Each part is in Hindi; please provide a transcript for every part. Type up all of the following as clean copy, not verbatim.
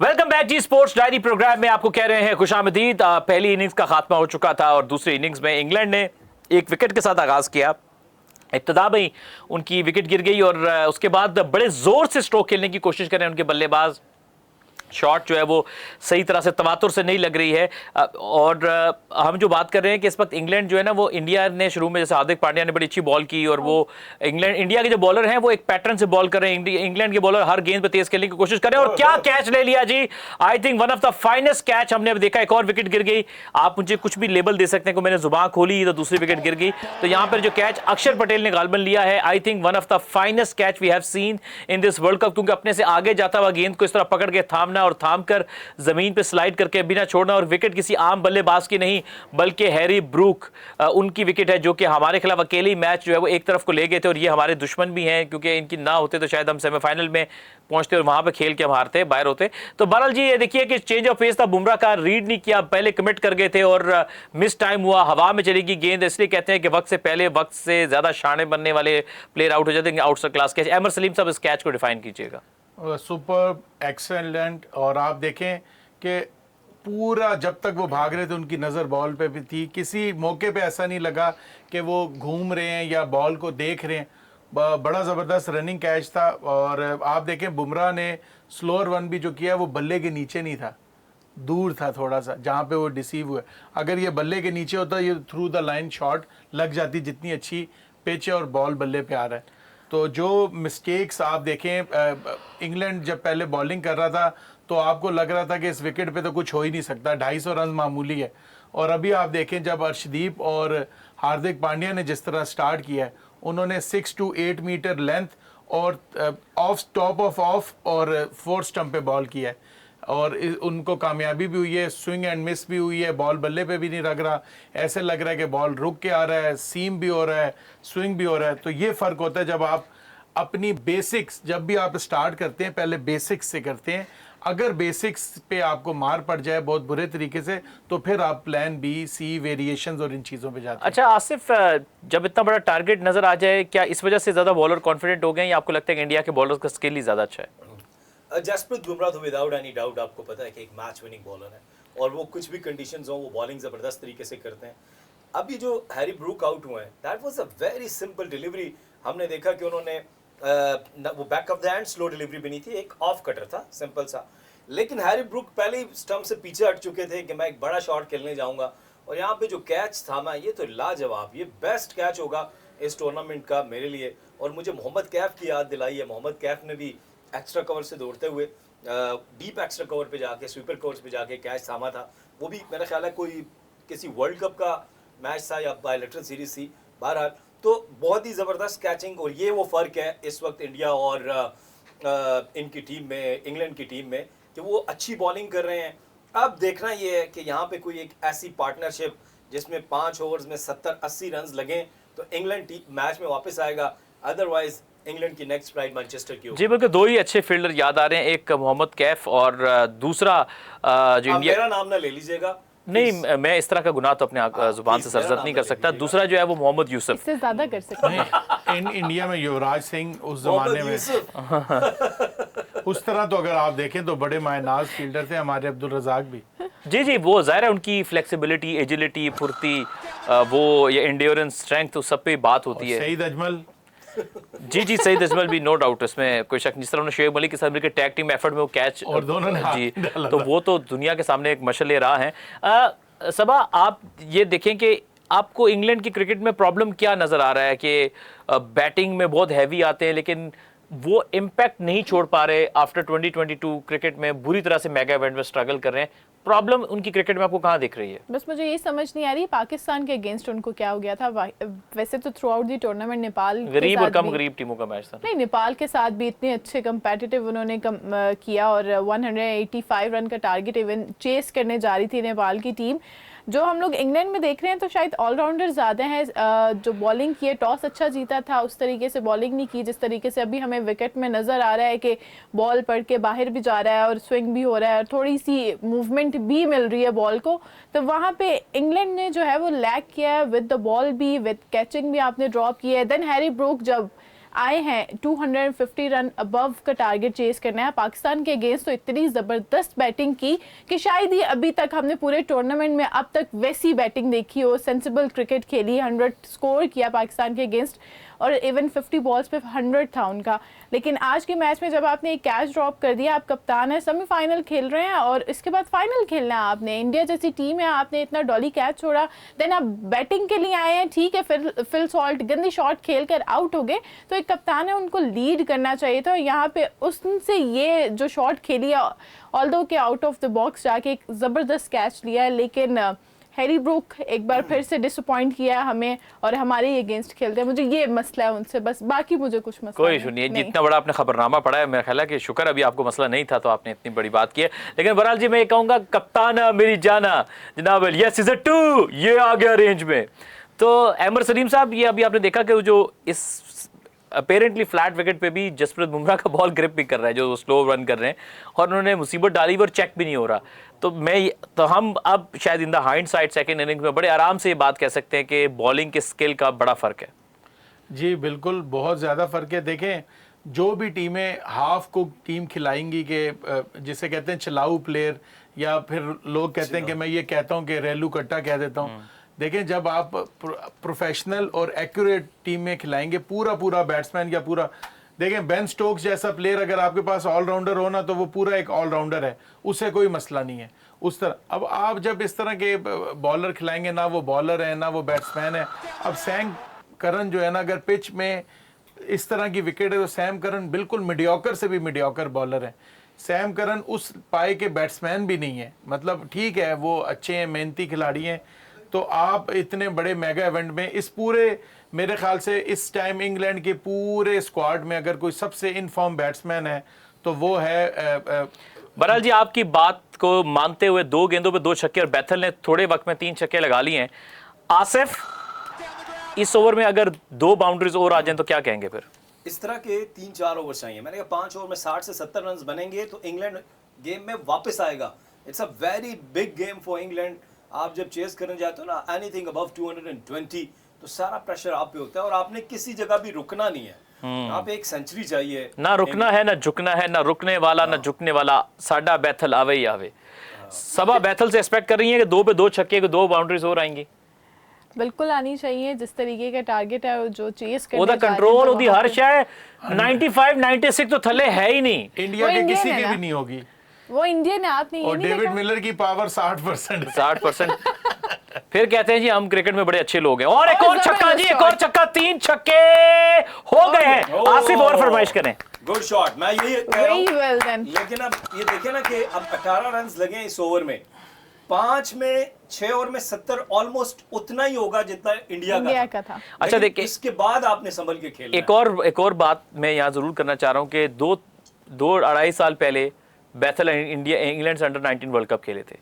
वेलकम बैक जी। स्पोर्ट्स डायरी प्रोग्राम में आपको कह रहे हैं खुशामदीद। पहली इनिंग्स का खात्मा हो चुका था और दूसरी इनिंग्स में इंग्लैंड ने एक विकेट के साथ आगाज किया। इब्तिदा में उनकी विकेट गिर गई और उसके बाद बड़े जोर से स्ट्रोक खेलने की कोशिश करें उनके बल्लेबाज। शॉट जो है वो सही तरह से तवातुर से नहीं लग रही है। और हम जो बात कर रहे हैं कि इस वक्त इंग्लैंड जो है ना, वो इंडिया ने शुरू में जैसे हार्दिक पांड्या ने बड़ी अच्छी बॉल की और वो इंडिया के जो बॉलर हैं वो एक पैटर्न से बॉल कर रहे हैं। इंग्लैंड के बॉलर हर गेंद पे तेज खेलने की कोशिश कर रहे हैं और क्या कैच ले लिया जी। I think one of the finest catch हमने अब देखा। एक और विकेट गिर गई। आप मुझे कुछ भी लेबल दे सकते हैं, मैंने जुबान खोली तो दूसरी विकेट गिर गई। तो यहां पर जो कैच अक्षर पटेल ने गालबन लिया है, I think one of the finest catch we have seen in this world cup. क्योंकि अपने से आगे जाता हुआ गेंद को इस तरह पकड़ के थामना और थाम कर जमीन पे स्लाइड करके बिना छोड़ना, और विकेट किसी आम बल्लेबाज की नहीं बल्कि हैरी ब्रूक उनकी विकेट है, जो कि हमारे खिलाफ अकेले ही मैच जो है वो एक तरफ को ले गए थे। और ये हमारे दुश्मन भी हैं, क्योंकि इनकी ना होते तो शायद हम सेमीफाइनल में पहुंचते और वहां पे खेल के हम हारते, बाहर होते। तो बहरहाल जी ये देखिए कि चेंज ऑफ पेस था। बुमराह का रीड नहीं किया, पहले कमिट कर गए थे और मिस टाइम हुआ। हवा में चलेगी गेंद, इसलिए कहते हैं कि वक्त से पहले वक्त से ज्यादा शाने बनने वाले प्लेयर आउट हो जाते हैं। Outside class catch. Ahmed Saleem साहब इस कैच को डिफाइन कीजिएगा। Super excellent. और आप देखें कि पूरा जब तक वो भाग रहे थे उनकी नज़र बॉल पे भी थी। किसी मौके पे ऐसा नहीं लगा कि वो घूम रहे हैं या बॉल को देख रहे हैं। बड़ा ज़बरदस्त रनिंग कैच था। और आप देखें बुमराह ने स्लोअर वन भी जो किया वो बल्ले के नीचे नहीं था, दूर था थोड़ा सा, जहाँ पे वो डिसीव हुए। अगर ये बल्ले के नीचे होता ये थ्रू द लाइन शॉट लग जाती, जितनी अच्छी पिच है और बॉल बल्ले पे आ रहा है। तो जो मिस्टेक्स आप देखें, इंग्लैंड जब पहले बॉलिंग कर रहा था तो आपको लग रहा था कि इस विकेट पे तो कुछ हो ही नहीं सकता, 250 रन मामूली है। और अभी आप देखें जब अर्शदीप और हार्दिक पांड्या ने जिस तरह स्टार्ट किया है, उन्होंने 6 to 8 मीटर लेंथ और ऑफ टॉप ऑफ ऑफ और 4 स्टंप पे बॉल किया है और उनको कामयाबी भी हुई है। स्विंग एंड मिस भी हुई है, बॉल बल्ले पे भी नहीं लग रहा, ऐसे लग रहा है कि बॉल रुक के आ रहा है, सीम भी हो रहा है, स्विंग भी हो रहा है। तो ये फ़र्क होता है जब आप अपनी बेसिक्स, जब भी आप स्टार्ट करते हैं पहले बेसिक्स से करते हैं। अगर बेसिक्स पे आपको मार पड़ जाए बहुत बुरे तरीके से तो फिर आप प्लान बी, सी, वेरिएशंस और इन चीज़ों पे जाते हैं। अच्छा आसिफ, जब इतना बड़ा टारगेट नजर आ जाए, क्या इस वजह से ज्यादा बॉलर कॉन्फिडेंट हो गए या आपको लगता है कि इंडिया के बॉलर्स का स्किल ही ज्यादा अच्छा है? जसप्रीत बुमराह तो विदाउट एनी डाउट आपको पता है कि एक मैच विनिंग बॉलर है और वो कुछ भी कंडीशंस हो वो बॉलिंग ज़बरदस्त तरीके से करते हैं। अभी जो हैरी ब्रूक आउट हुए हैं, that was a very simple delivery. हमने देखा कि उन्होंने वो back of the hand slow delivery बनी थी, एक ऑफ कटर था सिंपल सा। लेकिन हैरी ब्रूक पहले ही स्टंप से पीछे हट चुके थे कि मैं एक बड़ा शॉट खेलने जाऊंगा। और यहाँ पे जो कैच था मैं, ये तो लाजवाब, ये बेस्ट कैच होगा इस टूर्नामेंट का मेरे लिए। और मुझे मोहम्मद कैफ की याद दिलाई है। मोहम्मद कैफ ने भी एक्स्ट्रा कवर से दौड़ते हुए डीप एक्स्ट्रा कवर पे जाके, स्वीपर कवर्स पे जाके कैच थामा था। वो भी मेरा ख्याल है कोई किसी वर्ल्ड कप का मैच था या बायलैटरल सीरीज थी, बहरहाल। तो बहुत ही ज़बरदस्त कैचिंग। और ये वो फ़र्क है इस वक्त इंडिया और इनकी टीम में, इंग्लैंड की टीम में, कि वो अच्छी बॉलिंग कर रहे हैं। अब देखना ये है कि यहाँ पे कोई एक ऐसी पार्टनरशिप जिसमें 5 ओवर्स में 70-80 रन लगें तो इंग्लैंड मैच में वापस आएगा। अदरवाइज इंग्लैंड की नेक्स्ट फ्लाइट मैनचेस्टर की होगी। जी बिल्कुल, दो ही अच्छे फील्डर याद आ रहे हैं, एक मोहम्मद कैफ और दूसरा जो इंडिया। मेरा नाम ना ले लीजिएगा नहीं, मैं इस तरह का गुनाह तो अपने जुबान से सरजद नहीं कर सकता। दूसरा जो है वो मोहम्मद यूसुफ, इससे ज्यादा कर सकते हैं। इंडिया में युवराज सिंह उस जमाने में उस तरह, तो अगर आप देखें तो बड़े मायनाज फील्डर थे हमारे अब्दुल रज़ाक भी। जी वो जाहिर है उनकी फ्लेक्सिबिलिटी, एजिलिटी, फुर्ती, वो ये एंड्योरेंस, स्ट्रेंथ, तो सब पे बात होती है। सईद अजमल, जी सईद अजमल भी, नो डाउट, इसमें कोई शक नहीं। जिस तरह उन्होंने शुएब मलिक के साथ मिलकर टैग टीम एफर्ट में वो कैच, और दोनों ने जी, तो वो तो दुनिया के सामने एक मशअल राह है। सबा, आप ये देखें कि आपको इंग्लैंड की क्रिकेट में प्रॉब्लम क्या नज़र आ रहा है कि बैटिंग में बहुत हैवी आते हैं लेकिन वो इम्पैक्ट नहीं छोड़ पा रहे। आफ्टर 2022 क्रिकेट में बुरी तरह से मेगा इवेंट में स्ट्रगल कर रहे हैं। प्रॉब्लम उनकी क्रिकेट में आपको कहाँ दिख रही है? बस मुझे ये समझ नहीं आ रही पाकिस्तान के अगेंस्ट उनको क्या हो गया था। वैसे तो through out the tournament Nepal गरीब और कम गरीब टीमों का मैच था। नहीं, नेपाल के साथ भी इतने अच्छे कंपेटिटिव उन्होंने किया और 185 रन का टारगेट इवन चेस करने जा रही थी नेपाल की टीम। जो हम लोग इंग्लैंड में देख रहे हैं तो शायद ऑलराउंडर ज़्यादा हैं। जो बॉलिंग की है, टॉस अच्छा जीता था, उस तरीके से बॉलिंग नहीं की जिस तरीके से अभी हमें विकेट में नज़र आ रहा है कि बॉल पड़ के बाहर भी जा रहा है और स्विंग भी हो रहा है और थोड़ी सी मूवमेंट भी मिल रही है बॉल को। तो वहाँ पे इंग्लैंड ने जो है वो लैग किया है विद द बॉल भी, विद कैचिंग भी आपने ड्रॉप किया है। देन हैरी ब्रूक जब आए हैं 250 रन अबव का टारगेट चेस करना है। पाकिस्तान के अगेंस्ट तो इतनी ज़बरदस्त बैटिंग की कि शायद ही अभी तक हमने पूरे टूर्नामेंट में अब तक वैसी बैटिंग देखी हो। सेंसिबल क्रिकेट खेली, 100 स्कोर किया पाकिस्तान के अगेंस्ट और इवन 50 बॉल्स पे 100 था उनका। लेकिन आज के मैच में जब आपने एक कैच ड्रॉप कर दिया, आप कप्तान है, सेमीफाइनल खेल रहे हैं और इसके बाद फाइनल खेलना है आपने, इंडिया जैसी टीम है, आपने इतना डॉली कैच छोड़ा, देन आप बैटिंग के लिए आए हैं, ठीक है, फिर फिल सॉल्ट गंदी शॉट खेल कर आउट हो गए। तो एक कप्तान है, उनको लीड करना चाहिए था। यहाँ पे उससे ये जो शॉट खेली है, ऑल्दो के आउट ऑफ द बॉक्स जाके एक ज़बरदस्त कैच लिया है, लेकिन हैरी ब्रूक एक बार फिर से डिसअपॉइंट किया हमें और हमारे ही अगेंस्ट खेलते हैं। मुझे ये मसला है उनसे, बस बाकी मुझे कुछ मसला कोई इशू नहीं है। जितना बड़ा आपने खबरनामा पढ़ा है, मेरा ख्याल है कि शुक्र अभी आपको मसला नहीं था तो आपने इतनी बड़ी बात की है। लेकिन बहरहाल जी मैं ये कहूँगा, कप्ताना मेरी जाना जनाब, यस इज 2 ये आ गया रेंज में। तो अहमद सलीम साहब, ये अभी आपने देखा कि जो इस अपेरेंटली फ्लैट विकेट पे भी जसप्रीत बुमराह का बॉल ग्रिप भी कर रहा है, जो स्लो रन कर रहे हैं, और उन्होंने मुसीबत डाली और चेक भी नहीं हो रहा। तो हम अब शायद in the hindsight second innings में बड़े आराम से ये बात कह सकते हैं कि बॉलिंग के स्किल का बड़ा फ़र्क है। जी बिल्कुल, बहुत ज़्यादा फ़र्क है। देखें, जो भी टीमें हाफ को टीम खिलाएंगी कि जिसे कहते हैं चलाऊ प्लेयर, या फिर लोग कहते हैं कि मैं ये कहता हूँ कि रेलू कट्टा कह देता हूँ। देखें, जब आप प्रोफेशनल और एक्यूरेट टीम में खिलाएंगे पूरा बैट्समैन या पूरा, देखें बेन स्टोक्स जैसा प्लेयर अगर आपके पास ऑलराउंडर हो ना, तो वो पूरा एक ऑलराउंडर है, उससे कोई मसला नहीं है उस तरह। अब आप जब इस तरह के बॉलर खिलाएंगे, ना वो बॉलर है ना वो बैट्समैन है। अब सैम करन जो है ना, अगर पिच में इस तरह की विकेट है तो सैम करन बिल्कुल मीडियोकर से भी मीडियोकर बॉलर है। सैम करन उस पाए के बैट्समैन भी नहीं है, मतलब ठीक है वो अच्छे हैं, मेहनती खिलाड़ी हैं। तो आप इतने बड़े मेगा इवेंट में इस पूरे, मेरे ख्याल से इस टाइम इंग्लैंड के पूरे स्क्वाड में अगर कोई सबसे इनफॉर्म बैट्समैन है तो वो है बहरहाल जी, आपकी बात को मानते हुए 2 गेंदों पे 2 छक्के और बैथल ने थोड़े वक्त में 3 छक्के लगा लिए हैं। आसिफ, इस ओवर में अगर 2 बाउंड्रीज और आ जाएं तो क्या कहेंगे फिर? इस तरह के 3-4 ओवर चाहिए। मैंने कहा 5 ओवर में 60 से 70 रन बनेंगे तो इंग्लैंड गेम में वापस आएगा। It's a very big game for England. आप जब चेस करने जाते हो ना एनीथिंग अबव 220, तो सारा प्रेशर आप पे होता है और आपने किसी जगह भी रुकना नहीं है। आप एक सेंचुरी चाहिए, ना रुकना है ना झुकना है, ना रुकने वाला ना झुकने वाला, साडा बैथल आवे ही आवे। सबा बैथल से एक्सपेक्ट कर रही है कि 2 पे 2 छक्के को 2 बाउंड्रीज और आएंगी। बिल्कुल आनी चाहिए, जिस तरीके का टारगेट है जो चेस करने ओदा कंट्रोल ओदी हर शय 95 96 तो थले है ही नहीं। इंडिया के किसी की भी नहीं होगी। वो इंडियन है, आपने ये और नहीं डेविड देखा? मिलर की पावर 60% 60%। फिर कहते हैं जी हम क्रिकेट में बड़े अच्छे लोग हैं। और एक और छक्का जी, एक और छक्का, 3 छक्के हो गए हैं। आसिफ और फरमाइश करें। गुड शॉट, मैं यही कह रहा Very well हूं। then. लेकिन अब ये देखिए ना कि अब 18 रन लगे हैं इस ओवर में, 5 में 6 ओवर में 70 ऑलमोस्ट उतना ही होगा जितना इंडिया का था। अच्छा देखिए, इसके बाद आपने संभल के खेलना एक और बात मैं यहाँ जरूर करना चाह रहा हूँ कि 2-2.5 साल पहले बैथल इंग्लैंड से अंडर 19 वर्ल्ड कप खेले थे,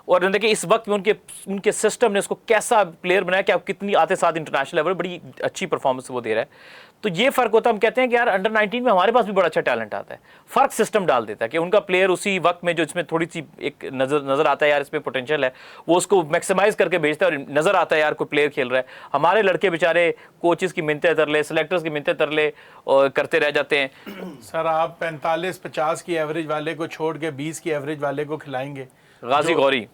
और देखिए इस वक्त में उनके सिस्टम ने उसको कैसा प्लेयर बनाया कि आप कितनी आते साथ इंटरनेशनल लेवल बड़ी अच्छी परफॉर्मेंस वो दे रहा है। तो ये फर्क होता है। हम कहते हैं कि यार अंडर 19 में हमारे पास भी बड़ा अच्छा टैलेंट आता है, फर्क सिस्टम डाल देता है कि उनका प्लेयर उसी वक्त में जो इसमें थोड़ी सी एक नजर आता है यार इसमें पोटेंशियल है, वो उसको मैक्सिमाइज करके भेजता है और नजर आता है यार कोई प्लेयर खेल रहा है। हमारे लड़के बेचारे कोचेस की मिन्नतें तरले, सिलेक्टर्स की मिन्नतें तरले करते रह जाते हैं। सर आप 45-50 की एवरेज वाले को छोड़ के 20 की एवरेज वाले को खिलाएंगे। गाजी गौरी,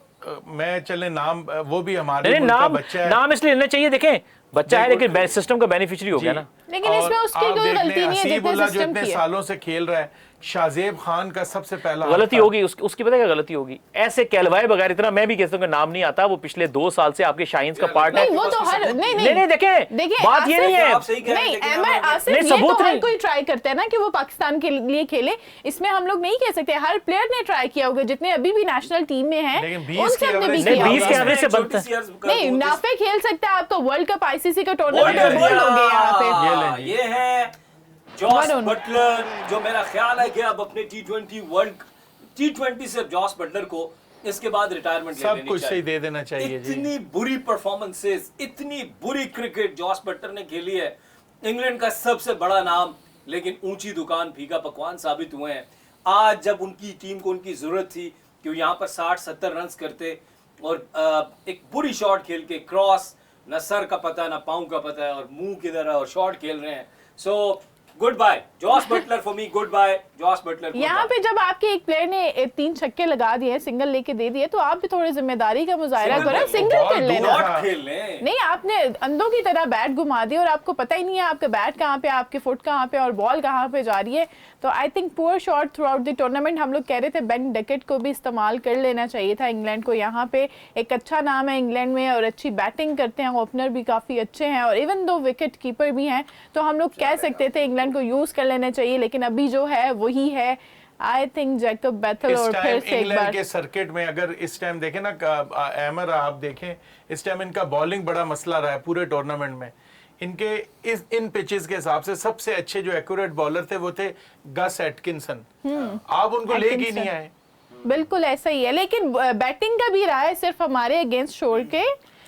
मैं चले नाम, वो भी हमारे मुल्क का नाम बच्चा है। नाम इसलिए लेना चाहिए, देखें बच्चा है लेकिन सिस्टम का बेनिफिशियरी हो गया ना। लेकिन इसमें उसकी कोई गलती नहीं है, जितने जो सिस्टम इतने की है। सालों से खेल रहा है, शाहजेब खान का सबसे पहला गलती होगी उसकी पता है क्या गलती होगी? ऐसे कहलवाए बगैर, इतना मैं भी कहता हूँ नाम नहीं आता, वो पिछले 2 साल से आपके शाहीन्स का पार्ट है। नहीं वो तो हर नहीं देखें बात ये नहीं है, नहीं अहमद आसिफ, नहीं, ये सबूत तो हर नहीं। कोई ट्राई करता है ना कि वो पाकिस्तान के लिए खेले। इसमें हम लोग नहीं कह सकते, हर प्लेयर ने ट्राई किया होगा जितने अभी भी नेशनल टीम में हैं, लेकिन 20 उन की सब ने भी average किया नहीं, 20 के होगा। एवरेज से बनता है। नहीं नाफे खेल सकता है, आपका वर्ल्ड कप आईसीसी का टूर्नामेंट में गोल्ड हो गया यहाँ पे। ये है जॉस बटलर, जो मेरा ख्याल है कि अब अपने T20 से जॉस बटलर को इसके बाद रिटायरमेंट ले लेनी चाहिए। सब कुछ सही दे देना चाहिए जी। इतनी बुरी परफॉर्मेंसेस, इतनी बुरी क्रिकेट जॉस बटलर ने खेली है। इंग्लैंड का सबसे बड़ा नाम, लेकिन ऊंची दुकान फीका पकवान साबित हुए हैं। आज जब उनकी टीम को उनकी जरूरत थी कि वो यहाँ पर 60-70 रन करते और एक बुरी शॉट खेल के क्रॉस, न सर का पता न पाँव का पता है और मुंह किधर है और शॉट खेल रहे हैं। So goodbye Jos Buttler for me, goodbye Jos Buttler. यहाँ पे जब आपके एक प्लेयर ने 3 छक्के लगा दिए, सिंगल लेके दे दिए, तो आप भी थोड़ी जिम्मेदारी का मुजाहरा करो, सिंगल कर लेना। नहीं, आपने अंधों की तरह बैट घुमा दिया और आपको पता ही नहीं है आपका बैट कहाँ पे, आपके फुट कहाँ पे और बॉल कहाँ पे जा रही है। तो I think poor shot through out the tournament. हम लोग कह रहे थे बेन डकेट को भी इस्तेमाल कर लेना चाहिए था इंग्लैंड को। यहाँ पे एक अच्छा नाम है इंग्लैंड में और अच्छी बैटिंग करते हैं, ओपनर भी काफ़ी अच्छे हैं और इवन दो विकेट कीपर भी हैं, तो हम लोग कह सकते थे इंग्लैंड को यूज़ कर लेना चाहिए, लेकिन अभी जो है वही है। आई थिंक जैकब बैथल और फिर से एक बार के सर्किट में अगर इस टाइम देखें ना अहमर, आप देखें इस टाइम इनका बॉलिंग बड़ा मसला रहा है पूरे टूर्नामेंट में। इनके इन पिचेस के हिसाब से सबसे अच्छे जो एक्यूरेट बॉलर थे वो थे गस एटकिंसन। आप उनको लेके ही नहीं आए। बिल्कुल ऐसा ही है, लेकिन बैटिंग का भी रहा है सिर्फ हमारे अगेंस्ट छोड़ के।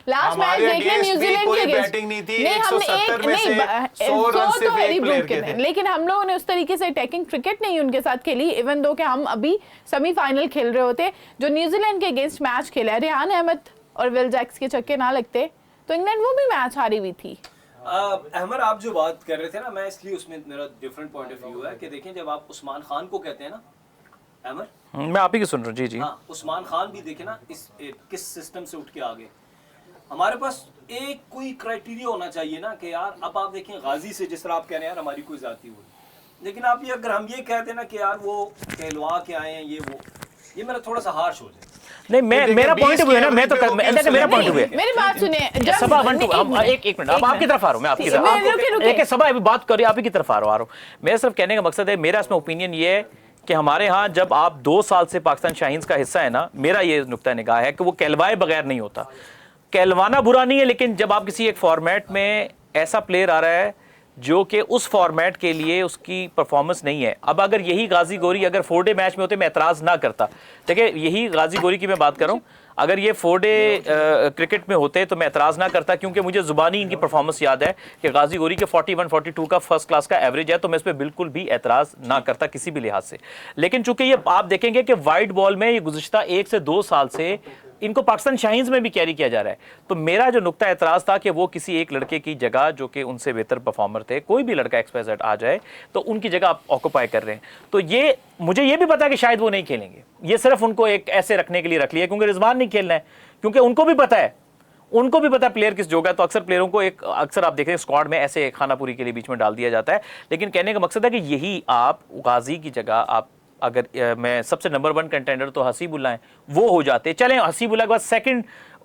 लास्ट मैच देखिए न्यूजीलैंड के अगेंस्ट बैटिंग नहीं थी, नहीं, हमने 170 में से 100 रन तो सिर्फ एक प्लेयर के थे। लेकिन हम लोगों ने उस तरीके से अटैकिंग क्रिकेट नहीं उनके साथ खेली, इवन दो कि हम अभी सेमीफाइनल खेल रहे होते। जो न्यूजीलैंड के अगेंस्ट मैच खेला है, रेहान अहमद और विल जैक्स के छक्के ना लगते तो इंग्लैंड वो भी मैच हारी हुई थी। अहमद, आप जो बात कर रहे थे ना, मैं इसलिए उसमें मेरा डिफरेंट पॉइंट ऑफ व्यू है कि देखें जब आप उस्मान खान को कहते हैं ना अहमद, मैं आप ही की सुन रहा हूँ। जी जी हाँ, उस्मान खान भी देखे ना किस सिस्टम से उठ के आगे। हमारे पास एक कोई क्राइटेरिया होना चाहिए ना कि यार अब आप देखें गाजी से जिस तरह आप कह रहे हैं यार हमारी कोई जाती हुई, लेकिन आप ये अगर हम ये कहते हैं ना कि यार वो कहलवा के आए हैं ये मेरा थोड़ा सा हार्श हो जाए। नहीं, मेरा पॉइंट है ना, मैं तो मेरा पॉइंट है। मेरी बात सुने, सबा एक मिनट, अब आपकी तरफ आ रहा हूँ मैं, आपकी तरफ एक सबा अभी बात करिए, आप ही की तरफ आ रहा हूँ। मेरा सिर्फ कहने का मकसद है, मेरा इसमें ओपिनियन ये है कि हमारे यहाँ जब आप 2 साल से पाकिस्तान शाहीन्स का हिस्सा है ना, मेरा ये नुक्ता निगाह है कि वो कहलवाए बगैर नहीं होता। कहलवाना बुरा नहीं है, लेकिन जब आप किसी एक फॉर्मेट में ऐसा प्लेयर आ रहा है जो कि उस फॉर्मेट के लिए उसकी परफॉर्मेंस नहीं है। अब अगर यही गाजी गोरी अगर 4 डे मैच में होते मैं एतराज़ ना करता। देखिए यही गाजी गोरी की मैं बात कर रहा हूँ, अगर ये 4 डे क्रिकेट में होते तो मैं एतराज़ ना करता, क्योंकि मुझे ज़ुबानी इनकी परफॉर्मेंस याद है कि गाजी गोरी के 41-42 का फर्स्ट क्लास का एवरेज है, तो मैं इस पर बिल्कुल भी एतराज़ ना करता किसी भी लिहाज से। लेकिन चूंकि ये आप देखेंगे कि वाइट बॉल में ये गुज़िश्ता 1 से 2 साल से इनको पाकिस्तान शाहीन्स में भी कैरी किया जा रहा है। तो मेरा जो नुक्ता एतराज़ था कि वो किसी एक लड़के की जगह जो कि उनसे बेहतर परफॉर्मर थे, कोई भी लड़का XYZ आ जाए तो उनकी जगह आप ऑक्यूपाई कर रहे हैं। तो ये मुझे ये भी पता है कि शायद वो नहीं खेलेंगे, ये सिर्फ उनको एक ऐसे रखने के लिए रख लिया क्योंकि रिजवान नहीं खेलना है, क्योंकि उनको भी पता है प्लेयर किस जोगा है। तो अक्सर प्लेयरों को अक्सर आप देखें स्क्वाड में ऐसे खानापुरी के लिए बीच में डाल दिया जाता है। लेकिन कहने का मकसद है कि यही आप गाजी की जगह आप अगर मैं सबसे नंबर 1 कंटेंडर तो हसीबुल्ला हैं, वो हो जाते, चलें हसीबुल्ला के बाद सेकंड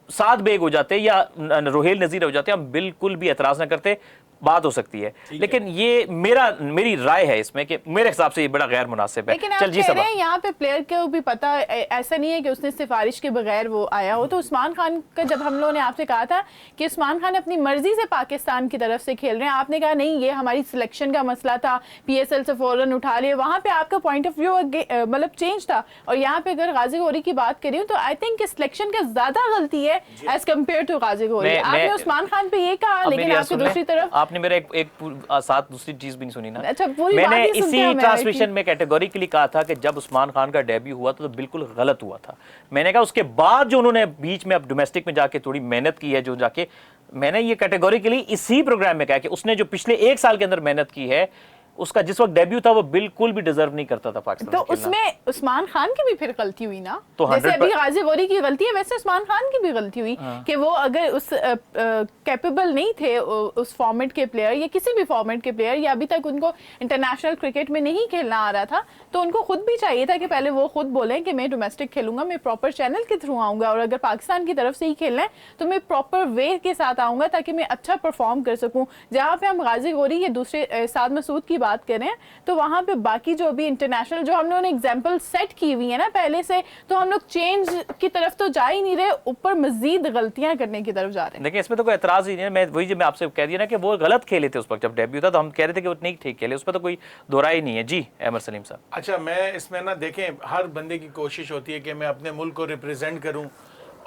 7 बेग हो जाते या रोहेल नज़ीर हो जाते, हम बिल्कुल भी एतराज़ ना करते, बात हो सकती है। लेकिन ये मेरी राय है इसमें कि मेरे हिसाब से ये बड़ा गैर मुनासिब है। लेकिन आप कह रहे हैं यहाँ पे प्लेयर को भी पता, ऐसा नहीं है कि उसने सिफारिश के बगैर वो आया हो। तो उस्मान खान का जब हम लोगों ने आपसे कहा था कि उस्मान खान अपनी मर्जी से पाकिस्तान की तरफ से खेल रहे हैं, आपने कहा नहीं ये हमारी सिलेक्शन का मसला था, PSL से फौरन उठा लिए, वहाँ पे आपका पॉइंट ऑफ व्यू मतलब चेंज था। और यहाँ पे अगर गाजी गोरी की बात करी तो आई थिंक सिलेक्शन का ज्यादा गलती है एज कम्पेयर टू गाजी गोरी। आपने उस्मान खान पे ये कहा, लेकिन आपकी दूसरी तरफ आपने मेरा एक साथ दूसरी चीज भी नहीं सुनी ना। अच्छा, मैंने इसी ट्रांसमिशन में कैटेगोरिकली कहा था कि जब उस्मान खान का डेब्यू हुआ तो बिल्कुल गलत हुआ था। मैंने कहा उसके बाद जो उन्होंने बीच में अब डोमेस्टिक में जाके थोड़ी मेहनत की है, जो जाके मैंने ये कैटेगोरिकली इसी प्रोग्राम में कहा कि उसने जो पिछले 1 साल के अंदर मेहनत की है, उसका जिस वक्त डेब्यू था वो बिल्कुल भी डिजर्व नहीं करता था पाकिस्तान। तो उसमें उस्मान खान की भी फिर गलती हुई ना, तो जैसे अभी गाजी गोरी की गलती है वैसे उस्मान खान की भी गलती हुई कि वो अगर उस कैपेबल नहीं थे उस फॉर्मेट के प्लेयर या किसी भी फॉर्मेट के प्लेयर, या अभी तक उनको इंटरनेशनल क्रिकेट में नहीं खेलना आ रहा था, तो उनको खुद भी चाहिए था कि पहले वो खुद बोलें कि मैं डोमेस्टिक खेलूंगा, मैं प्रॉपर चैनल के थ्रू आऊंगा, और अगर पाकिस्तान की तरफ से ही खेलना है तो मैं प्रॉपर वे के साथ आऊंगा ताकि मैं अच्छा परफॉर्म कर सकूं। जहाँ पे हम गाजी गोरी या दूसरे साद मसूद की बात करें तो वहां पे बाकी जो भी इंटरनेशनल जो हम लोगों ने एग्जांपल सेट की हुई है ना पहले से, तो हम लोग चेंज की तरफ तो जा ही नहीं रहे, ऊपर मजीद गलतियां करने की तरफ जा रहे हैं। देखिए इसमें तो कोई एतराज ही नहीं है। मैं वही मैं आपसे कह दिया ना कि वो गलत खेले थे उस वक्त जब डेब्यू था, तो हम कह रहे थे कि वो नहीं ठीक खेले, उस पर तो कोई दोहरा ही नहीं है। जी अहमद सलीम साहब। अच्छा, मैं इसमें ना देखें हर बंदे की कोशिश होती है कि मैं अपने मुल्क को रिप्रेजेंट करूं,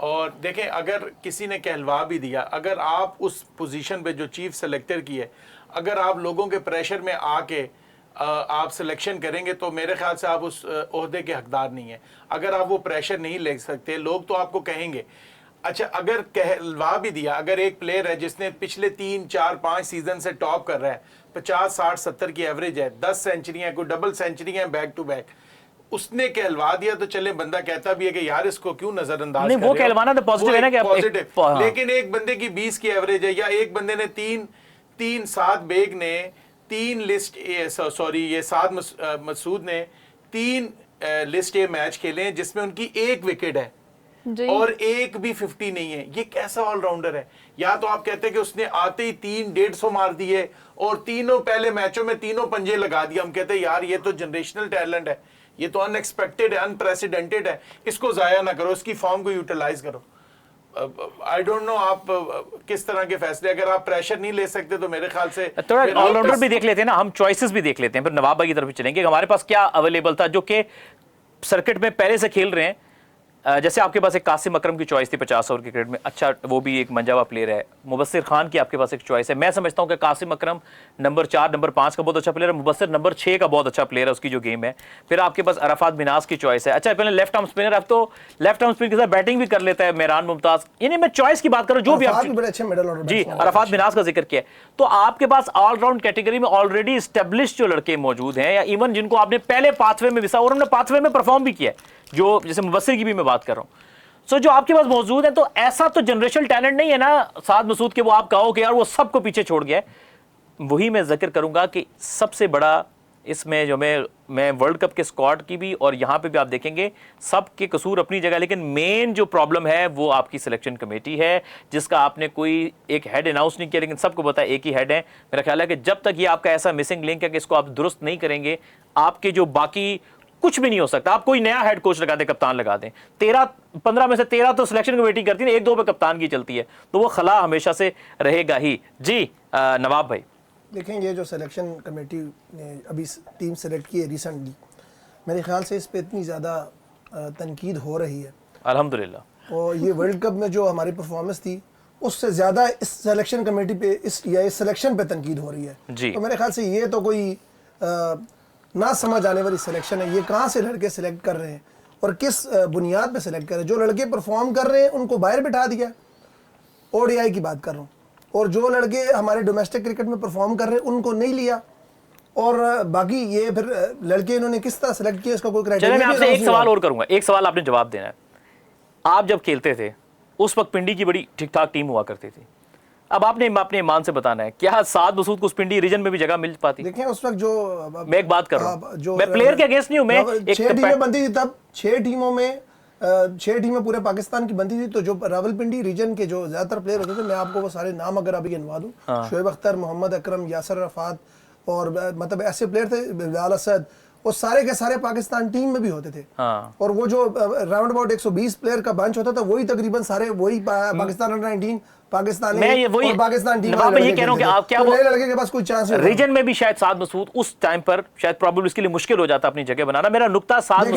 और देखें अगर किसी ने कहलवा भी दिया, अगर आप उस पोजीशन पे जो चीफ सेलेक्टर की है, अगर आप लोगों के प्रेशर में आके आप सिलेक्शन करेंगे तो मेरे ख्याल से आप उस ओहदे के हकदार नहीं है। अगर आप वो प्रेशर नहीं ले सकते, लोग तो आपको कहेंगे। अच्छा अगर कहलवा भी दिया, अगर एक प्लेयर है जिसने पिछले 3, 4, 5 सीजन से टॉप कर रहा है, 50, 60, 70 की एवरेज है, 10 सेंचुरियां, कोई डबल सेंचुरी है बैक टू बैक, उसने कहलवा दिया तो चले, बंदा कहता भी है कि यार इसको क्यों नजरअंदाज नहीं, कर वो रहे हो? कहलवाना तो पॉजिटिव है ना कि आप पॉजिटिव। हाँ। लेकिन एक बंदे की 20 की एवरेज है, या एक बंदे ने 3 साद बेग ने 3 लिस्ट, सॉरी ये साद मसूद ने 3 लिस्ट ए मैच खेले हैं जिसमें उनकी 1 विकेट है जी। और एक भी 50 नहीं है। ये कैसा ऑलराउंडर है? या तो आप कहते हैं कि उसने आते ही 150 मार दिए और तीनों पहले मैचों में तीनों पंजे लगा दिया, हम कहते हैं यार ये तो जनरेशनल टैलेंट है, ये तो अनएक्सपेक्टेड है, अनप्रेसिडेंटेड है, इसको जाया ना करो, इसकी फॉर्म को यूटिलाइज करो। आई डोंट नो आप किस तरह के फैसले, अगर आप प्रेशर नहीं ले सकते तो मेरे ख्याल से थोड़ा ऑलराउंडर भी देख लेते हैं ना, हम चॉइसेस भी देख लेते हैं, फिर नवाब भाई की तरफ भी चलेंगे। हमारे पास क्या अवेलेबल था जो कि सर्किट में पहले से खेल रहे हैं। जैसे आपके पास एक कासिम अकरम की चॉइस थी 50 ओवर क्रिकेट में, अच्छा वो भी एक मंजावा प्लेयर है। मुबस्सिर खान की आपके पास एक चॉइस है। मैं समझता हूं कि कासिम अकरम नंबर 4, नंबर 5 का बहुत अच्छा प्लेयर है, मुबस्सिर नंबर 6 का बहुत अच्छा प्लेयर है, उसकी जो गेम है। फिर आपके पास अरफात मिनाज की चॉइस है। अच्छा पहले लेफ्ट आर्म स्पिनर, अब तो लेफ्ट आर्म स्पिनर के साथ बैटिंग भी कर लेता है मेहरान मुमताज। यानी मैं चॉइस की बात करूं, जो भी आप बड़े अच्छे मिडल ऑर्डर जी अरफात मिनाज का जिक्र किया है, तो आपके पास ऑलराउंड कैटेगरी में ऑलरेडी एस्टेब्लिश जो लड़के मौजूद हैं, या इवन जिनको आपने पहले पाथवे में और उन्होंने पाथवे में परफॉर्म भी किया है, जो जैसे मुबस्सिर की भी मैं बात कर रहा हूं। सो जो आपके पास मौजूद है, तो ऐसा तो जनरेशनल टैलेंट नहीं है ना साद मसूद के, वो आप कहो कि यार वो सबको पीछे छोड़ गया है। वही मैं जिक्र करूंगा कि सबसे बड़ा इसमें जो मैं वर्ल्ड कप के स्क्वाड की भी, और यहां पे भी आप देखेंगे सबके कसूर अपनी जगह, लेकिन मेन जो प्रॉब्लम है वो आपकी सिलेक्शन कमेटी है, जिसका आपने कोई एक हेड अनाउंस नहीं किया, लेकिन सबको पता है एक ही हेड है। मेरा ख्याल है कि जब तक ये आपका ऐसा मिसिंग लिंक है कि इसको आप दुरुस्त नहीं करेंगे, आपके जो बाकी कुछ भी नहीं हो सकता। आप कोई नया हेड कोच लगा दें, कप्तान लगा दें, 15 में से 13 तो सिलेक्शन कमेटी करती है, 1-2 पे कप्तान की चलती है, तो वो खला हमेशा से रहेगा ही। जी नवाब भाई देखें, ये जो सिलेक्शन कमेटी ने अभी टीम सेलेक्ट की है रिसेंटली, मेरे ख्याल से इस पे इतनी ज़्यादा तनकीद हो रही है अल्हम्दुलिल्लाह, और ये वर्ल्ड कप में जो हमारी परफॉर्मेंस थी उससे ज़्यादा इस सिलेक्शन कमेटी पे इस सिलेक्शन पे तनकीद हो रही है जी। तो मेरे ख्याल से ये तो कोई ना समझ आने वाली सिलेक्शन है। ये कहाँ से लड़के सिलेक्ट कर रहे हैं और किस बुनियाद पे सिलेक्ट कर रहे हैं? जो लड़के परफॉर्म कर रहे हैं उनको बाहर बिठा दिया, ओडीआई की बात कर रहा हूँ, और जो लड़के हमारे डोमेस्टिक क्रिकेट में परफॉर्म कर रहे हैं उनको नहीं लिया, और बाकी ये फिर लड़के इन्होंने किस तरह सेलेक्ट किया, इसका कोई चलिए क्राइटेरिया मैं आपसे एक सवाल और करूंगा, एक सवाल आपने जवाब देना है। आप जब खेलते थे उस वक्त पिंडी की बड़ी ठीक ठाक टीम हुआ करती थी, अब आपने अपने ईमान से बताना है, क्या साद मसूद को उस पिंडी रीजन में भी जगह मिल पाती? देखें उस वक्त जो मैं एक बात कर रहा हूं, मैं प्लेयर के अगेंस्ट नहीं हूं, मैं 6 टीमें बनती थी तब, 6 टीमों में 6 टीमें पूरे पाकिस्तान की बनती थी, तो जो रावलपिंडी रीजन के जो ज्यादातर प्लेयर होते थे, मैं आपको वो सारे नाम अगर अभी गिनवा दूं, शोएब अख्तर, मोहम्मद अकरम, यासर अरफात, और मतलब ऐसे प्लेयर थे, बिलाल असद, वो सारे के सारे पाकिस्तान टीम में भी होते थे। और वो जो राउंड अबाउट 120 प्लेयर का बंच होता था, वही तकरीबन सारे वही पाकिस्तान अंडर 19, पाकिस्तान और पाकिस्तान टीम मैं ये कह रहा हूं कि आप क्या वो लड़के के पास कोई चांस नहीं, रीजन में भी शायद साद मसूद उस टाइम पर शायद प्रॉब्लम इसके लिए मुश्किल हो जाता अपनी जगह बनाना। मेरा नुक्ता साद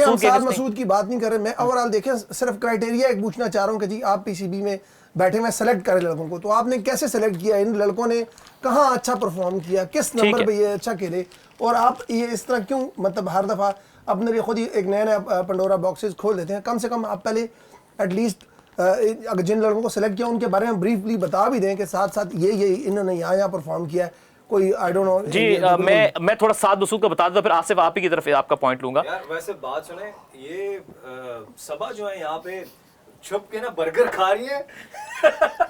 मसूद की बात नहीं कर रहे, मैं ओवरऑल देखें, सिर्फ क्राइटेरिया एक पूछना चाह रहा हूं कि जी आप पीसीबी में बैठे में सेलेक्ट करें लड़कों को, तो आपने कैसे सेलेक्ट किया, इन लड़कों ने कहाँ अच्छा परफॉर्म किया, किस नंबर पे ये अच्छा खेले, और आप ये इस तरह क्यों मतलब हर दफा अपने लिए खुद ही एक नया नया पंडोरा बॉक्सेस खोल देते हैं? कम से कम आप पहले एटलीस्ट अगर जिन लड़कों को सेलेक्ट किया उनके बारे में ब्रीफली बता भी दें कि साथ साथ ये इन्होंने यहाँ परफॉर्म किया है, कोई आई डोंट नो। जी मैं थोड़ा साद मसूद का बता दूं, फिर आसिफ आप ही की तरफ आपका पॉइंट लूंगा। यार वैसे बात सुने, ये सबा जो है यहाँ पे छुप के ना बर्गर खा रही है।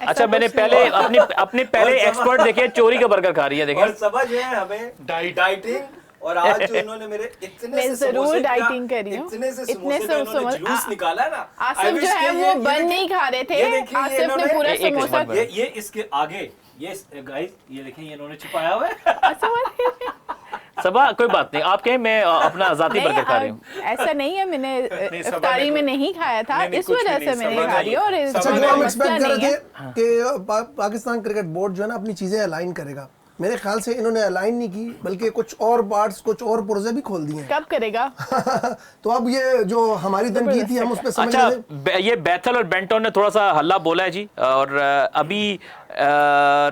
अच्छा मैंने पहले अपने पहले एक्सपर्ट देखे चोरी का बर्गर खा रही है, देखें। और सबा जो है हमें डाइटिंग, और आज जो इन्होंने मेरे इतने से जरूर डाइटिंग करी हूं, इतने से जुलूस निकाला है ना, आसिफ जो है वो बन नहीं खा रहे थे, आसिफ ने पूरा समोसा ये इसके आगे ये गाइस ये देखिए, ये इन्होंने छिपाया हुआ है। सबा कोई बात नहीं, आप कहें मैं अपना जाती बर्गर खा रही हूँ। ऐसा नहीं है, मैंने इफ्तारी में नहीं खाया था, इस वजह से मैंने खा रही। और अच्छा जो हम एक्सपेक्ट कर रहे थे कि पाकिस्तान क्रिकेट बोर्ड जो है ना अपनी चीजें अलाइन करेगा, मेरे ख्याल से इन्होंने अलाइन नहीं की, बल्कि कुछ और पार्ट्स, कुछ और पुर्जे भी खोल दिए हैं। कब करेगा? तो अब ये जो हमारी तनकीद थी हम उस पे समझ रहे थे। ये बैथल और बेंटन ने थोड़ा सा हल्ला बोला है जी, और अभी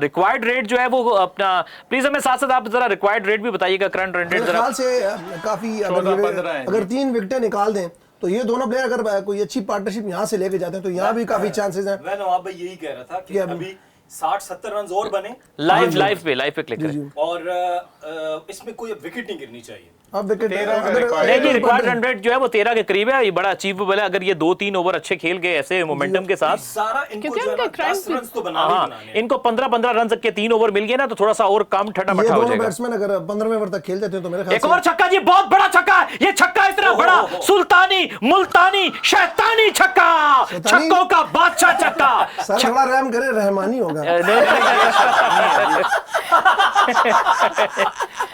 रिक्वायर्ड रेट जो है वो अपना, प्लीज हमें साथ साथ आप जरा रिक्वायर्ड रेट भी बताइएगा, करंट रन रेट मेरे ख्याल से काफी, अगर 3 विकेटें निकाल दें तो ये दोनों प्लेयर अगर कोई अच्छी पार्टनरशिप यहाँ से लेके जाते हैं तो यहाँ भी काफी चांसेस हैं। मैं नवाब भाई यही कह रहा था कि अभी 60-70 रन और बने लाइव पे क्लिक करें और इसमें कोई विकेट नहीं गिरनी चाहिए। अब विकेट नहीं, रिक्वायर्ड रन रेट जो है वो 13 के करीब है, ये बड़ा अचीवेबल है अगर ये 2-3 ओवर अच्छे खेल गए ऐसे मोमेंटम के साथ। सारा इनको क्योंकि जो है उनका ना, crime 10 रन तो बनाने ही बनाने हैं। इनको 15-15 रन तक के 3 ओवर मिल गए ना तो थोड़ा सा और काम ठंडा ये मठा हो दोनों जाएगा। बैट्समैन अगर 15वें ओवर तक खेल जाते हैं तो मेरे ख्याल एक और छक्का जी, बहुत बड़ा छक्का है ये, छक्का इतना बड़ा, सुल्तानी मुल्तानी शैतानी छक्का, छक्कों का बादशाह छक्का। सर थोड़ा रहम करे, रहमानी होगा।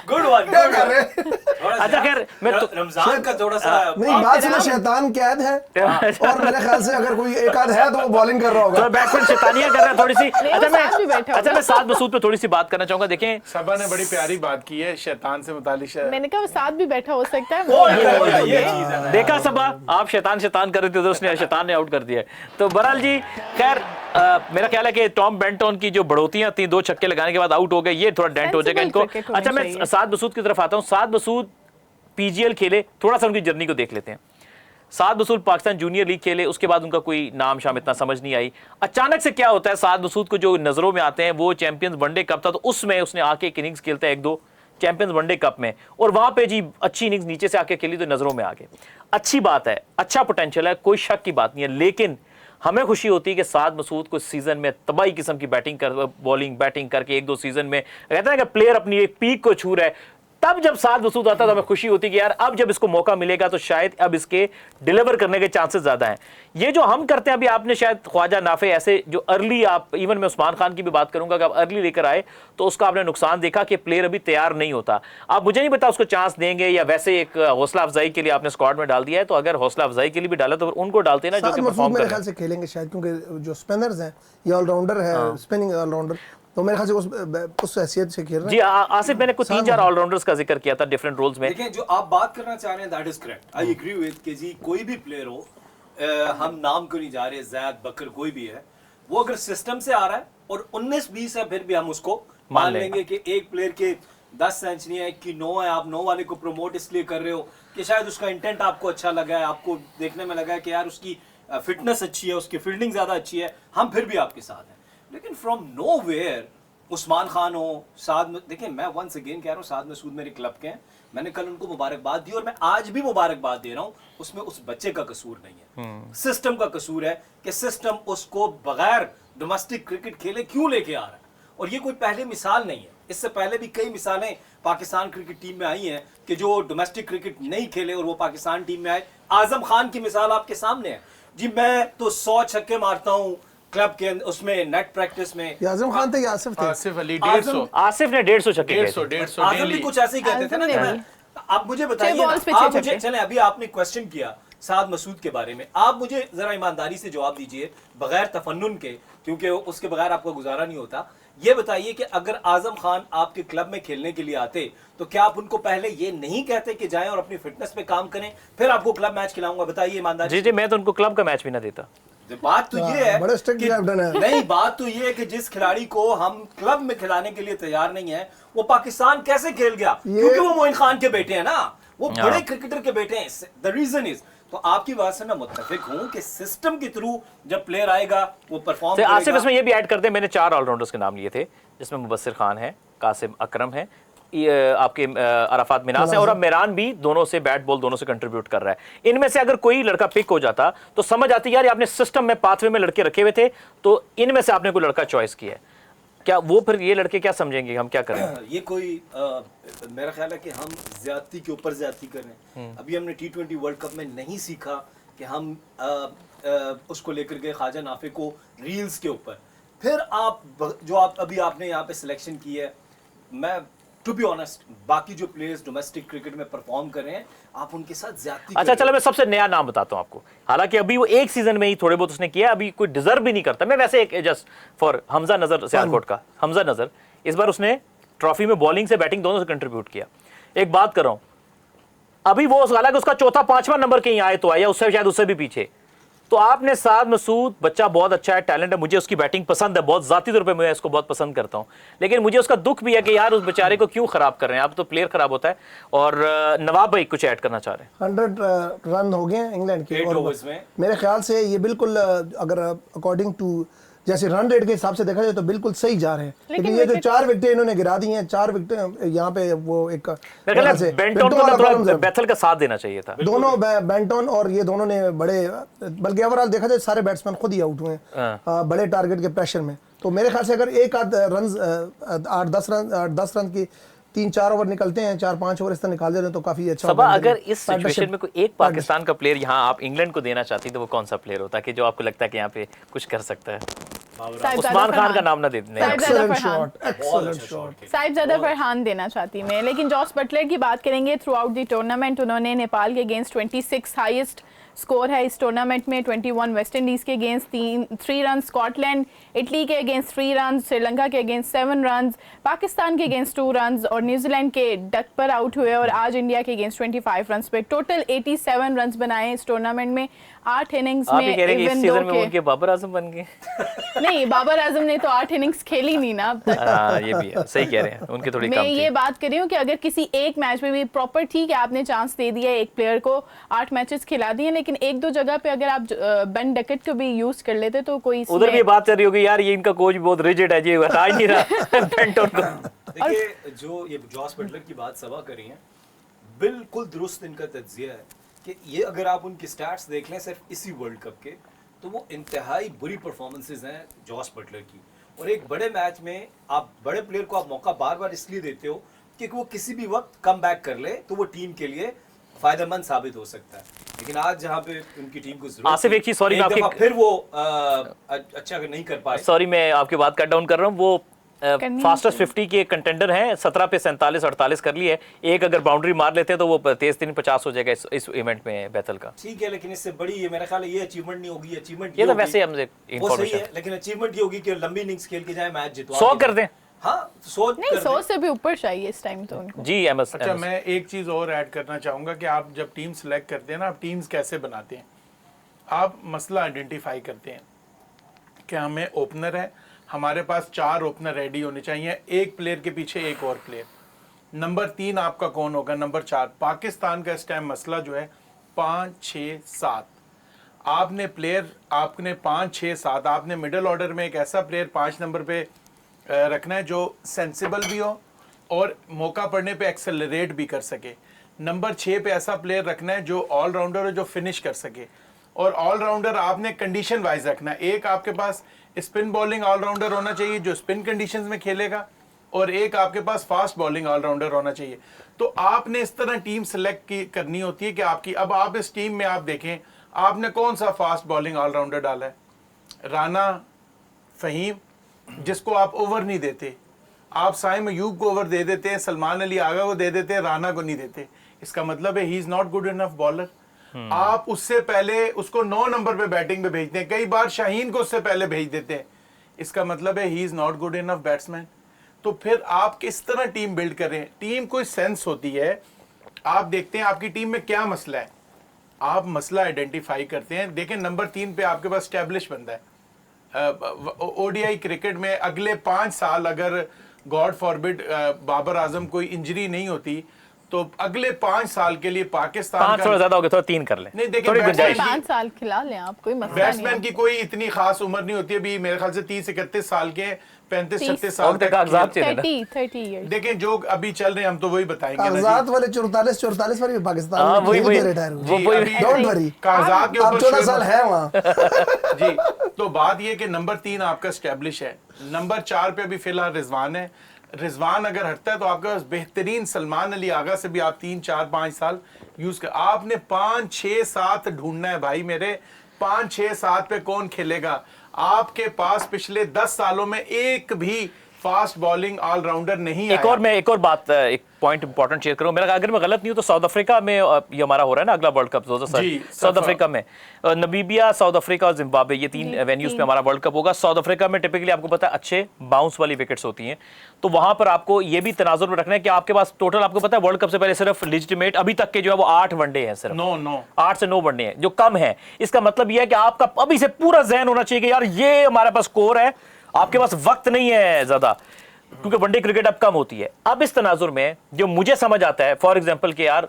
गुड वन, क्या कर रहे हैं? अच्छा खैर मैं तो रमजान का थोड़ा सा नहीं, बात सुनो, शैतान कैद है और मेरे ख्याल से अगर कोई एक आध है तो वो बॉलिंग कर रहा होगा। तो बैट्समैन शैतानियां कर रहा है थोड़ी सी। अच्छा साथ भी बैठा मैं होगा। साद मसूद पे थोड़ी सी बात करना चाहूंगा। देखें सबा ने बड़ी प्यारी बात की है शैतान से मुतालिक। मैंने कहा वो साथ भी बैठा हो सकता है। ये चीज है ना। देखा सबा, आप शैतान कर रहे थे तो उसने शैतान ने आउट कर दिया। तो बहरहाल जी खैर मेरा ख्याल है कि टॉम बेंटन की जो बढ़ोतियां थी 2 छक्के लगाने के बाद आउट हो गए, ये थोड़ा डेंट हो जाएगा इनको। Sensible cricket होनी अच्छा मैं चाहिए। साद मसूद की तरफ आता हूँ। साद मसूद पीजीएल खेले, थोड़ा सा उनकी जर्नी को देख लेते हैं। साद मसूद पाकिस्तान जूनियर लीग खेले, उसके बाद उनका कोई नाम शाम इतना समझ नहीं आई। अचानक से क्या होता है, साद मसूद को जो नजरों में आते हैं वो चैंपियंस वनडे कप था, तो उसमें उसने आके एक इनिंग्स खेलता है 1-2 चैंपियंस वनडे कप में, और वहां पे जी अच्छी इनिंग्स नीचे से आके खेली तो नजरों में आ गए। अच्छी बात है, अच्छा पोटेंशियल है, कोई शक की बात नहीं है, लेकिन हमें खुशी होती है कि साद मसूद को सीजन में तबाही किस्म की बॉलिंग बैटिंग करके 1-2 सीजन में कहते हैं कि प्लेयर अपनी एक पीक को छू रहा है, तब जब साद मसूद आता है तो हमें खुशी होती है कि यार अब जब इसको मौका मिलेगा तो शायद अब इसके डिलीवर करने के चांसेस ज्यादा हैं। ये जो हम करते हैं अभी, आपने शायद ख्वाजा नाफे ऐसे जो अर्ली, आप इवन मैं उस्मान खान की भी बात करूंगा कि आप अर्ली लेकर आए तो उसका आपने नुकसान देखा कि प्लेयर अभी तैयार नहीं होता। आप मुझे नहीं पता उसको चांस देंगे या वैसे एक हौसला अफजाई के लिए आपने स्क्वाड में डाल दिया है, तो अगर हौसला अफजाई के लिए भी डाला तो उनको डालते ना जो कि परफॉर्म मेरे कर ख्याल से खेलेंगे शायद, क्योंकि जो स्पिनर्स हैं ये ऑलराउंडर है, स्पिनिंग ऑलराउंडर, तो मेरे ख्याल से उस हैसियत से खेल रहे हैं। जी आसिफ, मैंने कुछ 3-4 ऑलराउंडर्स का जिक्र किया था डिफरेंट रोल्स में। देखिए जो आप बात करना चाह रहे हैं that is correct, I agree with कि जी कोई भी प्लेयर हो, हम नाम को नहीं जा रहे, जैद बकर कोई भी है, वो अगर सिस्टम से आ रहा है और 19-20 है फिर भी हम उसको मान लेंगे कि एक प्लेयर के 10 सेंचुरी है कि 9 है, आप 9 वाले को प्रमोट इसलिए कर रहे हो कि शायद उसका इंटेंट आपको अच्छा लगा है, आपको देखने में लगा है कि यार उसकी फिटनेस अच्छी है, उसकी फील्डिंग ज्यादा अच्छी है, हम फिर भी आपके साथ हैं। लेकिन फ्रॉम नोवेयर उस्मान खान हो, देखिए मैं वंस अगेन कह रहा हूँ, साद मसूद मेरे क्लब के हैं, मैंने कल उनको मुबारकबाद दी और मैं आज भी मुबारकबाद दे रहा हूँ। उसमें उस बच्चे का कसूर नहीं है, सिस्टम का कसूर है कि सिस्टम उसको बगैर डोमेस्टिक क्रिकेट खेले क्यों लेके आ रहा है। और ये कोई पहली मिसाल नहीं है, इससे पहले भी कई मिसालें पाकिस्तान क्रिकेट टीम में आई हैं कि जो डोमेस्टिक क्रिकेट नहीं खेले और वो पाकिस्तान टीम में आए। आजम खान की मिसाल आपके सामने है जी, मैं तो 100 छक्के मारता हूँ क्लब के उसमें नेट प्रैक्टिस में। आजम खान थे या आसिफ थे? आसिफ अली 150, आसिफ ने 150 छक्के खेले थे। 150 आजम भी डेली। कुछ ऐसे ही कहते थे ना कि मैं, आप मुझे बताइए ना, balls पे आप 6 मुझे छक्के। चले, अभी आपने क्वेश्चन किया साद मसूद के बारे में, आप मुझे जरा ईमानदारी से जवाब दीजिए बगैर तफन्नुन के, क्योंकि उसके बगैर आपका गुजारा नहीं होता। ये बताइए कि अगर आजम खान आपके क्लब में खेलने के लिए आते तो क्या आप उनको पहले ये नहीं कहते कि जाएं और अपनी फिटनेस पे काम करें, फिर आपको क्लब मैच खिलाऊंगा? बताइए ईमानदारी जी जी, मैं तो उनको क्लब का मैच भी ना देता। बात तो ये है बड़े strict कि captain है। नहीं, बात तो ये है कि जिस खिलाड़ी को हम क्लब में खिलाने के लिए तैयार नहीं है वो पाकिस्तान कैसे खेल गया? क्योंकि वो मोइन खान के बेटे हैं ना, वो बड़े क्रिकेटर के बेटे हैं। द रीजन इज, तो आपकी बात से मैं मुत्तफिक हूं कि सिस्टम के थ्रू जब प्लेयर आएगा वो परफॉर्म तो आसिफ करेगा। इसमें ये भी ऐड करते हैं, मैंने 4 ऑलराउंडर्स के नाम लिए थे जिसमें मुबस्सिर खान है, कासिम अकरम है, ये आपके अराफात मिनास है, और अब मेरान भी दोनों से बैट बॉल दोनों से कंट्रीब्यूट कर रहा है। इनमें से अगर कोई लड़का पिक हो जाता तो समझ आती यार आपने सिस्टम में पाथवे में लड़के रखे हुए थे, तो इनमें से आपने कोई लड़का चॉइस किया है, क्या वो फिर ये लड़के क्या समझेंगे हम क्या करें? ये कोई मेरा ख्याल है कि हम ज्यादती के ऊपर ज्यादती कर रहे हैं। अभी हमने T20 वर्ल्ड कप में नहीं सीखा कि हम उसको लेकर गए ख्वाजा नाफे को रील्स के ऊपर, फिर आप जो अभी आपने यहाँ पे सिलेक्शन की है, मैं टू बी ऑनेस्ट बाकी जो प्लेयर्स डोमेस्टिक क्रिकेट में परफॉर्म कर रहे हैं आप उनके साथ ज्यादती अच्छा चलो मैं सबसे नया नाम बताता हूं आपको, हालांकि अभी वो एक सीजन में ही थोड़े बहुत उसने किया, अभी कोई डिजर्व भी नहीं करता। मैं वैसे एक जस्ट फॉर हमजा नजर सियालकोट का, हमजा नजर इस बार उसने ट्रॉफी में बॉलिंग से बैटिंग दोनों से कंट्रीब्यूट किया। एक बात कर रहा हूं, अभी वो हालांकि उसका चौथा 5वां नंबर कहीं आए तो आया, उससे शायद उससे भी पीछे, तो आपने साद मसूद, बच्चा बहुत अच्छा है, टैलेंट है, मुझे उसकी बैटिंग पसंद है, बहुत ज़ाती तौर पे मैं इसको बहुत पसंद करता हूँ, लेकिन मुझे उसका दुख भी है कि यार उस बेचारे को क्यों ख़राब कर रहे हैं आप, तो प्लेयर ख़राब होता है। और नवाब भाई कुछ ऐड करना चाह रहे हैं। 100 रन हो गए हैं इंग्लैंड के 8 और overs में। मेरे ख्याल से ये बिल्कुल अगर अकॉर्डिंग टू जैसे रन रेट के हिसाब से देखा जाए तो बिल्कुल सही जा रहे हैं, लेकिन ये जो 4 विकेटें इन्होंने गिरा दी हैं, 4 विकेटें यहाँ पे वो एक मेरे ख्याल से बेंटन को थोड़ा बेथल का साथ देना चाहिए था। दोनों बेंटन और ये दोनों ने बड़े, बल्कि ओवरऑल देखा जाए सारे बैट्समैन खुद ही आउट हुए हैं बड़े टारगेट के प्रेशर में। तो मेरे ख्याल से अगर एक आध रन 8-10 रन की 3-4 ओवर निकलते हैं, 4-5 ओवर इस तरह निकाल देते हैं तो काफी अच्छा सबा, अगर इस सिचुएशन में कोई एक पाकिस्तान का प्लेयर यहाँ आप इंग्लैंड को देना चाहती तो वो कौन सा प्लेयर होता कि जो आपको लगता है कि यहाँ पे कुछ कर सकता है? उस्मान खान का नाम ना देते। Excellent shot. साहिबजादा फरहान देना चाहती मैं, लेकिन जॉस बटलर की बात करेंगे। थ्रू आउट द टूर्नामेंट उन्होंने नेपाल के अगेंस्ट 26 हाईएस्ट स्कोर है इस टूर्नामेंट में, 21 वेस्ट इंडीज़ के अगेंस्ट 3 रन, स्कॉटलैंड इटली के अगेंस्ट 3 रन, श्रीलंका के अगेंस्ट 7 रन, पाकिस्तान के अगेंस्ट 2 रन और न्यूजीलैंड के डक पर आउट हुए और आज इंडिया के अगेंस्ट 25 रन पे टोटल 87 रन बनाए इस टूर्नामेंट में 8 इनिंग्स में। इस सीजन में उनके बाबर आजम बन गए। नहीं, बाबर आजम ने तो 8 इनिंग्स खेली नहीं ना अब तक। ये भी है, सही कह रहे हैं, उनके थोड़ी मैं कम ये थी। बात कर रही हूँ कि अगर किसी एक मैच में भी प्रॉपर, ठीक है आपने चांस दे दिया एक प्लेयर को, 8 मैचेस खिला दिए, लेकिन एक दो जगह पे अगर आप बेन डकेट को भी यूज कर लेते तो कोई उधर भी बात चल रही होगी यार ये इनका कोच बहुत रिजिड है, ये बता ही नहीं रहा बेंटन को। देखिए जो ये जॉस बटलर की बात सबा करी है, बिल्कुल दुरुस्त इनका तज्जिया है कि ये अगर आप उनकी स्टैट्स देख लें सिर्फ इसी वर्ल्ड कप के, तो वो इंतहाई बुरी परफॉर्मेंसेज हैं जॉस बटलर की। और एक बड़े मैच में आप बड़े प्लेयर को आप मौका बार बार इसलिए देते हो कि वो किसी भी वक्त कम बैक कर ले तो वो टीम के लिए फायदेमंद साबित हो सकता है। लेकिन आज जहाँ पे उनकी टीम को जरूरत आसिफ एक चीज, सॉरी मैं आपकी फिर वो अच्छा नहीं कर पाए। सॉरी मैं आपकी बात कट डाउन कर रहा हूँ, वो फास्टेस्ट 50 के कंटेंडर हैं, 17 पे 47-48 कर लिए। एक अगर बाउंड्री मार लेते हैं तो वो 23-50 हो जाएगा इस इवेंट में बैतल का। ठीक है, लेकिन इससे बड़ी ये मेरा ख्याल है ये अचीवमेंट नहीं होगी। अचीवमेंट ये तो वैसे हमसे इंफॉर्मेशन है, लेकिन अचीवमेंट ये होगी कि लंबी इनिंग्स खेल के जाए, मैच जितवा 100 कर दें। हाँ 100 नहीं, 100 से भी ऊपर चाहिए इस टाइम तो उनको। जी एमएस। अच्छा मैं एक चीज़ और ऐड करना चाहूँगा कि आप जब टीम सेलेक्ट करते हैं ना, आप टीम्स कैसे बनाते हैं, आप मसला आइडेंटिफाई करते हैं कि हमें ओपनर है, हमारे पास 4 ओपनर रेडी होने चाहिए, एक प्लेयर के पीछे एक और प्लेयर। नंबर 3 आपका कौन होगा? नंबर 4 पाकिस्तान का इस टाइम मसला जो है 5, 6, 7 आपने प्लेयर, आपने 5, 6, 7 आपने मिडिल ऑर्डर में एक ऐसा प्लेयर 5 नंबर पे रखना है जो सेंसिबल भी हो और मौका पड़ने पे एक्सेलरेट भी कर सके। नंबर 6 पे ऐसा प्लेयर रखना है जो ऑलराउंडर हो, जो फिनिश कर सके। और ऑलराउंडर आपने कंडीशन वाइज रखना है। एक आपके पास स्पिन बॉलिंग ऑलराउंडर होना चाहिए जो स्पिन कंडीशंस में खेलेगा, और एक आपके पास फास्ट बॉलिंग ऑलराउंडर होना चाहिए। तो आपने इस तरह टीम सेलेक्ट करनी होती है कि आपकी, अब आप इस टीम में आप देखें आपने कौन सा फास्ट बॉलिंग ऑलराउंडर डाला है। राना फहीम जिसको आप ओवर नहीं देते, आप साइम अयूब को ओवर दे देते हैं, सलमान अली आगा को दे देते हैं, राना को नहीं देते, इसका मतलब है he is not good enough bowler. आप उससे पहले उसको 9 नंबर पे बैटिंग पे भेजते हैं, कई बार शाहीन को उससे पहले भेज देते हैं, इसका मतलब है he is not good enough batsman. तो फिर आप किस तरह टीम बिल्ड करें? टीम कोई सेंस होती है, आप देखते हैं आपकी टीम में क्या मसला है, आप मसला आइडेंटिफाई करते हैं। देखें नंबर 3 पे आपके पास स्टैब्लिश बंदा है। ओडीआई क्रिकेट में अगले 5 साल अगर गॉड फॉरबिड बाबर आजम कोई इंजरी नहीं होती तो अगले 5 साल के लिए पाकिस्तान 5 थोड़ा ज्यादा हो गया, थोड़ा 3 कर ले। नहीं देखिए थोड़ी गुंजाइश। 5 साल खिला लें आप, कोई मसला नहीं बैट्समैन है। की कोई इतनी खास उम्र नहीं होती। अभी मेरे ख्याल से 30-31 साल के 35-36 साल और कागजात चाहिए ना। 30 इयर्स। देखें जो अभी चल रहे हैं हम तो वही बताएंगे ना कागजात वाले 44 पर भी पाकिस्तान हाँ, में वही- खेल वही। के रिटायर हुए। वो- वही- डोंट वरी, कागजात के आप ऊपर 14 साल है वहाँ। जी। तो बात ये कि नंबर 3 आपका स्टैब्लिश है। नंबर 4 पे अभी फिलहाल रिजवान है। रिजवान अगर हटता है तो आपके पास बेहतरीन सलमान अली आगा से भी आप 3, 4, 5 साल यूज कर। आपने 5, 6, 7 ढूंढना है भाई मेरे। 5, 6, 7 पे कौन खेलेगा? आपके पास पिछले 10 सालों में एक भी फास्ट बॉलिंग ऑलराउंडर नहीं एक और बात, एक पॉइंट इंपॉर्टेंट शेयर करूं मेरा, अगर मैं गलत नहीं हूं तो साउथ अफ्रीका में ये हमारा हो रहा है ना अगला वर्ल्ड कप 2007 साउथ अफ्रीका में, नमीबिया, साउथ अफ्रीका और जिम्बाब्वे, ये 3 वेन्यूज पे हमारा वर्ल्ड कप होगा। साउथ अफ्रीका में टिपिकली आपको पता है अच्छे बाउंस वाली विकेट्स होती हैं, तो वहां पर आपको ये भी तनाजुर में रखना है कि आपके पास टोटल, आपको पता है वर्ल्ड कप से पहले सिर्फ लेजिटिमेट अभी तक के जो है वो 8 वनडे हैं, सिर्फ 8 से 9 वनडे हैं जो कम है। इसका मतलब यह है कि आपका अभी से पूरा जहन होना चाहिए कि यार ये हमारे पास स्कोर है, आपके पास वक्त नहीं है ज्यादा, क्योंकि वनडे क्रिकेट अब कम होती है। अब इस तनाजुर में जो मुझे समझ आता है, फॉर एग्जांपल कि यार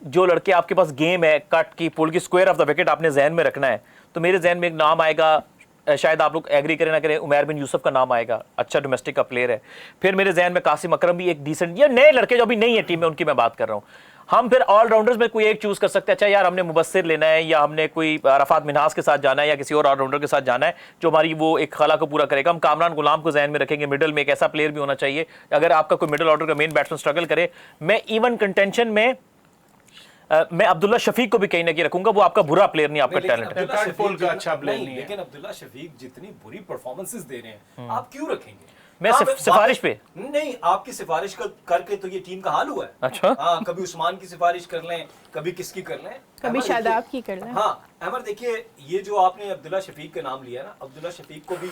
जो लड़के आपके पास गेम है कट की, पुल की, स्क्वायर ऑफ द विकेट आपने जहन में रखना है, तो मेरे जहन में एक नाम आएगा, शायद आप लोग एग्री करें ना करें, उमैर बिन यूसुफ का नाम आएगा, अच्छा डोमेस्टिक का प्लेयर है। फिर मेरे जहन में कासिम अकरम भी एक डिसेंट, ये नए लड़के जो अभी नहीं है टीम में उनकी मैं बात कर रहा हूँ। हम फिर ऑलराउंडर्स में कोई एक चूज कर सकते हैं, अच्छा यार हमने मुबस्सिर लेना है या हमने कोई रफात मिन्हास के साथ जाना है या किसी और ऑलराउंडर के साथ जाना है जो हमारी वो एक खला को पूरा करेगा। हम कामरान गुलाम को जहन में रखेंगे, मिडल में एक ऐसा प्लेयर भी होना चाहिए, अगर आपका कोई मिडल ऑर्डर का मेन बैट्समैन स्ट्रगल करे। मैं इवन कंटेंशन में मैं अब्दुल्ला शफीक को भी कहीं ना कहीं रखूंगा, वो आपका बुरा प्लेयर नहीं, आपका टैलेंट है। अच्छा प्लेयर नहीं है, लेकिन अब्दुल्ला शफीक जितनी बुरी परफॉर्मेंसेस दे रहे हैं, आप क्यों रखेंगे? मैं सिफारिश पे नहीं, आपकी सिफारिश करके तो ये टीम का हाल हुआ है। अच्छा, हाँ, कभी उस्मान की सिफारिश कर लें, कभी किसकी कर लें, कभी शादाब की कर लें। हाँ अहमद, देखिए ये जो आपने अब्दुल्ला शफीक का नाम लिया ना, अब्दुल्ला शफीक को भी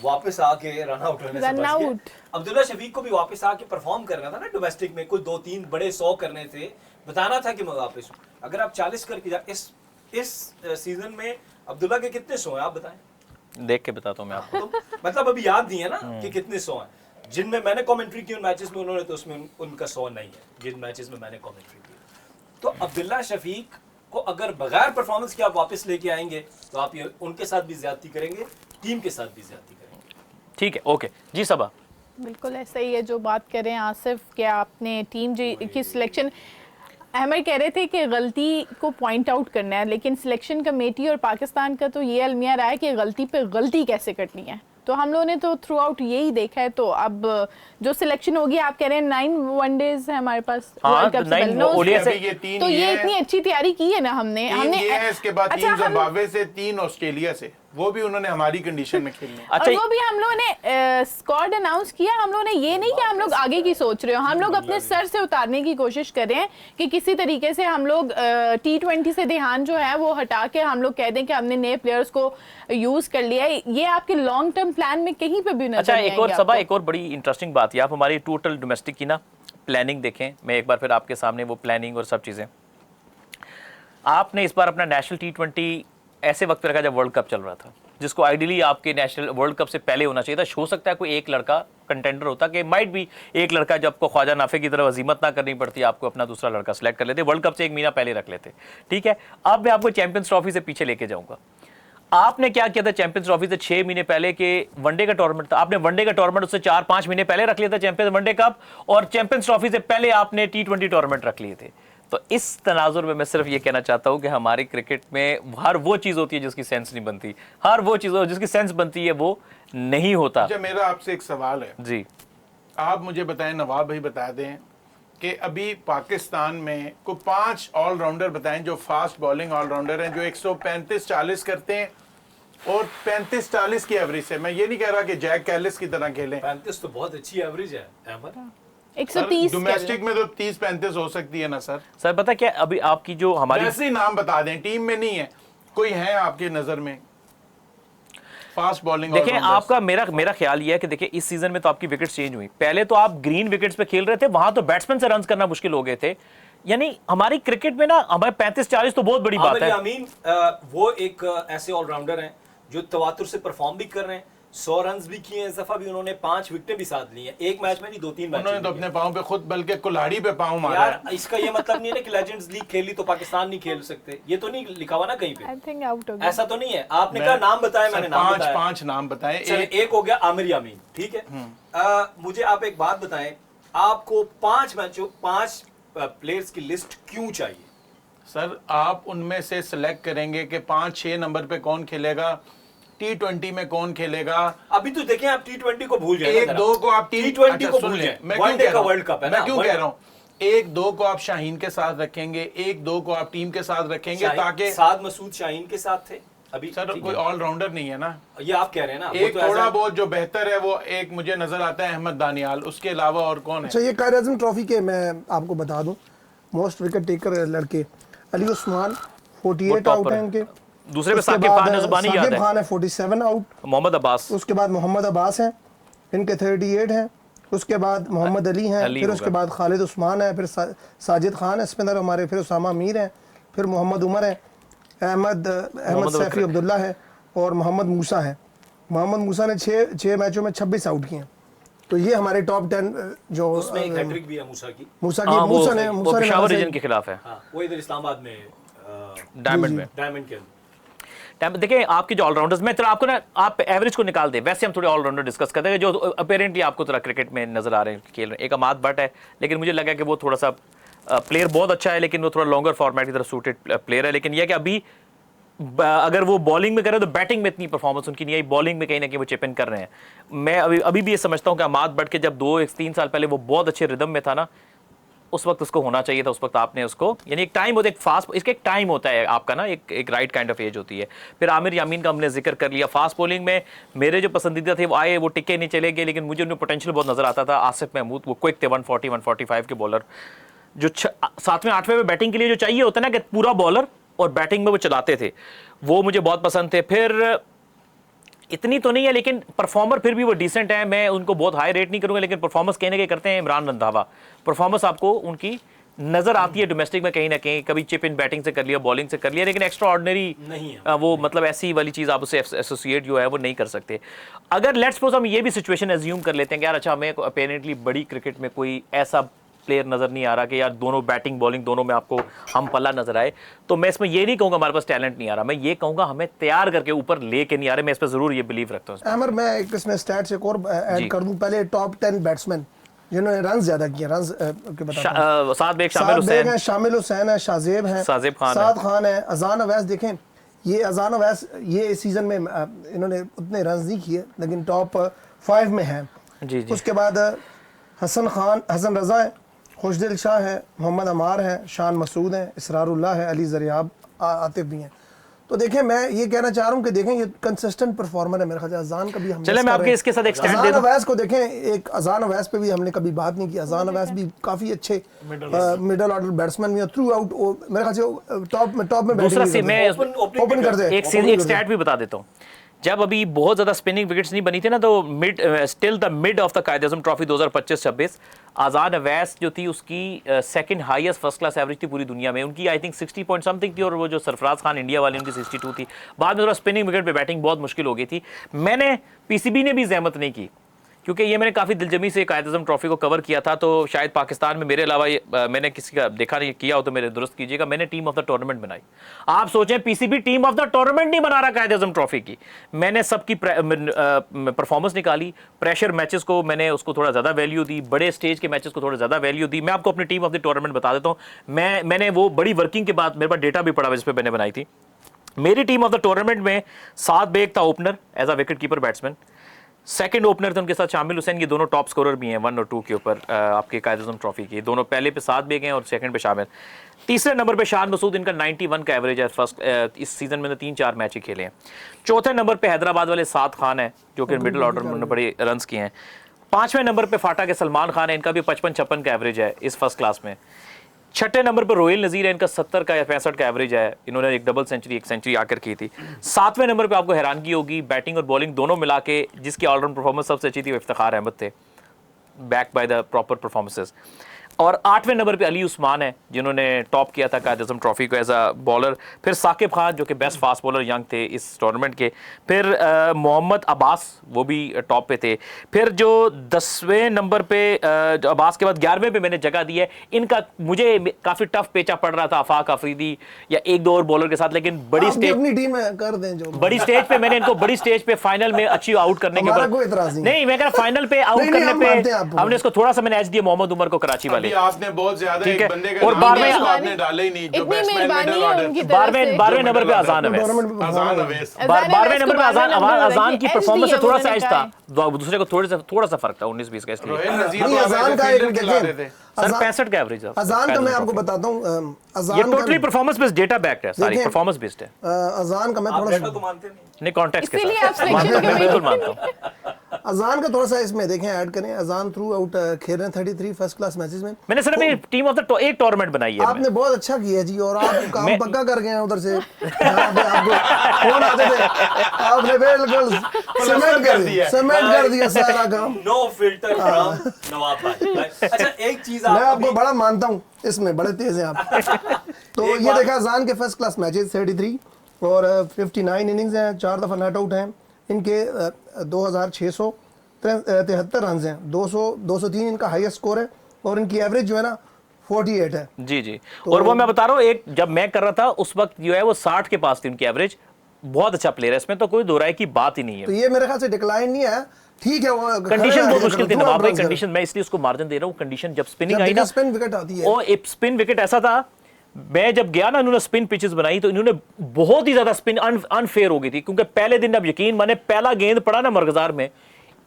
वापस आके रन आउट होने से बच गए। अब्दुल्ला शफीक को भी वापस आके परफॉर्म करना था ना डोमेस्टिक में, कोई 2-3 बड़े 100 करने थे, बताना था कि मैं वापस हूँ। अगर आप 40 करके जा, इस सीजन में अब्दुल्ला के कितने 100 हैं आप बताएं? देख के बताता हूँ मैं आपको। तो मतलब अभी याद नहीं है ना कि कितने 100 हैं। जिनमें मैंने कमेंट्री की उन मैचेस में, उन्होंने तो उसमें उनका 100 नहीं है जिन मैचेस में मैंने कमेंट्री की। तो अब्दुल्ला शफीक को अगर बगैर परफॉर्मेंस के आप वापस लेके आएंगे तो आप ये उनके साथ भी ज्यादती करेंगे, टीम के साथ भी ज्यादती करेंगे। ठीक है, ओके जी सबा। बिल्कुल ऐसा ही है जो बात कर रहे हैं आसिफ, कि आपने टीम की सिलेक्शन, अहमद कह रहे थे कि गलती को पॉइंट आउट करना है, लेकिन सिलेक्शन कमेटी और पाकिस्तान का तो ये अलमिया रहा है कि गलती पे गलती कैसे करनी है। तो हम लोगों ने तो थ्रू आउट यही देखा है। तो अब जो सिलेक्शन होगी, आप कह रहे हैं 9 वनडेज है हमारे पास वर्ल्ड कप से, तो ये इतनी अच्छी तैयारी की है ना हमने इसके बाद 3 जिम्बाब्वे से, 3 ऑस्ट्रेलिया से, वो भी उन्होंने हमारी कंडीशन में खेलने। अच्छा, और वो भी हम लोगों ने स्क्वाड अनाउंस किया। हम लोगों ने ये नहीं कि हम लोग आगे की सोच रहे हो, हम लोग अपने सर से उतारने की कोशिश कर रहे हैं कि किसी तरीके से हम लोग T20 से ध्यान जो है वो हटा के हम लोग कह दें कि हमने नए प्लेयर्स को यूज कर लिया है। ये आपके लॉन्ग टर्म प्लान में कहीं पे भी नजर नहीं आएगा। अच्छा, एक और सबा, एक और बड़ी इंटरेस्टिंग बात है, आप हमारी टोटल डोमेस्टिक की ना प्लानिंग देखें, मैं एक बार फिर आपके सामने वो प्लानिंग और सब चीजें, आपने इस बार अपना नेशनल T20 ऐसे वक्त रखा जब वर्ल्ड कप चल रहा था, जिसको आइडियली आपके नेशनल वर्ल्ड कप से पहले होना चाहिए था। हो सकता है कोई एक लड़का कंटेंडर होता, कि माइट भी एक लड़का जब आपको ख्वाजा नाफे की तरफ अजीमत ना करनी पड़ती, आपको अपना दूसरा लड़का सेलेक्ट कर लेते, वर्ल्ड कप से 1 महीना पहले रख लेते। ठीक है, अब मैं आपको चैंपियंस ट्रॉफी से पीछे लेके जाऊंगा। आपने क्या किया था चैंपियंस ट्रॉफी से 6 महीने पहले के वनडे का टूर्नामेंट था, आपने वनडे का टूर्नामेंट उससे 4-5 महीने पहले रख लिया था चैंपियंस वनडे कप, और चैंपियंस ट्रॉफी से पहले आपने T20 टूर्नामेंट रख लिए थे। तो इस तनाजुर में मैं सिर्फ ये कहना चाहता हूं कि हमारी क्रिकेट में हर वो चीज होती है जिसकी सेंस नहीं बनती, हर वो चीज जिसकी सेंस बनती है वो नहीं होता। अच्छा, मेरा आपसे एक सवाल है जी, आप मुझे बताएं, नवाब भाई बता दें कि अभी पाकिस्तान में को 5 ऑलराउंडर बताएं जो फास्ट बॉलिंग ऑलराउंडर हैं, जो 135-40 करते हैं और 35-40 की एवरेज है। मैं ये नहीं कह रहा कि जैक कैलिस की तरह खेलें, 35 तो बहुत अच्छी एवरेज है अहमद। 130 डोमेस्टिक में तो 30-35 हो सकती है ना सर। सर पता क्या, अभी आपकी जो हमारी ऐसे नाम बता दें, टीम में नहीं है कोई, है आपके नजर में फास्ट बॉलिंग? देखिए आपका मेरा ख्याल ये है कि देखिए इस सीजन में तो आपकी विकेट्स चेंज हुई, पहले तो आप ग्रीन विकेट्स पे खेल रहे थे, वहां तो बैट्समैन से रन करना मुश्किल हो गए थे। यानी हमारी क्रिकेट में ना हमारे 35-40 तो बहुत बड़ी बात है। अमीन वो एक ऐसे ऑलराउंडर हैं जो तवातुर से परफॉर्म भी कर रहे हैं, 100 रन्स भी किए हैं, इस दफा भी उन्होंने 5 विकेटें भी साथ ली हैं, एक मैच में नहीं 2-3 मैच। उन्होंने तो अपने पांव पे खुद, बल्कि कुल्हाड़ी पे पांव मारा। यार इसका ये मतलब नहीं है ना कि लेजेंड्स लीग खेली तो पाकिस्तान नहीं खेल सकते, ये तो नहीं लिखा हुआ ना कहीं पे। आई थिंक आउट हो गया, ऐसा तो नहीं है। आपने कहा नाम बताया, मैंने नाम बताया, 5 नाम बताए। एक हो गया आमिर यामीन, ठीक है। मुझे आप एक बात बताएं, आपको 5 मैचों 5 प्लेयर्स की लिस्ट क्यों चाहिए? सर आप उनमें से सिलेक्ट करेंगे कि 5-6 नंबर पे कौन खेलेगा, T20 में कौन खेलेगा। अभी तो देखें, आप T20 को भूल जाए, 1-2 को आप T20 को भूल जाए, वनडे का वर्ल्ड कप है ना। मैं क्यों कह रहा हूँ 1-2 को आप शाहीन के साथ रखेंगे, 1-2 को आप टीम के साथ रखेंगे, ताकि साद मसूद शाहीन के साथ थे। अभी सर ठीक कोई है। ऑलराउंडर नहीं है ना, ये आप कह रहे हैं ना, वो एक तो थोड़ा ऐसा- बहुत जो बेहतर है वो एक मुझे नजर आता है अहमद दानियाल, उसके अलावा और कौन है? अच्छा, ये कायद आज़म ट्रॉफी के मैं आपको बता दूं मोस्ट विकेट टेकर लड़के अली उस्मान 48 top आउट पर हैं है। इनके। दूसरे पे उसके साकिब बाद खान है, जुबानी याद साकिब है। खान है 47 आउट। मोहम्मद अब्बास, उसके बाद मोहम्मद अब्बास हैं, इनके 38 हैं। उसके बाद मोहम्मद अली हैं, अली फिर होगा। उसके बाद खालिद उस्मान है, फिर साजिद खान है स्पिनर हमारे, फिर उसामा मीर हैं, फिर मोहम्मद उमर है, अहमद सैफी अब्दुल्ला है और मोहम्मद मूसा है। मोहम्मद मूसा ने 6 मैचों में 26 आउट किए हैं। तो ये हमारे टॉप 10 जो उसमें एक हैट्रिक भी है मूसा की। मूसा हाँ, वो ने पेशावर रीजन के खिलाफ है, हाँ, वो इधर इस्लामाबाद में डायमंड में। डायमंड के अंदर। देखिए आपके जो ऑलराउंडर्स, मैं थोड़ा आपको ना, आप एवरेज को निकाल दे, वैसे हम थोड़े ऑलराउंडर डिस्कस करते हैं जो अपेरेंटली आपको थोड़ा क्रिकेट में नजर आ रहे हैं खेल रहे हैं। एक अमाद भट्ट है, लेकिन मुझे लगा कि वो थोड़ा सा प्लेयर बहुत अच्छा है, लेकिन वो थोड़ा लॉन्गर फॉर्मेट की तरफ सूटेड प्लेयर है। लेकिन यह कि अभी अगर वो बॉलिंग में करे तो बैटिंग में इतनी परफॉर्मेंस उनकी नहीं आई, बॉलिंग में कहीं ना कहीं वो चिप इन कर रहे हैं। मैं अभी भी ये समझता हूँ कि अमाद भट्ट के जब 2-3 साल पहले वो बहुत अच्छे रिदम में था ना, उस वक्त उसको होना चाहिए था, उस वक्त आपने उसको, यानी एक टाइम होता है, एक फास्ट, इसका एक टाइम होता है आपका ना, एक राइट काइंड ऑफ एज होती है। फिर आमिर यामीन का हमने जिक्र कर लिया। फास्ट बॉलिंग में मेरे जो पसंदीदा थे वो आए, वो टिके नहीं चले गए, लेकिन मुझे उनमें पोटेंशियल बहुत नजर आता था। आसिफ महमूद वो क्विक थे, 140-145 के बॉलर, जो 7वें 8वें में बैटिंग के लिए जो चाहिए होता है ना कि पूरा बॉलर, और बैटिंग में वो चलाते थे, वो मुझे बहुत पसंद थे। फिर इतनी तो नहीं है, लेकिन परफॉर्मर फिर भी वो डिसेंट है, मैं उनको बहुत हाई रेट नहीं करूंगा, लेकिन परफॉर्मेंस कहने के करते हैं इमरान रंधावा। परफॉर्मेंस आपको उनकी नजर आती है डोमेस्टिक में कहीं ना कहीं, कभी चिप इन बैटिंग से कर लिया, बॉलिंग से कर लिया, लेकिन एक्स्ट्रा ऑर्डिनरी नहीं है वो, मतलब ऐसी वाली चीज आप उसे एसोसिएट जो है वो नहीं कर सकते। अगर लेट्स सपोज हम ये भी सिचुएशन एज्यूम कर लेते हैं कि यार अच्छा हमें अपेरेंटली बड़ी क्रिकेट में कोई ऐसा प्लेयर नजर नहीं आ रहा कि यार दोनों बैटिंग बॉलिंग दोनों में आपको हम पल्ला नजर आए, तो मैं इसमें ये नहीं कहूंगा हमारे पास टैलेंट नहीं आ रहा, मैं ये कहूंगा हमें तैयार करके ऊपर लेके नहीं आ रहे। मैं इस पर जरूर ये बिलीव रखता हूँ। अमर, मैं एक इसमें स्टैट्स एक और जी। ऐड कर दूं। पहले टॉप 10 बैट्समैन जिन्होंने रन ज्यादा किए, रन के बताता हूं। साद बेग, साद बेग है, शामिल हुसैन है, शाजेब है, साजिब खान साद खान है, अजान अवैस। देखें ये अजान अवैस ये इस सीजन में इन्होंने उतने रन नहीं किए, लेकिन टॉप 5 में है। जी जी। उसके बाद हसन रजा है, खुशदिल शाह है, मोहम्मद अमार है, शान मसूद है, इसरारुल्लाह है, अली जरियाब, आतिफ भी हैं। तो देखें मैं ये कहना चाह रहा हूं कि देखें ये कंसिस्टेंट परफॉर्मर है। मेरे ख्याल से अजान का भी हम चले मैं आपके इसके साथ एक स्टैंड दे अजान दूं। अवैस को देखें, एक अजान अवैस पे भी हमने कभी बात नहीं की। अजान अवैस भी काफी अच्छे मिडल ऑर्डर बैट्समैन भी थ्रू आउट, मेरे ख्याल से टॉप में दूसरा बैटिंग मैं ओपन कर दे। एक स्टैट भी बता देता हूँ। जब अभी बहुत ज्यादा स्पिनिंग विकेट्स नहीं बनी थी ना, तो still the mid of the Quaid Azam trophy 2025-26 Azan Awais जो थी उसकी second highest first class average थी पूरी दुनिया में। उनकी आई थिंक 60 पॉइंट समथिंग थी, और वो जो सरफराज खान इंडिया वाले उनकी 62 थी। बाद में थोड़ा स्पिनिंग विकेट पे बैटिंग बहुत मुश्किल हो गई थी। मैंने पीसीबी ने भी जहमत नहीं की, क्योंकि ये मैंने काफ़ी दिलजमी से कायद आज़म ट्रॉफी को कवर किया था, तो शायद पाकिस्तान में मेरे अलावा मैंने किसी का देखा नहीं, किया हो तो मेरे दुरुस्त कीजिएगा, मैंने टीम ऑफ द टूर्नामेंट बनाई। आप सोचें PCB team of the tournament नहीं बना रहा कायद आज़म ट्रॉफी की। मैंने सबकी परफॉर्मेंस निकाली, प्रेशर मैचेस को मैंने उसको थोड़ा ज़्यादा वैल्यू दी, बड़े स्टेज के मैचेस को थोड़ा ज़्यादा वैल्यू दी। मैं आपको अपनी टीम ऑफ द टूर्नामेंट बता देता हूँ। मैंने वो बड़ी वर्किंग के बाद मेरे पास डेटा भी पड़ा जिस पर मैंने बनाई थी। मेरी टीम ऑफ द टूर्नामेंट में साद बेग था opener as a wicket keeper batsman, second opener थे उनके साथ शामिल हुसैन, ये दोनों टॉप स्कोरर भी हैं 1 और 2 के ऊपर आपके कायद आज़म ट्रॉफी की। दोनों पहले पे साथ बेग हैं और सेकंड पे शामिल। तीसरे नंबर पे शान मसूद, इनका 91 का एवरेज है फर्स्ट इस सीजन में 3-4 मैच ही खेले हैं। चौथे नंबर पे हैदराबाद वाले साद खान है जो कि मिडिल ऑर्डर में बड़े रन्स किए हैं। 5वें नंबर पे फाटा के सलमान खान है, इनका भी 55-56 का एवरेज है इस फर्स्ट क्लास में। 6ठे नंबर पर रोहिल नज़ीर है, इनका 70 का या 65 का एवरेज है, इन्होंने एक डबल सेंचुरी एक सेंचुरी आकर की थी। 7वें नंबर पे आपको हैरानगी होगी, बैटिंग और बॉलिंग दोनों मिला के जिसकी ऑलराउंड परफॉर्मेंस सबसे अच्छी थी वो इफ्तिखार अहमद थे, back by the proper performances. और 8वें नंबर पे अली उस्मान है जिन्होंने टॉप किया था कायद आज़म ट्रॉफी को एज अ बॉलर। फिर साकिब खान जो कि बेस्ट फास्ट बॉलर यंग थे इस टूर्नामेंट के। फिर मोहम्मद अब्बास वो भी टॉप पे थे। फिर जो 10वें नंबर पे अब्बास के बाद 11वें पे मैंने जगह दी है, इनका मुझे काफ़ी टफ पेचा पड़ रहा था आफाक अफरीदी या 1-2 और बॉलर के साथ, लेकिन बड़ी स्टेज अपनी टीम में कर दें जो बड़ी स्टेज पे मैंने इनको बड़ी स्टेज पे फाइनल में अच्छी आउट करने के हमारा बाद कोई इतराज नहीं। नहीं, मैं कह रहा फाइनल पे आउट नहीं, करने हम मानते हैं पे आपको। हमने इसको थोड़ा सा मैंने एच दिया मोहम्मद उमर को कराची वाले वाली। आपने बहुत ज्यादा ठीक है, एक बंदे का और नाम 12वें उसको आपने डाला ही नहीं, जो इतनी बैट्समैन मेहरबानी मिडल है ऑर्डर उनकी तरफ से। 12वें नंबर पे अजान अवैस। अजान अवैस। 12वें नंबर पे अजान की SD परफॉर्मेंस से है, थोड़ा वो सा मैंने एज कहा था, दूसरे को थोड़ा सा फर्क था 19-20 का, इसलिए रोहित नजीर नहीं, तो अजान ऐसे का एक फील्डर खिला रहे देखें, थे। सर अजान 65 का एवरेज है। अजान का मैं आपको बताता हूँ, ये अजान टोटली का परफॉर्मेंस बेस्ड, डेटा बैक्ड है, सारी देखें, परफॉर्मेंस बेस्ड है। अजान का मैं आप थोड़ा डेटा सा तो मानते नहीं। नहीं, कॉन्टेक्स्ट के इसीलिए साथ आप selection मानता हूं, कमेटी बिल्कुल मानता हूं। अजान का थोड़ा सा इसमें देखें ऐड करें। अजान थ्रू आउट खेल रहे हैं 33 फर्स्ट क्लास मैचेस में। मैंने सिर्फ एक टीम ऑफ द एक टूर्नामेंट बनाई है। आपने बहुत अच्छा किया जी, और आप काम मैं- पक्का कर गए हैं उधर से जहाँ पे आपको फोन आते थे, आपने बिल्कुल सीमेंट कर दिया सारा काम। नो फिल्टर फ्रॉम नवाब भाई। अच्छा एक चीज मैं आप आपको अभी- बड़ा मानता हूँ, इसमें बड़े तेज हैं आप। तो एक ये बात- देखा अजान के फर्स्ट क्लास मैचेस 33 और 59 इनिंग्स हैं, 4 दफा नॉट आउट हैं इनके, 2673 रन हैं, 203 इनका हाईएस्ट स्कोर है, और इनकी एवरेज जो है ना 48 है। जी जी, और वो मैं बता रहा हूँ, एक जब मैं कर रहा था उस वक्त जो है वो 60 के पास थी उनकी एवरेज। बहुत अच्छा प्लेयर है, इसमें तो कोई दो राय की बात ही नहीं तो है। ये मेरे ख्याल से डिक्लाइन नहीं है, ठीक है। वो कंडीशन बहुत मुश्किल थी नवाब भाई, कंडीशन मैं इसलिए उसको मार्जिन दे रहा हूँ। कंडीशन जब स्पिनिंग आई ना, स्पिन विकेट आती है, और एक स्पिन विकेट ऐसा था, मैं जब गया ना, इन्होंने स्पिन पिचेस बनाई तो इन्होंने बहुत ही ज्यादा स्पिन अनफेयर हो गई थी, क्योंकि पहले दिन अब यकीन माने पहला गेंद पड़ा ना मरकजार में,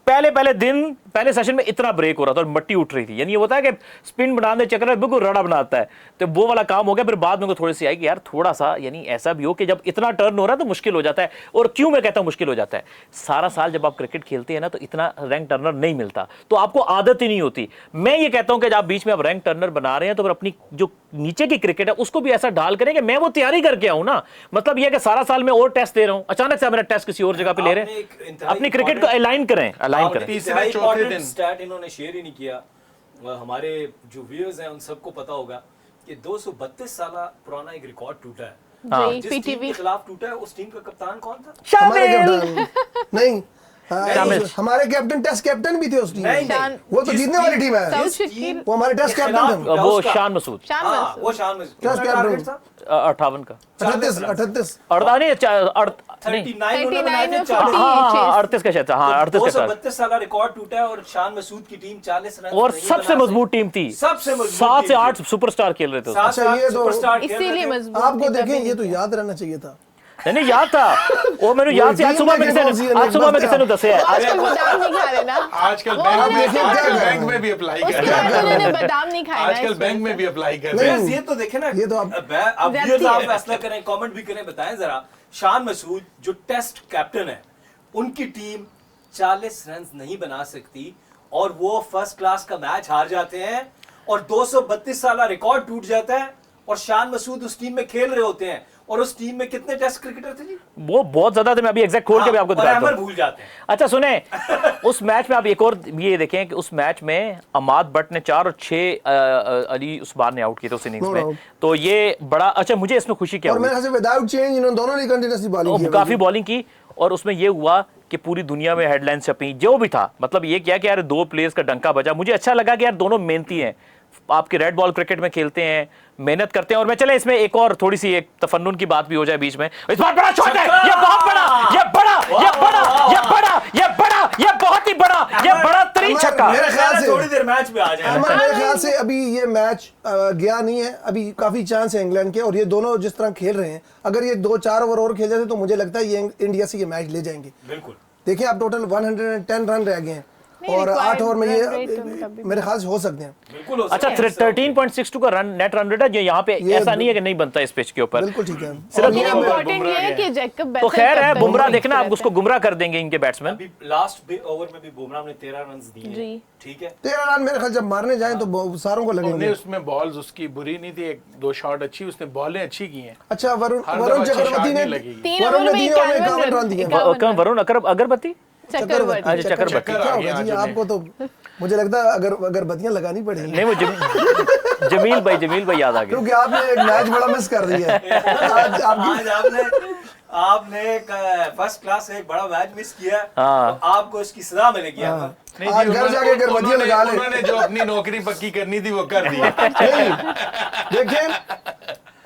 पहले सेशन में इतना ब्रेक हो रहा था और मट्टी उठ रही थी। यानी ये होता है कि स्पिन बनाने के चक्कर में बिल्कुल रड़ा बनाता है, तो वो वाला काम हो गया। फिर बाद में थोड़ी सी आई कि यार थोड़ा सा, यानी ऐसा भी हो कि जब इतना टर्न हो रहा है तो मुश्किल हो जाता है। और क्यों मैं कहता हूं मुश्किल हो जाता है, सारा साल जब आप क्रिकेट खेलते हैं ना तो इतना रैंक टर्नर नहीं मिलता, तो आपको आदत ही नहीं होती। मैं ये कहता हूं कि जब आप बीच में आप रैंक टर्नर बना रहे हैं तो फिर अपनी जो नीचे की क्रिकेट है उसको भी ऐसा ढाल करें कि मैं वो तैयारी करके आऊं ना। मतलब यह कि सारा साल मैं और टेस्ट दे रहा हूं, अचानक से मेरा टेस्ट किसी और जगह पे ले रहे आपने एक हैं। इंतहाई अपनी क्रिकेट को अलाइन करें। तीसरे चौथे दिन स्टैट इन्होंने शेयर ही नहीं किया। हमारे जो व्यूअर्स हैं उन सबको पता होगा कि 232 साल पुराना एक रिकॉर्ड टूटा है। जी, जिस टीम पीटीवी के खिलाफ टूटा है उस टीम का कप्तान कौन था? हमारे शामिल। कैप्टन नहीं, शामिल। हमारे कैप्टन टेस्ट कैप्टन भी थे उस टीम नहीं, में। नहीं। वो तो जिस जीतने वाली टीम है, साउथ जिस शकील। टीम वो हमारे टेस्ट के कैप्टन खिलाफ थे। टूटा वो उसका- शान मसूद शान हाँ, मसूद। वो शान मसूद। टेस्ट कितना कैप्टन। टारगेट था? 58 का 38 40 38 अड़ता नहीं 39 उन्होंने बनाए थे, 39 40। हाँ 38 का शायद था, हाँ 38 के साथ। 232 साल रिकॉर्ड टूटा है और शान मसूद की टीम 40 रन और नहीं सबसे बना मजबूत सकी। टीम थी, सबसे मजबूत 7 से टीम 8 थी। सुपरस्टार खेल रहे थे उसमें। 7 से 8 ये तो- सुपरस्टार खेल रहे इसीलिए थे। मजबूत आपको थी देखें, तभी। ये तो याद रहना चाहिए था। नहीं याद था वो, मैंने याद से आज सुबह में किसी ने दसे है। आजकल बादाम नहीं खा रहे ना। आजकल वो बैंक उन्होंने में आजकल क्या बैंक में भी अप्लाई कर उसके रहे बाद हैं। उन्होंने बादाम नहीं खाया ना आजकल इस बैंक वजह में से। भी अप्लाई कर रहे हैं। बस ये तो देखे ना, ये तो आप- अब ज्यादती व्यूअर्स आप है। फैसला करें, कमेंट भी करें, बताएं जरा। शान मसूद जो टेस्ट कैप्टन है, उनकी टीम 40 रन नहीं बना सकती और वो फर्स्ट क्लास का मैच हार जाते हैं और 232 साल रिकॉर्ड टूट जाता है और शान मसूद उस टीम में खेल रहे होते हैं। और उस टीम में कितने टेस्ट क्रिकेटर थे जी? वो बहुत ज्यादा थे, मैं अभी एग्जैक्ट खोल के भी आपको और दिखाता अहमद हूं। भूल जाते हैं। अच्छा सुने, उस मैच में आप एक और ये देखें कि उस मैच में अमाद भट्ट ने 4 और 6 अली उस्मान ने आउट किए थे उस इनिंग्स No में। doubt। तो ये बड़ा अच्छा, मुझे इसमें खुशी क्या और हुई, मेरे ख्याल से विदाउट चेंज इन्होंने दोनों ने कंटिन्यूअसली बॉलिंग की। काफी बॉलिंग की और उसमें ये हुआ कि पूरी दुनिया में हेडलाइन छपी, जो भी था। मतलब ये क्या कि यार 2 प्लेयर्स का डंका बजा। मुझे अच्छा लगा कि यार दोनों मेहनती हैं, आपके रेड बॉल क्रिकेट में खेलते हैं, मेहनत करते हैं। और मैं चले इसमें एक और थोड़ी सी एक तफन्नुन की बात भी हो जाए बीच में। इस बार बड़ा शॉट है, ये बहुत बड़ा, ये बड़ा, ये बड़ा, ये बड़ा, ये बड़ा, ये बहुत ही बड़ा, ये बड़ा तरीन छक्का। मेरे ख्याल से थोड़ी देर मैच में आ जाए। मेरे ख्याल से अभी ये मैच गया नहीं है, अभी काफी चांस है इंग्लैंड के। और ये दोनों जिस तरह खेल रहे हैं, अगर ये 2-4 ओवर और खेल जाते तो मुझे लगता है ये इंडिया से ये मैच ले जाएंगे। बिल्कुल। देखिए आप टोटल 110 रन रह गए हैं नहीं, और 8 ओवर में run rate ये उनका भी- मेरे ख्याल से हो सकते हैं। बिल्कुल हो अच्छा सकता है। 13.62 का रन नेट रन रेट है, जो यहाँ पे ये ऐसा नहीं है कि नहीं बनता इस पिच के ऊपर। बिल्कुल ठीक है। सिर्फ और लेकिन ये- इम्पोर्टेंट ये है कि जैकब तो खैर है, बुमराह देखना आप रहते उसको हैं। गुमराह कर देंगे इनके बैट्समैन। अभी लास्ट ओवर में भी बुमराह ने 13 रन दिए। जी। ठीक है। 13 रन मेरे ख्याल जब मारने जाएं तो सारों को उन्हें लगेंगे। उसमें बॉल्स उसकी बुरी नहीं थी, 1-2 शॉट अच्छी, उसने बॉलें अच्छी की हैं। अच्छा वरुण हर वरुण दफा चक्रवर्ती अच्छी ने shot नहीं लगेगी। 3 वरुण ओवर ने में 3 ओवर में 51 51 रन दिए। रन। वरुण अगरबत्ती, चक्रवर्ती। अच्छा, चक्रवर्ती। चक्कर क्या आ होगा गया जी आज आपको तो मुझे लगता है अगर बत्तियां लगानी पड़ेंगी, नहीं वो जमील भाई याद आ गया। क्योंकि आपने एक मैच बड़ा मिस कर दिया है। आज आपकी आज आपने एक फर्स्ट क्लास एक बड़ा मैच मिस किया। हाँ। तो आपको इसकी सजा मिलेगी। हाँ। नहीं आज जी, घर उन्होंने- जाके अगर बत्तियां लगा ले। उन्होंने जो अपनी नौकरी पक्की करनी थी वो कर दी। नहीं, देखिए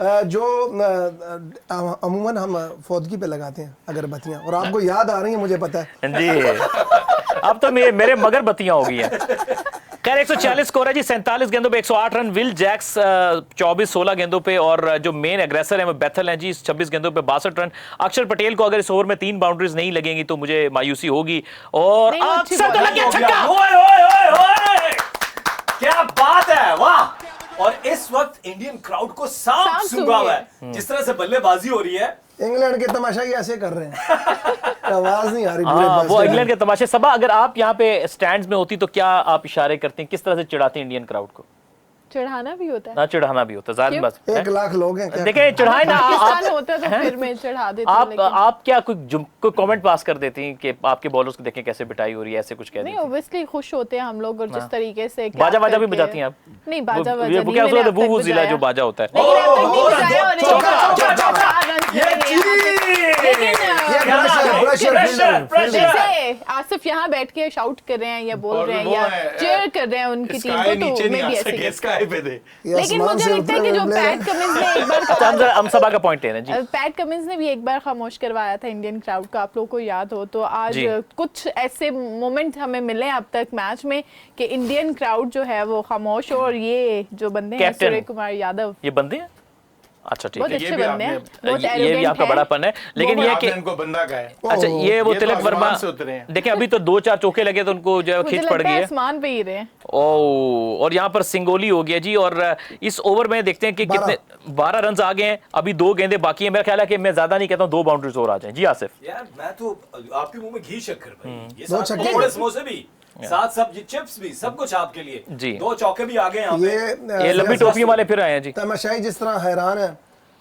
जो अमूमन हम फौदगी पे लगाते हैं अगरबत्तियां, और आपको याद आ रही है मुझे पता है। जी अब तो मेरे मगर बत्तियां हो गई हैं। खैर 146 स्कोर है जी, 47 गेंदों पे 108 रन। विल जैक्स 24-16 गेंदों पे, और जो मेन एग्रेसर है वो बेथल हैं जी, 26 गेंदों पे 62 रन। अक्षर पटेल को अगर इस ओवर में 3 बाउंड्रीज नहीं लगेंगी तो मुझे मायूसी होगी। और नहीं, अच्छी अक्षर का लग गया छक्का। ओए ओए ओए ओए, क्या बात है, वाह। और इस वक्त इंडियन क्राउड को सांप सांप सूंघा हुआ सूंघ है, जिस तरह से बल्लेबाजी हो रही है। इंग्लैंड के तमाशाई ऐसे कर रहे हैं। आवाज नहीं आ रही पूरे हाँ, बस वो के इंग्लैंड के तमाशे। सबा, अगर आप यहाँ पे स्टैंड्स में होती तो क्या आप इशारे करती हैं, किस तरह से चिढ़ाती हैं इंडियन क्राउड को? चढ़ाना भी होता है। ना चिढ़ाना भी होता, जाहिर बात है। 1 लाख लोग हैं क्या? देखिए चिढ़ाए ना पाकिस्तान आप, होता तो फिर मैं चढ़ा देती, आप लेकिन आप क्या कोई कमेंट पास कर देती हैं कि आपके बॉलर्स को देखें कैसे बिटाई हो रही है, ऐसे कुछ कह नहीं, देती हैं? ऑब्वियसली खुश होते हैं हम लोग, और जिस तरीके से बाजा वाजा भी बजाती हैं आप? नहीं, बाजा वो- वाजा ये नहीं, क्या मैंने होता है, अब तक वो जिला बजाया। जो बाजा होता है। लेकिन अब तक नहीं बजाया, और चौका, एक- चौका, चौका। चार runs ये मिलेंगे यहाँ पे। लेकिन, प्रेशर। जैसे आसिफ यहाँ बैठ के शाउट कर रहे हैं या बोल और रहे हैं वो या है, चेयर कर रहे हैं उनकी टीम स्काई को, नीचे तो नहीं मैं आ भी ऐसे सके, कर- स्काई पे थे। ये लेकिन आसमान मुझे से लगता है कि उतरे जो हुए पैट player कमिंस ने एक बार अच्छा, हम सभा का पॉइंट ले रहे हैं जी। पैट कमिंस ने भी एक बार खामोश करवाया था इंडियन क्राउड को, आप लोगों को याद हो तो। आज जी। कुछ ऐसे मोमेंट हमें मिले अब तक मैच में कि इंडियन क्राउड जो है वो खामोश हो, और ये जो बंदे हैं कैप्टन। सूर्य कुमार यादव ये बंदे हैं? अच्छा ठीक बहुत है, ये अच्छे भी बंदे हैं, आपने- बहुत ये भी arrogant आपका हैं। बड़ापन है, लेकिन वो ये आपने कि इनको बंदा का है। अच्छा, ये वो ये तो तिलक वर्मा आसमान से उतरे हैं। देखें, अभी तो 2-4 चौके लगे तो उनको जो है मुझे खींच पड़ लगता गई है है। आसमान पे ही रहे। ओ, और यहाँ पर सिंगोली हो गया जी, और इस ओवर में देखते हैं कि 12 कितने 12 रन आ गए हैं, अभी 2 गेंदें बाकी हैं। मेरा ख्याल है कि मैं ज्यादा नहीं कहता हूँ, 2 बाउंड्रीज और आ जाएं। जी आसिफ। यार मैं तो आपके मुंह में घी शक्कर भाई, ये दो साथ छक्के। पकौड़े समोसे भी, साथ सब चिप्स भी, सब कुछ आपके लिए। जी। 2 चौके भी आ गए यहाँ पे। ये लंबी टोपियों वाले फिर आए हैं जी। तमाशाई जिस तरह हैरान है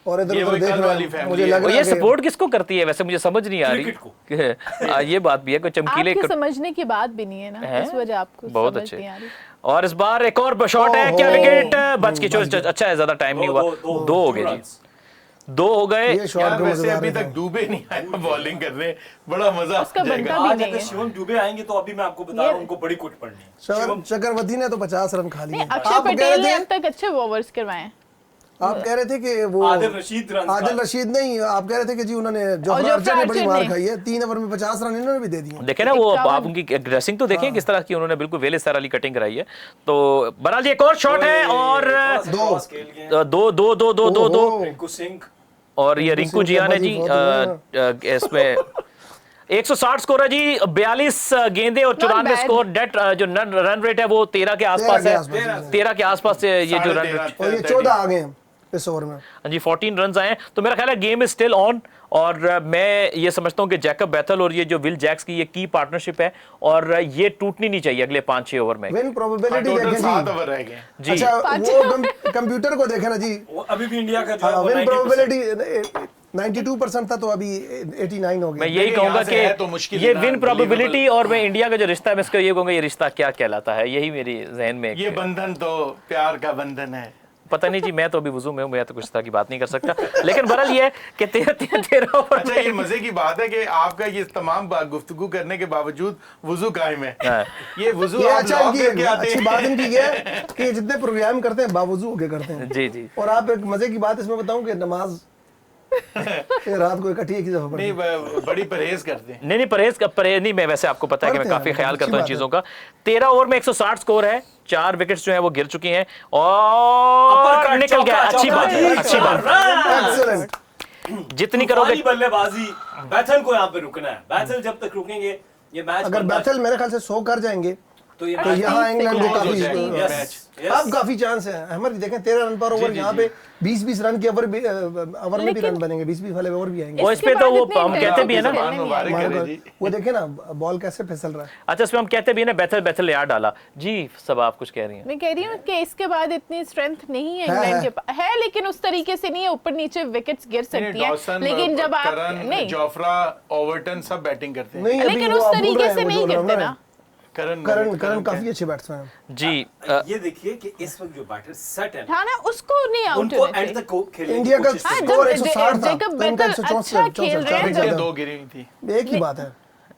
और इधर ये उधर वही देख कल रहे वाली हैं, family मुझे है। लग और रहा ये है कि सपोर्ट किसको करती है वैसे, मुझे समझ नहीं आ क्रिकेट रही। ये बात भी है, कोई चमकीले आपके समझने की बात भी नहीं है ना, हैं? इस वजह आपको बहुत समझ अच्छे। नहीं आ रही। और इस बार एक और शॉट है, क्या ओहो। विकेट बच के अच्छा है, ज्यादा टाइम नहीं हुआ। 2 हो गए जी, 2 हो गए। ये शॉट यार को वैसे मजेदार अभी है। तक डूबे नहीं आया बॉलिंग कर रहे, बड़ा मजा उसका आ जाएगा। बनता भी आज नहीं अगर है। शिवम दुबे आएंगे तो अभी मैं आपको बता रहा हूँ, उनको बड़ी कुट पड़नी है। शिवम चक्रवर्ती ने तो 50 रन खा लिए। नहीं, अक्षर आप कह पटेल ने रहे अब थे, तक अच्छे ओवर्स करवाए हैं। आप कह रहे थे कि वो आदिल रशीद रन आदिल रशीद नहीं, आप कह रहे थे कि जी उन्होंने जोफ्रा जोफ्रा आर्चर ने बड़ी आर्चर मार ने। खाई है, 3 ओवर में 50 रन इन्होंने भी दे दिए। देखे ना वो, 51 आप उनकी ड्रेसिंग तो देखें किस तरह की उन्होंने बिल्कुल वेले सर वाली कटिंग कराई है। तो बहरहाल जी एक और शॉट है, और 2 रिंकू सिंह और ये रिंकू जियान है जी। इसमें 160 स्कोर है जी, 42 गेंदें और 94 bad. स्कोर। डेट जो रन रेट है वो 13 के आसपास है, 13 के आसपास से ये जो रन रेट। और ये 14 आ गए हैं इस ओवर में। जी 14 रन आए हैं, तो मेरा ख्याल है गेम इज स्टिल ऑन। और मैं ये समझता हूँ कि जैकब बेथल और ये जो विल जैक्स की ये की पार्टनरशिप है, और ये टूटनी नहीं चाहिए अगले 5-6 ओवर में। विन प्रोबेबिलिटी टोटल देखें 7 जी। ओवर रह गए। जी अच्छा, वो कंप्यूटर को देखें ना जी। वो अभी भी इंडिया का जो है वो विन 90% प्रोबेबिलिटी 92% था, तो अभी 89 हो मैं गया। यही देखिए, कहूंगा यहाँ से है तो कि मुश्किल ये ना, विन प्रोबेबिलिटी believable। और मैं इंडिया का जो रिश्ता है मैं इसको ये कहूंगा, ये रिश्ता क्या कहलाता है, यही मेरी जहन में ये बंधन तो प्यार का बंधन है। पता नहीं जी, मैं तो अभी वुजू में हूँ, मैं तो कुछ तरह की बात नहीं कर सकता। लेकिन बहरहाल ये है कि 13 ओवर अच्छा, ये मजे की बात है कि आपका ये तमाम गुफ्तगू करने के बावजूद वुजू कायम है। हाँ। ये वुजू ये आप अच्छा लॉक करके इनकी आते अच्छी हैं। बात इनकी ये है कि जितने प्रोग्राम करते हैं बावजूद होके करते हैं। जी जी। और आप एक मजे की बात इसमें बताऊं कि नमाज ये रात को इकट्ठी एक ही दफा पढ़ते नहीं, हैं। बड़ी परहेज करते हैं। नहीं परहेज नहीं, मैं वैसे आपको पता है कि मैं पढ़ते हैं, काफी ख्याल अच्छी करता हूँ इन बात है। चीजों का। 13 ओवर में 160 स्कोर है, 4 विकेट्स जो है वो गिर चुकी हैं, और Uppercut, निकल गया। चौका, अच्छी बात है, चौका, अच्छी बात है। Excellent। जितनी करोगे तूफानी बल्लेबाजी, बैथल को यहाँ पे रुकना है। बैथल जब तक रुकेंगे ये मैच अगर बनता है। बैथल मेरे ख्याल से 100 कर जाएंगे तो ये तो मैच यहाँ इंग्लैंड को close हो काफी जाएगा Yes, मैच। yes. अब काफी चांस है। अहमद जी देखें 13 रन पर ओवर, यहाँ पे 20-20 रन के ओवर में भी लेकिन- रन बनेंगे, 20-20 वाले ओवर भी आएंगे। वो इस इसके पे तो बाद वो इतने हम कहते भी है ना। खेलने नहीं आएंगे। मुबारक करे जी। वो देखे ना बॉल कैसे फिसल रहा है। अच्छा, इसमें हम कहते भी है ना, बैथल यार डाला जी। सब आप कुछ कह रही हैं? मैं कह रही हूँ कि इसके बाद इतनी स्ट्रेंथ नहीं है है। इंग्लैंड के पास, है लेकिन उस तरीके से नहीं है, ऊपर नीचे विकेट्स गिर सकती हैं, लेकिन जब आप नहीं, जोफ्रा, ओवरटन सब बैटिंग करते हैं। नहीं, अभी लेकिन वो उस आप भूल तरीके रहे से हैं, वो नहीं जो करते रनर ना। है। करण करण काफी अच्छे बैट्समैन हैं। जी ये देखिए कि इस वक्त जो बैटर सेट है हाँ ना, उसको नहीं आउट उनको होने एंड चाहिए। तक को खेलने इंडिया की का कोशिश हाँ, करें। स्कोर जब 160 था, जैकब तो इनका बेथल 164 अच्छा खेल रहे हैं, पहले जब 2 गिरी हुई थी। एक ही बात है।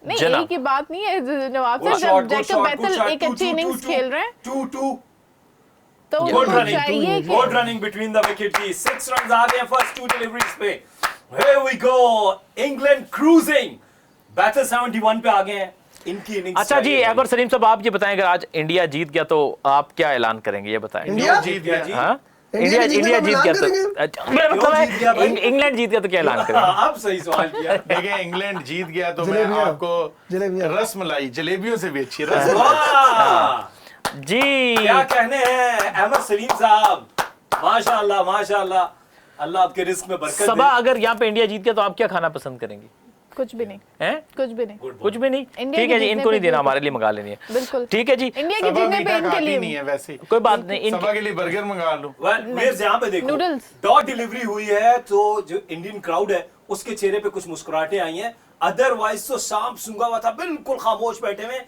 नहीं, जनाब। एक ही बात नहीं है नवाब Good साहब, shot, जब good जैकब shot, good बेथल shot. एक अच्छी इनिंग्स खेल रहे हैं 2-2 तो Good उनको running, चाहिए कि good running between the wicket ji. 6 runs आ गए फर्स्ट 2 डिलीवरीज पे। Here we go, England cruising। Batter 71 पे आ गए हैं। इनकी इनिंग्स अच्छा जी, अहमद सलीम साहब आप ये बताएं, अगर आज इंडिया जीत गया तो आप क्या ऐलान करेंगे, ये बताएं। इंडिया जीत गया जी। हाँ? इंडिया इंडिया जीत जीत गया गया तो तो ऐलान अच्छा, मेरा मतलब जीत गया भाई? है इंग्लैंड जीत गया तो क्या ऐलान करेंगे? आप सही सवाल किया। देखिए इंग्लैंड जीत गया तो मैं जलेबियां। आपको जलेबियां। रसमलाई, जलेबियों से भी अच्छी रसमलाई। वाह! जी क्या कहने हैं अहमद सलीम साहब, माशाल्लाह माशाल्लाह, अल्लाह आपके रिस्क में बरकत सबा, दे। अगर यहाँ पे इंडिया जीत गया तो आप क्या खाना पसंद करेंगे? कुछ भी नहीं, हैं? कुछ भी नहीं। कुछ भी नहीं? इंडिया ठीक के है जी, जीतने इनको नहीं पे देना, बिल्कुल। हमारे लिए मंगा लेनी है। बिल्कुल ठीक है जी, इंडिया के सबा जीतने पे मीठा इनके खाती लिए नहीं है वैसे। कोई बात नहीं। इनके सबा के लिए बर्गर मंगा लो। मीर्स यहाँ पे देखो, नूडल्स। डॉट डिलीवरी हुई है तो जो इंडियन क्राउड है उसके चेहरे पे कुछ मुस्कुराहटें आई हैं, अदरवाइज तो सांप सूंघा हुआ था, बिल्कुल खामोश बैठे हुए।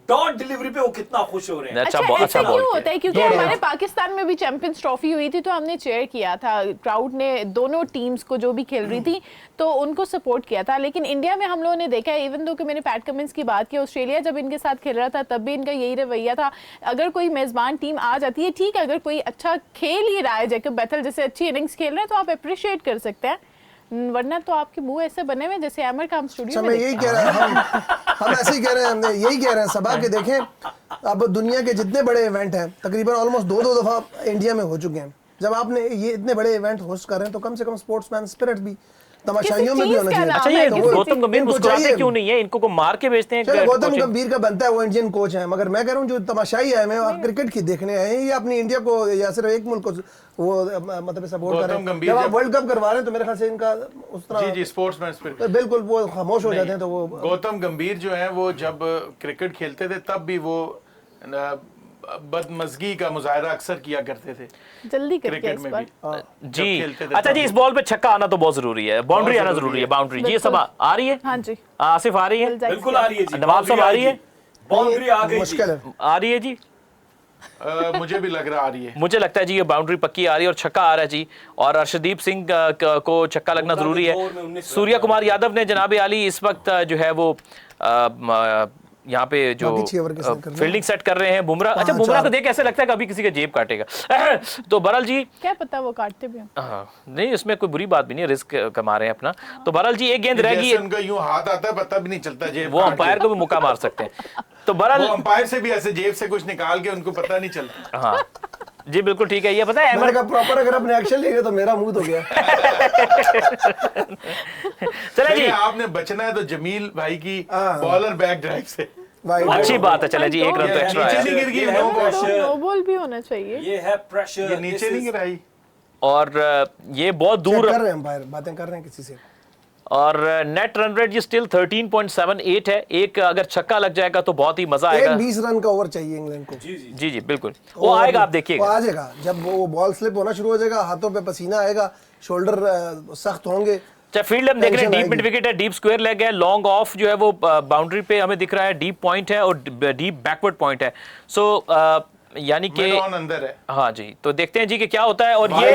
डॉट डिलीवरी पे वो कितना खुश हो रहे हैं। अच्छा, ऐसा अच्छा क्यों बॉल होता किया। है? क्योंकि हमारे पाकिस्तान में भी चैंपियंस ट्रॉफी हुई थी तो हमने चेयर किया था, क्राउड ने दोनों टीम्स को जो भी खेल रही थी तो उनको सपोर्ट किया था। लेकिन इंडिया में हम लोगों ने देखा है, इवन दो कि मैंने पैट कमिंस की बात की, ऑस्ट्रेलिया जब इनके साथ खेल रहा था तब भी इनका यही रवैया था। अगर कोई मेजबान टीम आ जाती है, ठीक है, अगर कोई अच्छा खेल ही रहा है, जैकब बैथल जैसे अच्छी इनिंग्स खेल रहे हैं तो आप अप्रिशिएट कर सकते हैं, वरना तो आपके मुंह ऐसे बने हुए जैसे अमर का हम स्टूडियो में मैं यही कह रहा हूँ, हम ऐसे ही कह रहे हैं, हमने यही कह रहे हैं सबा के देखें अब दुनिया के जितने बड़े इवेंट हैं तकरीबन ऑलमोस्ट दो दफा इंडिया में हो चुके हैं। जब आपने ये इतने बड़े इवेंट होस्ट कर रहे हैं तो कम से कम स्पोर्ट्समैन स्पिरिट भी तमाशाइयों में भी होना चाहिए। अच्छा, ये तो गौतम गंभीर इनको मुस्कुराते चाहिए। क्यों नहीं है? इनको को मार के भेजते हैं। चलो गौतम कोचिंग। गंभीर का बनता है, वो इंडियन कोच है, मगर मैं कह रहा हूँ जो तमाशाई आए हैं क्रिकेट की देखने आए हैं, ये अपनी इंडिया को या सिर्फ एक मुल्क को वो मतलब सपोर्ट कर रहे गौतम हैं। गंभीर जब आप जब- वर्ल्ड कप करवा रहे हैं तो मेरे ख्याल से इनका उस जी तरह जी, स्पोर्ट्समैन स्पिरिट। बिल्कुल वो खामोश हो जाते हैं। तो वो गौतम गंभीर जो है वो जब क्रिकेट खेलते थे तब भी वो बदमजगी का मुजाहरा अक्सर किया करते थे जल्दी करके क्रिकेट इस में बार भी। जी खेलते थे अच्छा तब जी, भी। इस बॉल पे छक्का आना तो बहुत जरूरी है, बाउंड्री बहुत आना जरूरी जरूरी है, है। बाउंड्री। जी ये बिल्कुल। सब आ रही है, हाँ जी, आसिफ आ रही है, मिल जाएगी। बिल्कुल आ रही है जी, नवाब साहब आ रही है, बाउंड्री आ गई जी। मुश्किल है। आ रही है जी। मुझे भी लग रहा आ रही है। मुझे लगता है जी ये बाउंड्री पक्की आ रही है और छक्का आ रहा है जी, और अर्शदीप सिंह को छक्का लगना बुमराह जरूरी के दौर में है। 19 सूर्या रन कुमार यादव ने जनाब आली इस वक्त जो है वो यहाँ पे जो बाकी 6 ओवर के साथ कर रहे हैं। फील्डिंग सेट कर रहे हैं बुमराह। अच्छा, 5, बुमराह को 4। देख ऐसे लगता है कि अभी किसी का जेब काटेगा। तो बहरहाल जी, क्या पता वो काटते भी हों। हाँ नहीं, इसमें कोई बुरी बात भी नहीं है, रिस्क कमा रहे हैं अपना। तो बहरहाल जी एक गेंद रहेगी, जैसे उनका यूं हाथ आता है पता भी नहीं चलता जेब वो काट अंपायर के। को भी मुक्का मार सकते हैं। तो वो बहरहाल अंपायर से भी ऐसे जेब से कुछ निकाल के उनको पता नहीं चलता। हाँ जी बिल्कुल ठीक है। ये पता है मैंने अहमद, कहा प्रॉपर अगर अपने एक्शन लेंगे तो मेरा मुंह तो गया। चले जी, देखिए, आपने बचना है तो जमील भाई की हाँ। बॉलर बैक ड्राइव से। वाइड अच्छी बात है। चले जी, एक रन तो ये एक्स्ट्रा नीचे है। नहीं गिर गई, ये नो है बॉल। pressure। नो बॉल भी होना चाहिए। ये है प्रेशर, ये नीचे नहीं गिराई। और ये बहुत चेक दूर, कर रहे हैं अंपायर, बातें कर रहे हैं किसी से। और नेट रन रेट जी स्टिल 13.78 है। एक अगर छक्का लग जाएगा तो बहुत ही मजा एक आएगा। 20 रन का ओवर चाहिए इंग्लैंड को। जी जी जी जी बिल्कुल, वो आएगा, आप वो देखिएगा। आ जाएगा जब वो बॉल स्लिप होना शुरू हो जाएगा, हाथों पे पसीना आएगा, शोल्डर सख्त होंगे। अच्छा, फील्ड हम देख रहे हैं, टेंशन डीप मिड आएगी। विकेट है, डीप स्क्वायर लेग है, लॉन्ग ऑफ जो है वो बाउंड्री पे हमें दिख रहा है, डीप पॉइंट है और डीप बैकवर्ड पॉइंट है। सो यानी कि मिड ऑन अंदर है। हाँ जी, तो देखते हैं जी कि क्या होता है। और Wide, ये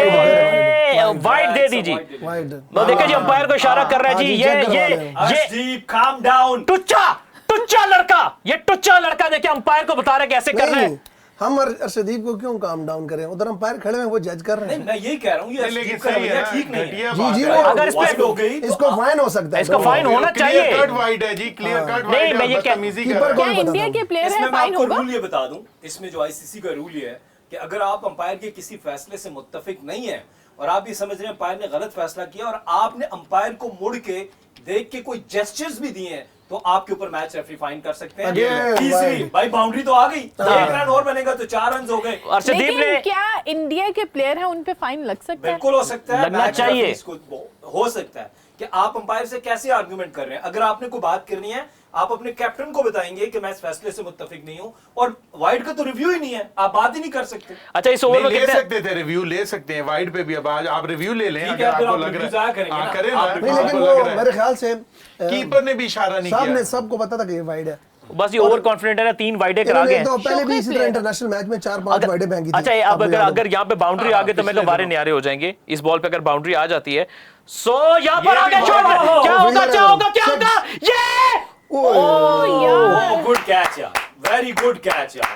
wide, वाइड दे दी जी। वाइड। वो देखिए जी, अंपायर को इशारा कर रहा है हाँ जी। जी, ये check करवा ये रहे हैं। ये अर्शदीप काम डाउन। टुच्चा लड़का, ये टुच्चा लड़का देखिए अंपायर को बता रहा है कैसे कर रहे नहीं, हैं। हम अर्शदीप को क्यों काम डाउन करें? उधर अंपायर खड़े हैं, वो जज कर रहे नहीं हैं। मैं यही कह रहा हूँ, ये लेकिन अर्शदीप का सही है रवैया ना, ठीक नहीं है। घटिया जी, बात जी, है। वो- अगर इस पे वाइड हो गई तो इसको फाइन हो सकता है। इसका फाइन होना चाहिए। क्लियर कट वाइड है जी, क्लियर कट नहीं, वाइड मैं ये है, क्या- बदतमीजी कीपर कर रहा को है। क्या भी इंडिया बताता के प्लेयर इसमें है, मैं फाइन आपको होगा? रूल ये बता दूं, इसमें जो आईसीसी का रूल ये है कि अगर आप अंपायर के किसी फैसले से मुत्तफिक नहीं है और आप ये समझ रहे हैं अंपायर ने गलत फैसला किया और आपने अंपायर को मुड़ के देख के कोई जेस्चर्स भी दिए हैं तो आपके ऊपर मैच रेफरी फाइन कर सकते हैं। Again, तीसरी wide. भाई बाउंड्री तो आ गई, एक रन और बनेगा तो 4 रन हो गए। अर्शदीप लेकिन ने क्या इंडिया के प्लेयर हैं उन पे फाइन लग सकता है? बिल्कुल हो सकता है, लगना मैच चाहिए। रेफरीज को हो सकता है कि आप अंपायर से कैसे आर्गुमेंट कर रहे हैं। अगर आपने कोई बात करनी है आप अपने कैप्टन को बताएंगे कि मैं इस फैसले से मुत्तफिक नहीं हूं, और वाइड का तो रिव्यू ही नहीं है, आप बात ही नहीं कर सकते। अच्छा, इस ओवर नहीं, में ले कितने सकते थे, रिव्यू ले सकते हैं वाइड पे भी। अब आज आप रिव्यू ले लें ठीक है, अगर अगर आपको आप लग reviews रहा आया है। करेंगे हाँ, ना, करें आप ना, नहीं, आपको लेकिन लग वो रहा है। मेरे ख्याल से कीपर ने भी इशारा नहीं साहब किया। ने सबको पता था कि ये वाइड है। बस ये ओवर कॉन्फिडेंट है ना, 3 वाइडे करा इन्होंने गए तो पहले भी शौकीन इसी तरह player। इंटरनेशनल मैच में 4-5 वाइडें फेंकी थी। अच्छा, अब आपको अगर याद हो? अगर यहाँ पे बाउंड्री आ गई तो मैं पिछले बारे दिनों। न्यारे हो जाएंगे। इस बॉल पे अगर बाउंड्री आ जाती है सो यहाँ पर ये आ भी गया बहुत शॉट। बढ़िया। क्या होगा क्या होगा क्या Six. होगा? ये ओह गुड कैच यार, वेरी गुड कैच यार,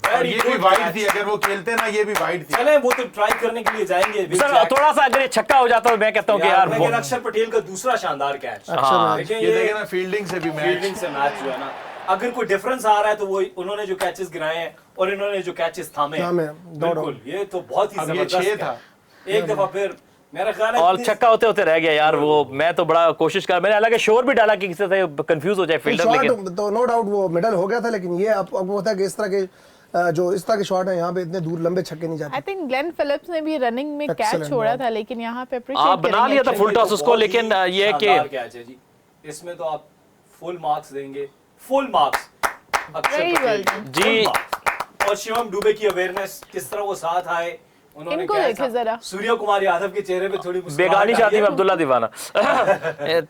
और वेरी ये भी गुड वाइड थी, अगर वो खेलते ना ये भी वाइड थी। चले वो तो ट्राई करने के लिए जाएंगे बिग सर, जैक। थोड़ा सा अगर ये छक्का हो जाता तो मैं कहता हूँ कि यार लेकिन अक्षर पटेल का दूसरा शानदार कैच। अच्छा मैच। देखें ये देखे ना, फील्डिंग से भी फील्डिंग मैच। से मैच जो है ना, अगर कोई डिफरेंस आ रहा है तो वो उन्होंने जो कैचेस गिराए हैं और इन्होंने जो कैचेस थामे हैं, बिल्कुल ये तो बहुत ही अब ये जबरदस्त 6 है। था। एक दफा फिर मेरा ख्याल है और इतनी- छक्का होते होते रह गया यार वो। मैं तो बड़ा कोशिश कर, मैंने हालांकि शोर भी डाला कि किसी से कंफ्यूज हो जाए फील्डर, लेकिन शॉट तो नो डाउट वो मिडल हो गया था, लेकिन ये आपको पता है कि इस तरह के जो इस तरह के शॉट है यहाँ पे इतने दूर लंबे छक्के नहीं आई जाते। थिंक ग्लेन फिलिप्स ने भी रनिंग में कैच Excellent छोड़ा ball. था, लेकिन यहाँ पे आप अप्रिशिएट बना लिया था फुल ये टॉस तो उसको, बहुत ही लेकिन ये है कि शानदार कैच है जी, इसमें तो आप फुल मार्क्स देंगे, फुल मार्क्स अक्षर Very well पटेल done. जी। full marks। और शिवम दुबे की अवेयरनेस, किस तरह वो साथ आए, उन्होंने इनको क्या देखे था? जरा। सूर्य कुमार यादव के चेहरे पे थोड़ी मुस्कुराहट बेगानी आई शादी है। में अब्दुल्ला दीवाना।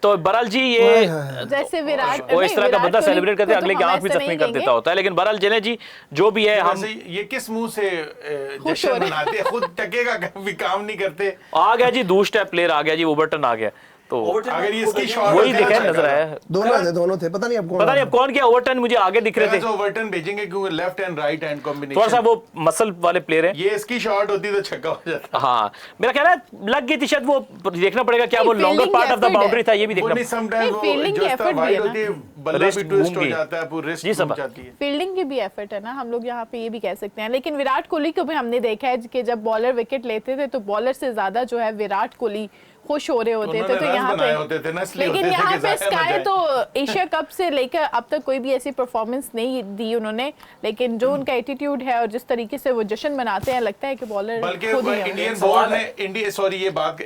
तो बरल जी ये जैसे विराट वो इस तरह का विराट बंदा कोहली सेलिब्रेट करते को हैं, अगले तो की हम आंख भी ऐसे जख्मी नहीं कर कहेंगे। देता होता है, लेकिन बरल जने जी जो भी है, हम वैसे ये किस मुंह से खुश हो जश्न रहे हैं। मनाते हैं, खुद टकेगा कभी काम नहीं करते। आ गया जी दूसरा स्टेप प्लेयर आ गया जी, ओवरटन आ गया। तो ओवरटन अगर ये को इसकी देखिए, शॉट वही होती है दिखा ना, नजर आया, दोनों थे, पता नहीं अब कौन पता नहीं अब कौन किया ओवरटन, मुझे आगे दिख रहे थे। ओवरटन भेजेंगे क्योंकि लेफ्ट एंड राइट हैंड थोड़ा सा कॉम्बिनेशन। वो मसल वाले प्लेयर है। ये इसकी शॉट होती तो छक्का हो जाता। हाँ मेरा कहना है लग गई थी शायद, वो देखना पड़ेगा क्या वो नहीं, longer fielding part of the effort boundary है। था, ये भी वो देखना। नहीं समटाइम नहीं, वो fielding जो की इसका effort भी वाइड है ना। होती है, बल्ला Wrist भी ट्विस्ट घूम हो गई। जाता है, पूरी रिस्ट जी, घूम सब। जाती है। फील्डिंग की भी एफर्ट है ना, हम लोग यहाँ पे ये भी कह सकते हैं। लेकिन विराट कोहली को भी हमने देखा है कि जब बॉलर विकेट लेते थे तो बॉलर से ज्यादा जो है विराट कोहली खुश हो रहे होते थे। उन्होंने तो रन यहाँ बनाए पे होते थे ना, इसलिए लेकिन होते थे यहाँ कि पे जाया ना स्काई जाए। तो एशिया कप से लेकर अब तक कोई भी ऐसी परफॉर्मेंस नहीं दी उन्होंने, लेकिन जो उनका एटीट्यूड है और जिस तरीके से वो जश्न मनाते हैं, लगता है कि बॉलर बल्कि खुद ही है। इंडियन सवाल बोर्ड ने है।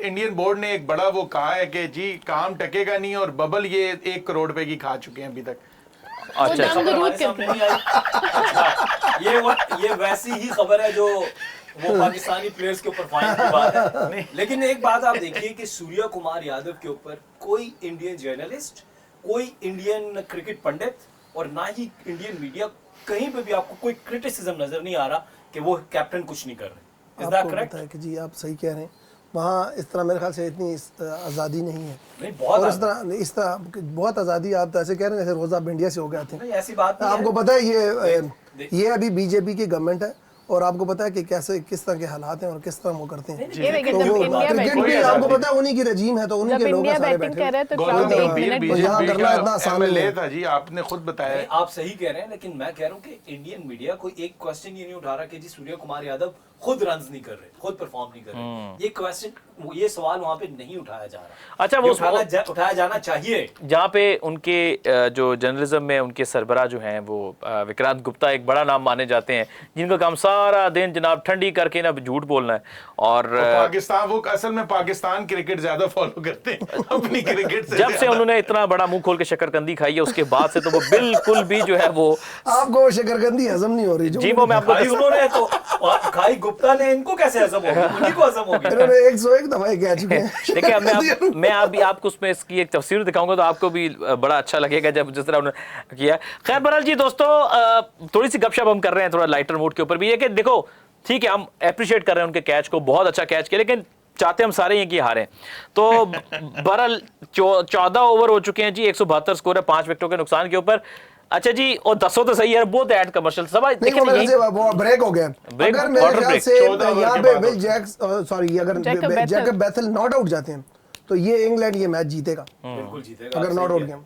इंडियन बोर्ड ने एक बड़ा वो कहा है कि जी काम टकेगा नहीं, और बबल ये 1 करोड़ रुपए की खा चुके हैं अभी तक। अच्छा दम खबर जरूर हमारे सामने करते नहीं आई। अच्छा, ये वैसी ही खबर है जो वो पाकिस्तानी प्लेयर्स के ऊपर फाइन की बात है। लेकिन एक बात आप देखिए कि सूर्य कुमार यादव के ऊपर कोई इंडियन जर्नलिस्ट, कोई इंडियन क्रिकेट पंडित और ना ही इंडियन मीडिया, कहीं पे भी आपको कोई क्रिटिसिज्म नजर नहीं आ रहा कि वो कैप्टन कुछ नहीं कर रहे। इज दैट आपको करेक्ट? पता है कि जी आप सही कह रहे हैं, वहाँ इस तरह मेरे ख्याल से इतनी आज़ादी नहीं है। नहीं, बहुत और इस तरह बहुत आज़ादी आप तो ऐसे कह रहे हैं जैसे रोज़ा आप इंडिया से हो गए आते हैं। नहीं, ऐसी बात नहीं आपको है। पता है ये अभी बीजेपी की गवर्नमेंट है, और आपको पता है कि कैसे किस तरह के हालात हैं और किस तरह वो करते हैं। ये देखिए तो जब वो इंडिया क्रिकेट बैटिंग भी आपको पता है उन्हीं की रजीम है, तो उन्हीं जब के लोग इंडिया हैं सारे बैटिंग बैठे कर रहे हैं तो गौतम क्राउड 1 गंभीर मिनट बीजेपी यहाँ करना इतना का आसान नहीं MLA है। था जी, आपने खुद बताया। नहीं, आप सही कह रहे हैं, लेकिन मैं कह रहा हूँ कि इंडियन मीडिया कोई एक क्वेश्चन ये नहीं उठा रहा कि जी सूर्य कुमार यादव खुद रन्स नहीं कर रहे, खुद परफॉर्म नहीं कर रहे। ये क्वेश्चन, ये सवाल वहां पे नहीं उठाया जा रहा। अच्छा, ये वो उठाया जाना चाहिए। जहाँ पे उनके जो जर्नलिज्म में उनके सरबराह जो हैं वो विक्रांत गुप्ता एक बड़ा नाम माने जाते हैं, जिनका काम सारा दिन जनाब ठंडी करके ना झूठ बोलना है। और पाकिस्तान, वो असल में पाकिस्तान क्रिकेट ज्यादा फॉलो करते हैं अपनी क्रिकेट से। जब से उन्होंने इतना बड़ा मुंह खोल के शकरकंदी खाई है उसके बाद से तो वो बिल्कुल भी जो है वो आपको वो शकरकंदी हजम नहीं हो रही जो जी वो मैं आपको भाई उन्होंने तो, भाई गुप्ता ने इनको कैसे हजम होगी? उन्हीं को हजम होगी। इन्होंने 101 दफा कह चुके हैं। देखिए मैं अभी आपको उसमें इसकी एक तफसीर दिखाऊंगा तो आपको भी बड़ा अच्छा लगेगा जब जिस तरह उन्होंने किया। खैर बहरहाल जी दोस्तों, थोड़ी सी गपशप हम कर रहे हैं थोड़ा लाइटर मूड के ऊपर भी, ये कि देखो ठीक है हम अप्रिशिएट कर रहे हैं उनके कैच को, बहुत अच्छा कैच किया, लेकिन चाहते हम सारे हैं कि हारें। तो बहरहाल 14 ओवर हो चुके हैं जी, 172 स्कोर है 5 विकेटों के नुकसान के ऊपर। अच्छा जी, और 10 तो सही है, बहुत ऐड कमर्शियल सब नहीं, देखिए वो मेरे यही- से वो ब्रेक हो गया। ब्रेक, अगर मेरे quarter ख्याल break, से 14 ओवर यहाँ के पे बाद विल जैक्स सॉरी अगर जैकब बैथल नॉट आउट जाते हैं तो ये इंग्लैंड ये मैच जीतेगा बिल्कुल जीतेगा। अगर आप नॉट सही आउट कह- गेम।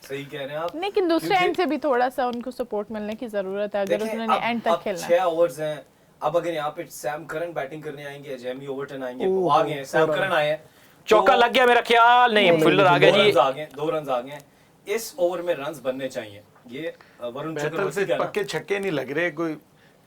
सही कह रहे हैं आप। लेकिन दूसरे क्योंकि- एंड से भी थोड़ा सा उनको सपोर्ट मिलने की जरूरत है अगर देखिए, उन्होंने एंड तक अब खेलना है। 6 ओवर्स हैं। अब अगर यहाँ पे सैम करन बैटिंग करने आएंगे, जेमी ओवरटन आएंगे, वो आ गए हैं, सैम करन आए हैं, चौका लग गया मेरा ख्याल, नहीं फील्डर आ गया जी। 2 रन आ गए। इस ओवर में रन्स बनने चाहिए। ये वरुण बेहतर चक्रवर्ती से का ना- पक्के छक्के नहीं लग रहे, कोई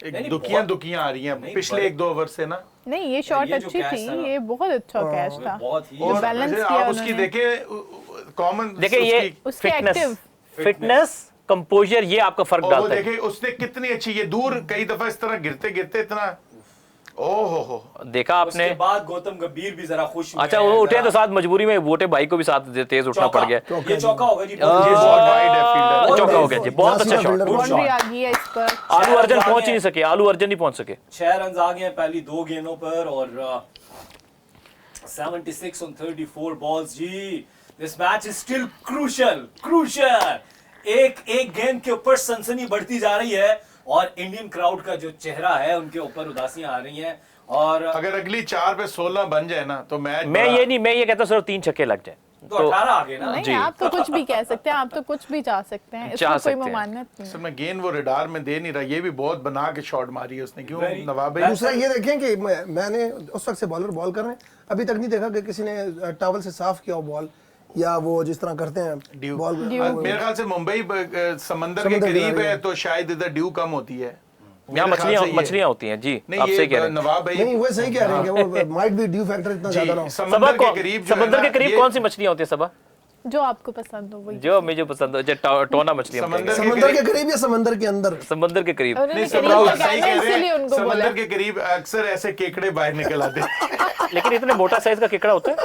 नहीं, दुखियां बहुत- दुखियां आ रही हैं नहीं, पिछले बड़े- 1-2 ओवर से ना। नहीं ये शॉट ये जो अच्छी कैच थी, था ना, ये बहुत अच्छा कैच था। बहुत ही और बैलेंस वैसे किया आप उसकी उन्होंने। देखें कॉमन, देखिए ये उसके फिटनेस active- फिटनेस कंपोजर ये आपका फर्क और वो डालता है। देखे उसने कितनी अच्छी, ये दूर कई दफा इस तरह गिरते गिरते इतना, ओहो देखा आपने। उसके बाद गौतम गंभीर भी जरा खुश हुए अच्छा हैं, वो उठे जरा- तो साथ मजबूरी में वोटे भाई को भी साथ तेज उठना चौका। पड़ गया। ये चौका होगा जी। ये बहुत वाइड है बहुत फील्डर। चौका हो तेज गया जी, है। बहुत अच्छा शॉट। Good boundary shot। आ गई है इस पर। आलू अर्जन रन पहुंच आ ही नहीं गए। सके, आलू अर्जन नहीं पहुंच सके। 6 रन आ गए हैं पहली 2 गेंदों पर और 76 on 34 balls जी। This match is still crucial. एक गेंद के ऊपर सनसनी बढ़ती जा रही है और इंडियन क्राउड का जो चेहरा है उनके ऊपर उदासियां आ रही हैं। और अगर अगली 4 पे 16 बन जाए ना तो मैच मैं ये कहता हूं सिर्फ 3 छक्के लग जाए, तो 18 आ गए ना। नहीं जी। आप तो कुछ भी कह सकते हैं, आप तो कुछ भी चाह सकते हैं, चाह इसमें सकते कोई हैं। ममानत नहीं असल है। में गेंद वो रडार में दे नहीं रहा, ये भी बहुत बना के शॉट मारी है उसने, क्यों Very- नवाब भाई? दूसरा ये देखें कि मैंने उस वक्त से बॉलर बॉल कर रहे हैं, अभी तक नहीं देखा कि किसी ने टॉवल से साफ किया हो बॉल, या वो जिस तरह करते हैं ड्यू। बॉल मेरे ख्याल से मुंबई समंदर के समंदर करीब किनारे है है। तो शायद इधर ड्यू कम होती है। यहाँ मेरे ख्याल से ये- मछलियाँ होती हैं जी, नहीं आप ये सही कह रहे हैं। नवाब भाई नहीं वो सही कह रहे हैं कि वो माइट बी ड्यू फैक्टर इतना ज्यादा ना हो। जी सबा समंदर के करीब जो है समंदर ना, के करीब ये कौन सी मछलियाँ होती है सबा? जो आपको पसंद हो वही। जो मुझे पसंद है, टोना मछलियाँ होती हैं। समंदर के करीब या समंदर के अंदर? समंदर के करीब। उन्होंने नहीं, करीब समराव लगाया सही ना, कह रहे इसीलिए हैं, उनको बोला। समंदर के करीब अक्सर ऐसे केकड़े बाहर निकल आते हैं। लेकिन इतने मोटा साइज का केकड़ा होता है?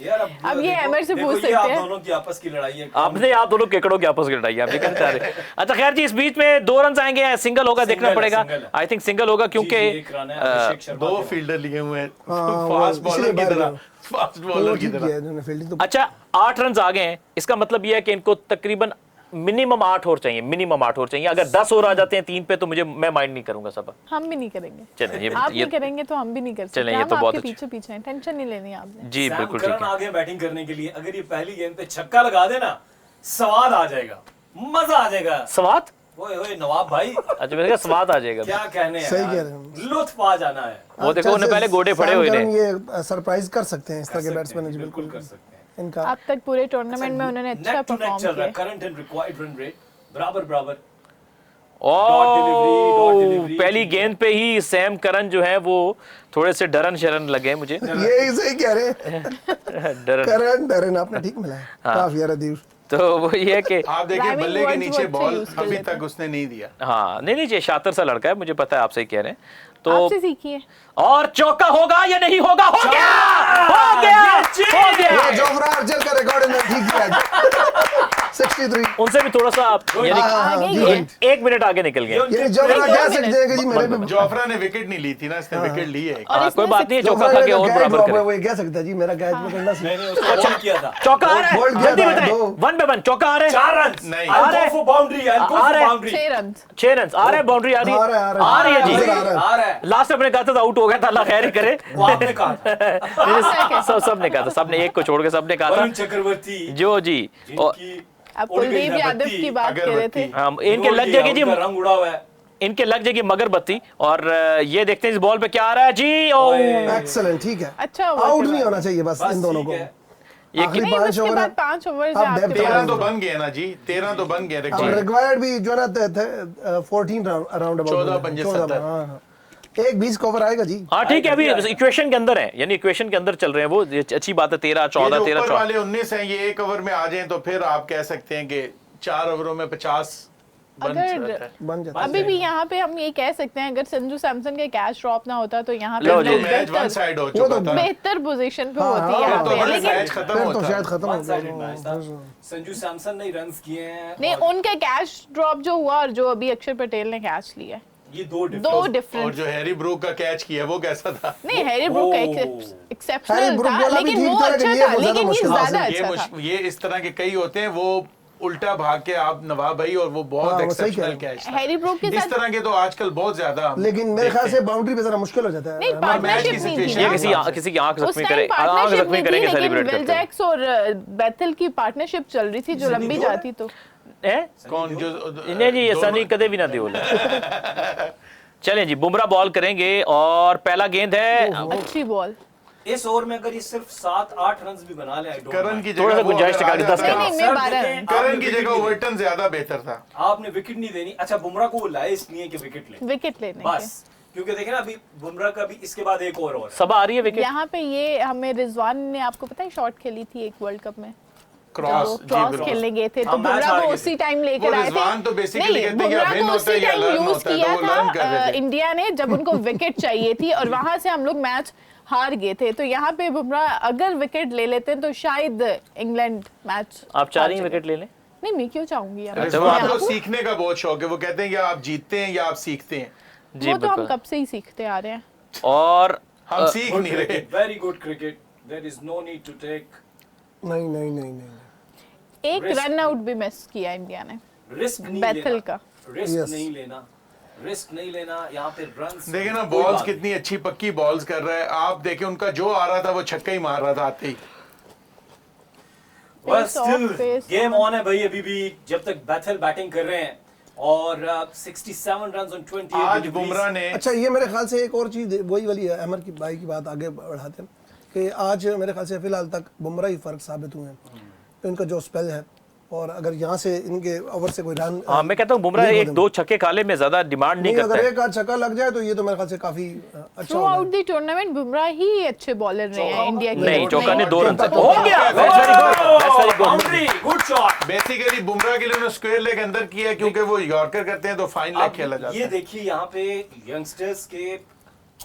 यार अब ये देखो- हैमर से देखो पूछ ये आप सकते हैं। दोनों की आपस की लड़ाई है। आपने आप दोनों केकड़ों की आपस की लड़ाई आप ये कहना चाह रहे हैं। अच्छा खैर जी, इस बीच में 2 रन आएंगे, सिंगल होगा, देखना सिंगल है, पड़ेगा। सिंगल है। आई थिंक सिंगल होगा क्योंकि जी, एक रन है अभिषेक शर्मा दो के। फील्डर लिए हुए हैं हाँ, फास्ट वो बॉलर इसलिए की बाहर तरह, गया। फास्ट वो बॉलर की ठीक तरह। किया इन्होंने फील्डिंग तो। अच्छा 8 रन आ गए हैं, इसका मतलब ये है कि इनको तकरीबन मिनिमम 8 और चाहिए, मिनिमम 8 और चाहिए। अगर 10 और आ जाते हैं 3 पे तो मैं माइंड नहीं करूंगा सब। हम भी नहीं करेंगे। चलिए आप ये नहीं करेंगे तो हम भी नहीं कर सकते। चलें, ये हम तो बहुत आपके अच्छा। पीछे पीछे हैं, टेंशन नहीं लेनी आपने। जी सैम बिल्कुल ठीक करन है। आ गए बैटिंग करने के लिए, अगर ये पहली गेंद पे छक्का लगा देना, स्वाद आ जाएगा, मजा आ जाएगा। स्वाद? ओए ओए नवाब भाई, अच्छा मैंने कहा स्वाद आ जाएगा। क्या कहने हैं सही यार, कह रहे हैं। लुत्फ आ जाना है। वो देखो उन्हें पहले गोडे फड़े हुए थे। ये सरप्राइज कर सकते हैं इस तरह के बैट्समैन जी, बिल्कुल बिल्कुल कर सकते हैं। इनका। अब तक पूरे टूर्नामेंट में उन्होंने अच्छा नेक टू नेक परफॉर्म चल रहा है, किया। Current and required run rate बराबर बराबर। और dot delivery, पहली गेंद पे ही सैम करन जो है वो थोड़े से डरन शरन लगे मुझे। ये सही कह रहे हैं, डरन। करन डरन आपने ठीक मिला है, काफी यार अदीब। तो वो ये कि आप देखिए Rhyming बल्ले के words नीचे वो बॉल अच्छे use कर अभी लेते तक उसने नहीं दिया। हाँ नहीं ये शातिर सा लड़का है, मुझे पता है, आप सही कह रहे हैं। तो आपसे सीखिए। और चौका होगा या नहीं होगा? हो गया, हो गया, हो गया। ये जोफ्रा आर्चर का रिकॉर्ड इन्होंने ठीक किया 63। उनसे भी थोड़ा सा आप यानी आगे जी, ही है। 1 मिनट आगे निकल गए। ये जोफ्रा कह सकते हैं कि जी मेरे पे जोफ्रा ने विकेट नहीं ली थी ना, इसने विकेट ली है। और कोई इसमें बात नहीं है, चौका जोफ्रा खा के और का बराबर कैच करे। वो कह सकता है जी मेरा कैच पकड़ना नहीं नहीं उसको बॉल किया था। चौका आ रहा है, बोल्ड किया जल्दी था, बताएं। दो। 1 पे 1 चौका आ रहा है। 4 रन नहीं। I'll आ रहा go है। for boundary, I'll go uh for रहा है। boundary। 6 रन। 6 रन आ रहे हैं, बाउंड्री आ रही है, आ रहा है, आ रही है जी। नजर आ रहा है। आ रहा है। लास्ट अपने कहा था आउट हो गया था, अल्लाह खैर ही करे। वो आपने कहा था। सबने कहा था, सबने एक को छोड़ के सबने कहा वरुण था चक्रवर्ती जो जी। और जिनकी अब उड़ गई कुलदीप है यादव बत्ती, की बात कर रहे थे। अगरबत्ती। हम इनके उड़ लग गई जाएगी है, जी, उनका रंग उड़ा हुआ है। इनके लग जाएगी मगरबत्ती। और ये देखते हैं इस बॉल पे क्या आ रहा है जी। ओ ओए। एक्सेलेंट, ठीक है। अच्छा आउट नहीं होना चाहिए बस बस इन दोनों ठीक को। है। ये आखिरी नहीं 5 उसके ओवर बाद 5 ओवर अब आपके डेप्थ पास। 13 तो बन गए ना जी, 13 तो बन गए। अब रिक्वायर्ड भी जो है ना 14 अराउंड अबाउट 14, 75। हाँ, एक 20 कवर आएगा जी। हाँ ठीक है, अभी इक्वेशन के अंदर है, यानी इक्वेशन के अंदर चल रहे हैं वो, ये अच्छी बात है। 13 14 13 ऊपर 14 वाले 19 हैं, ये 1 ओवर में आ जाएं तो फिर आप कह सकते हैं कि 4 ओवरों में 50 बन अगर- जाता है। बन जाता है। अभी भी यहाँ पे हम ये कह सकते हैं अगर संजू सैमसन के कैच ड्रॉप ना होता तो यहाँ लो पे जी। लोग मैच वन बेहतर साइड हो वो चुका तो था। बेहतर पोजीशन पे हाँ, होती है हाँ, यहाँ तो पे, बड़े लेकिन मैच खत्म फिर तो होता शायद खत्म हो One-sided match था। गया। संजू सैमसन ने रन्स किए हैं नहीं और उनका कैच ड्रॉप जो हुआ और जो अभी अक्षर पटेल ने कैच लिया ये दो दो और डिफरेंट। जो हैरी ब्रूक का कैच किया वो कैसा था? नहीं हैरी ब्रूक का ओह। हैरी एक्सेप्शनल ब्रूक था वाला भी लेकिन ठीक वो था, अच्छा लेकिन ये था, बहुत ज्यादा लेकिन ये मुश्किल था। ज्यादा ये अच्छा था। ये इस तरह के कई होते हैं, वो उल्टा भाग के आप नवाब भाई, और वो बहुत हाँ, वो सही एक्सेप्शनल कह रहे कैच था। हैरी ब्रूक के इस साथ तरह के तो आजकल बहुत ज्यादा हम लेकिन मेरे देखते ख्याल से हैं। बाउंड्री पे जरा मुश्किल हो जाता है। नहीं मैच पार्टनरशिप की नहीं थी situation ये ना। किसी की आंख उस जख्मी टाइम करे, आंख पार्टनरशिप जख्मी नहीं थी करेंगे, लेकिन सेलिब्रेट करते हैं। विलजैक्स और बेथल की पार्टनरशिप चल रही थी जो लंबी देओल? जाती तो हैं? कौन जो नहीं जी, ऐसा नहीं, कदे भी ना दियो। चलें जी, बुमराह बॉल करेंगे और पहला गेंद है। अच्छी बॉल। इस ओवर में अगर ये सिर्फ 7-8 रन भी बना ले, I don't करण mind। की थोड़ा सा जगह वो गुंजाइश अगर निकाल आ के जाता 10 है- नहीं, मैं सर, 12 देखें, करण आपने की विकेट जगह नहीं देनी। ओवर्टन ज्यादा बेहतर था। आपने विकेट नहीं देनी। अच्छा बुमराह को वो लाए इसलिए कि विकेट ले, विकेट लेने के बस क्योंकि देखे ना अभी बुमराह का भी इसके बाद एक और सब आ रही है विकेट। यहाँ पे ये हमें रिजवान ने आपको पता है शॉट खेली थी एक वर्ल्ड कप में क्रॉस जब वो क्रॉस बिल्कुल। खेलने गए थे तो हम मैच बुमराह हार को गए उसी थे। टाइम वो लेकर आए रिजवान तो थे। basically नहीं, कहते हैं या बुमराह win को होता है उसी या टाइम learn यूज होता है, किया तो वो learn कर रहे था थे। इंडिया ने जब उनको विकेट चाहिए थी और वहां से हम लोग मैच हार गए थे। तो यहाँ पे बुमराह अगर विकेट ले लेते हैं तो शायद इंग्लैंड मैच आप चाह रही हैं विकेट ले लें? नहीं मैं क्यों चाहूंगी यार? रिजवान मैं को आपको- सीखने का बहुत शौक है, वो कहते हैं या आप जीतते हैं या आप सीखते हैं। जी वो तो हम बिल्कुल। कब से ही सीखते आ रहे हैं। और हम सीख नहीं रहे। Very good cricket, there is no need to take नहीं नहीं नहीं नहीं एक Risk- रन आउट भी मिस किया इंडिया ने रिस्क नहीं बेथल लेना। का। Risk Yes. नहीं लेना, रिस्क नहीं लेना। यहाँ पे रन्स देखे ना बॉल्स कितनी अच्छी पक्की बॉल्स कर रहा है। आप देखे उनका जो आ रहा था वो छक्का ही मार रहा था आते ही। Face off, still face game on. On है भाई अभी भी, जब तक बैथल बैटिंग कर रहे हैं और 67 रन्स ऑन 28 आज deliveries. बुमराह ने अच्छा, ये मेरे ख्याल से एक और चीज वही वाली है, अमर की भाई की बात आगे बढ़ाते हैं कि आज मेरे ख्याल से फिलहाल तक बुमराह ही फर्क साबित हुए हैं, तो इनका जो स्पेल है, और अगर यहाँ से इनके ओवर से कोई रन हाँ मैं कहता हूँ बुमराह एक दो छक्के खाले में ज्यादा डिमांड नहीं नहीं, करता अगर है। एक आध छक्का लग जाए तो ये तो मेरे ख्याल से काफी अच्छा थ्रू होगा। आउट द टूर्नामेंट बुमराह ही अच्छे बॉलर रहे हैं इंडिया के नहीं, लिए। चौका ने 2 रन से चौका हो गया। That's very good, that's very good. Boundary, good shot. Basically Bumrah के लिए उन्होंने स्क्वायर लेग अंदर किया, क्योंकि वो यॉर्कर करते हैं तो फाइन लेग खेला अब जाता ये है। देखिए यहाँ पे यंगस्टर्स के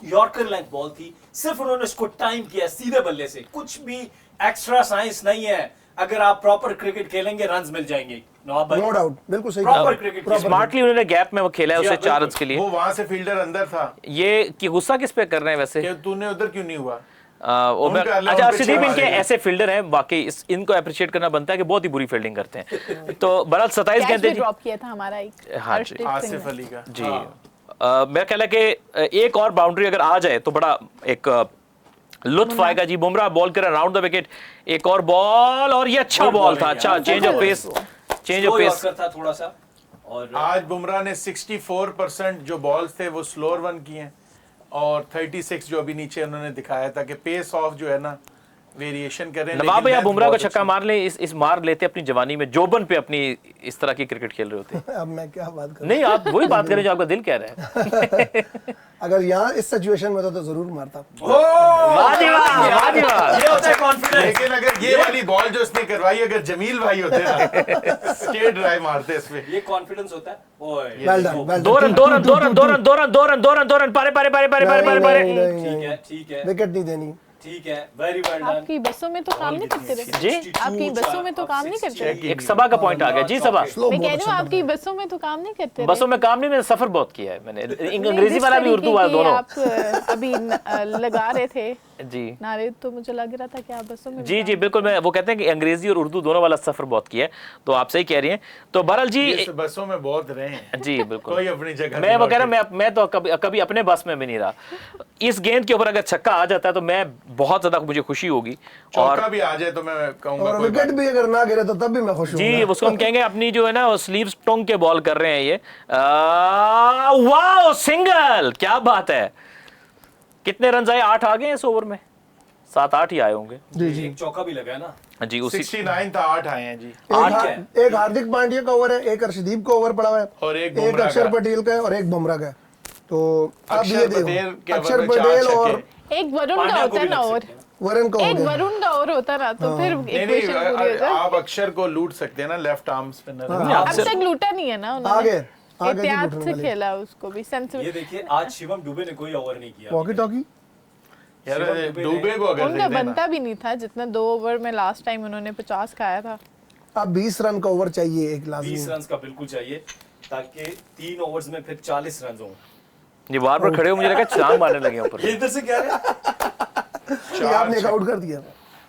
यॉर्कर लेंथ बॉल थी, सिर्फ उन्होंने इसको टाइम किया सीधे बल्ले से, कुछ भी एक्स्ट्रा साइंस नहीं है। अगर आप प्रॉपर क्रिकेट खेलेंगे रन्स मिल जाएंगे। नवाब भाई नो डाउट, बिल्कुल सही प्रॉपर कहा। क्रिकेट स्मार्टली उन्होंने गैप में वो खेला है जी, उसे हाँ, 4 बिल्कुल। रन के लिए। वो वहां से फील्डर अंदर था ये कि गुस्सा किस पे कर रहे हैं वैसे? कि तूने उधर क्यों नहीं हुआ। उमर, उनका अल्लाह अच्छा उन पे अर्शदीप छुड़ा इनके देगा। ऐसे फील्डर हैं वाकई, इनको अप्रिशिएट करना बनता है कि बहुत ही बुरी फील्डिंग करते हैं। तो बहरहाल 27 कैच गेंदे भी ड्रॉप किया था हमारा एक हाँ जी। हर्षदीप सिंह आसिफ ने। अली का जी मेरा ख्याल है कि एक और बाउंड्री अगर आ जाए तो बड़ा एक लुत्फ आएगा जी। बुमराह बॉल कर राउंड द विकेट, एक और बॉल, और ये अच्छा Good बॉल ball था, है अच्छा यार। Change of pace, change of pace. था थोड़ा सा। और आज बुमराह ने 64% जो बॉल्स थे वो स्लोअर वन किए हैं, और 36 जो अभी नीचे उन्होंने दिखाया था कि पेस ऑफ जो है ना वेरिएशन करें। नवाब भैया लेकिन बुमराह को बहुत छक्का मार ले, इस मार लेते अपनी जवानी में, जोबन पे अपनी इस तरह की क्रिकेट खेल रहे होते। अब मैं क्या बात करूं, नहीं आप वही बात करें जो आपका दिल कह रहा है। अगर यहाँ इस सिचुएशन में तो जरूर मारता। वाह जी वाह, वाह जी वाह। ये होता है कॉन्फिडेंस। लेकिन अगर ये वाली बॉल जो उसने करवाई, अगर जमील भाई होते ना स्टेट ड्राइव मारते इस पे। ये कॉन्फिडेंस होता है। ओए, well done, well 2 run, 2 run, 2 run, 2 run, 2 run, 2 run, 2 run, 2 run, पारे पारे पारे पारे पारे पारे पारे। ठीक है, ठीक है, विकेट नहीं देनी। ठीक है, वेरी वेल डन। आपकी बसों में तो काम नहीं करते रहे। जी आपकी बसों में तो काम नहीं करते रहे। एक सभा का पॉइंट आ गया जी। सभा स्लो मैं बहुत कह रही हूँ अच्छा आपकी बसों में तो काम नहीं करते बसों में काम नहीं, मैंने सफर बहुत किया है, मैंने अंग्रेजी वाला भी उर्दू वाला दोनों। आप अभी लगा रहे थे जी नारे, तो मुझे लग रहा था कि आप बसों में भी जी काम जी बिल्कुल। मैं वो कहते हैं कि अंग्रेजी और उर्दू दोनों वाला सफर बहुत किया है, तो आप सही कह रही हैं। तो बहरहाल जी ये बसों में बहुत रहे हैं, जी बिल्कुल, कोई अपनी जगह मैं नहीं वो कह रहा लौटे। हूं, मैं तो कभी अपने बस में भी नहीं रहा। इस गेंद के ऊपर अगर छक्का आ जाता है तो मैं बहुत ज्यादा मुझे खुशी होगी। और चौका भी आ जाए तो मैं कहूंगा और कोई विकेट बात भी अगर ना गिरे तो तब भी मैं खुश हूँ। जी उसको हम कहेंगे अपनी जो है ना वो स्लीव्स टोंग के बॉल कर रहे हैं ये। वाह सिंगल, क्या बात है। कितने रन आए? 8 आ गए इस ओवर में, 7-8 ही आए होंगे जी जी। एक चौका भी लगा है ना। जी। उसी 69 था, 8 आए हैं जी। एक हार्दिक पांड्या का ओवर है, एक अर्शदीप का ओवर पड़ा हुआ है, और एक बुमराह अक्षर का। पटेल का है और एक बुमराह का है। तो अब अक्षर ये पटेल देखो, के अक्षर ओवर में 4 पटेल छक्के। और एक वरुण का पांड्या को होता भी है ना लग और सकते हैं। वरुण का एक हो गया। वरुण का और होता ना तो फिर नहीं इक्वेशन पूरी हो जाए। आप अक्षर को लूट सकते हैं ना, लेफ्ट आर्म स्पिनर। अब तक लूटा नहीं है ना उन्होंने। आगे आगे एहतियात जी से लूटने खेला उसको भी ये सेंसिबल। देखिए आज शिवम दुबे ने कोई ओवर नहीं किया। Walkie talkie. यार शिवम दुबे ने- डूबे को अगर उनका दे देना। बनता भी नहीं था जितना 2 ओवर में लास्ट टाइम उन्होंने 50 खाया था। अब 20 रन का ओवर चाहिए एक 20 लाजमी। रन का बिल्कुल चाहिए, ताकि 3 ओवर्स में फिर 40 रन हो। ये बार बार खड़े हो, मुझे लगा छलांग मारने लगे ऊपर। ये इधर से क्या है? ये आपने एक आउट कर दिया।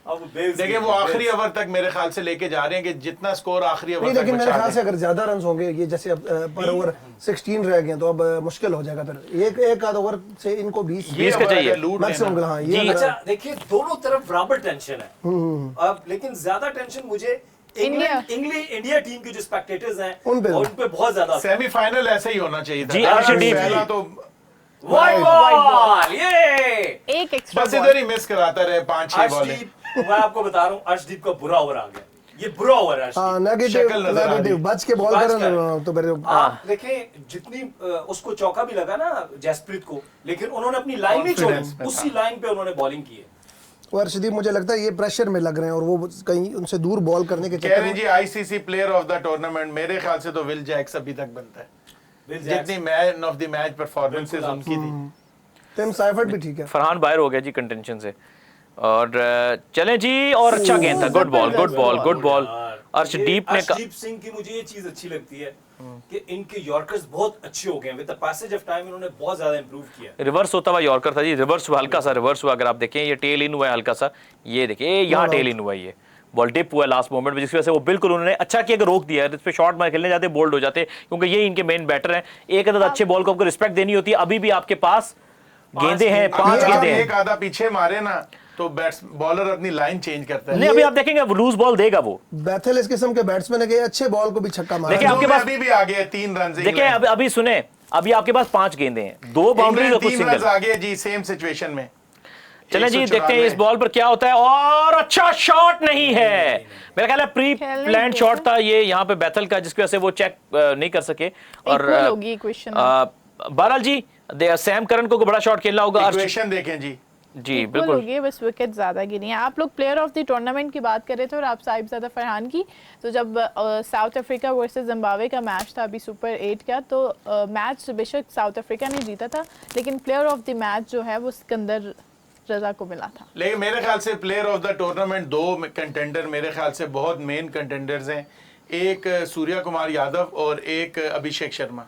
अब बेल्स देखिए वो आखिरी ओवर तक मेरे ख्याल से लेके जा रहे हैं कि जितना स्कोर आखिरी ओवर नहीं, तक लेकिन मेरे बचा ख्याल से दें। अगर ज्यादा रन होंगे, ये जैसे अब पर ओवर 16 रह गए तो अब मुश्किल हो जाएगा फिर। एक आध ओवर से इनको 20 ये 20 का ओवर चाहिए। अगर लूट मैक्सिमम। लेना। हाँ जी, ये अच्छा देखिए दोनों तरफ बराबर टेंशन है। अब लेकिन ज्यादा टेंशन मुझे इंडिया टीम के जो स्पेक्टेटर्स हैं उन पे। और उन पे बहुत ज्यादा। सेमीफाइनल ऐसा ही होना चाहिए था। जी, पहला अर्शदीप जी। तो वाइड बॉल, ये एक एक्स्ट्रा बस इधर ही मिस कराता रहे 5-6 बॉलें। अर्शदीप, मैं आपको बता रहा हूँ अर्शदीप का बुरा ओवर आ गया। ये बुरा ओवर है हाँ अर्शदीप। नेगेटिव शक्ल नजर आ रही। नेगेटिव बच के बॉल बच कर कर। तो फिर आप देखें जितनी उसको चौका भी लगा ना जसप्रीत को, लेकिन उन्होंने अपनी लाइन ही Confidence छोड़ी, में उसी लाइन पे उन्होंने बॉलिंग की है। वो अर्शदीप मुझे लगता है ये प्रेशर में लग रहे हैं और वो कहीं उनसे दूर बॉल करने के कह चक्कर रहे हैं में। जी ICC player of the tournament मेरे ख्याल से तो विल जैक्स अभी तक बनता है। Will Jacks. जितनी man of the match performances बिल्कुल उनकी थी। टिम साइफर्ट भी ठीक है। फरहान बाहर हो गया जी कंटेंशन से। और चलें जी, और अच्छा गेंद था, good ball good ball good ball. Arshdeep ने अर्शदीप सिंह की मुझे ये चीज अच्छी लगती है कि इनके यॉर्कर्स बहुत अच्छे हो गए हैं। With the passage of time इन्होंने बहुत ज्यादा इंप्रूव किया। रिवर्स होता हुआ यॉर्कर था जी, रिवर्स हुआ, हल्का सा रिवर्स हुआ। अगर आप देखें ये टेल इन हुआ है हल्का सा, ये देखिए यहाँ टेल इन हुआ है, ये बॉल डिप हुआ लास्ट मोमेंट में, जिसकी वजह से वो बिल्कुल उन्होंने अच्छा किया कि रोक दिया है। इस पे शॉट मार खेलने जाते बोल्ड हो जाते, क्योंकि ये इनके मेन बैटर हैं। एक अदद अच्छे बॉल को आपको रिस्पेक्ट देनी होती है। अभी भी आपके पास गेंदे हैं, 5 अगर आप गेंदे हैं। एक आधा पीछे मारे ना तो बॉलर अपनी लाइन चेंज करता है। नहीं अभी आप देखेंगे वो लूज बॉल देगा वो। बैथल इस किस्म के बैट्समैन है कि अच्छे बॉल को भी छक्का मारा। देखिए आपके पास अभी भी आ गए 3 रन। देखिए अभी सुने, अभी आपके पास 5 गेंदें हैं, 2 बाउंड्रीज और कुछ 3 सिंगल। रन आ गए जी सेम सिचुएशन में। चलें जी देखते हैं इस बॉल पर क्या होता है। और अच्छा शॉट नहीं है, मेरा ख्याल है प्री प्लान शॉट था ये यहाँ पे बैथल का, जिसकी वजह से वो चेक नहीं कर सके। और बहरहाल जी सैम करन को बड़ा शॉट खेलना होगा। इक्वेशन देखें जी जी बिल्कुल होगी, बस विकेट ज्यादा गिरी हैं। आप लोग प्लेयर ऑफ द टूर्नामेंट की बात कर रहे थे और आप साहिबजादा फरहान की, तो जब साउथ अफ्रीका वर्सेस जिम्बाब्वे का मैच था अभी सुपर 8 का, तो मैच बेशक साउथ अफ्रीका ने जीता था, लेकिन प्लेयर ऑफ द मैच जो है वो सिकंदर रजा को मिला था। लेकिन मेरे ख्याल से player of the tournament 2 contender मेरे ख्याल से बहुत मेन कंटेंडर्स हैं, एक सूर्या कुमार यादव और एक अभिषेक शर्मा।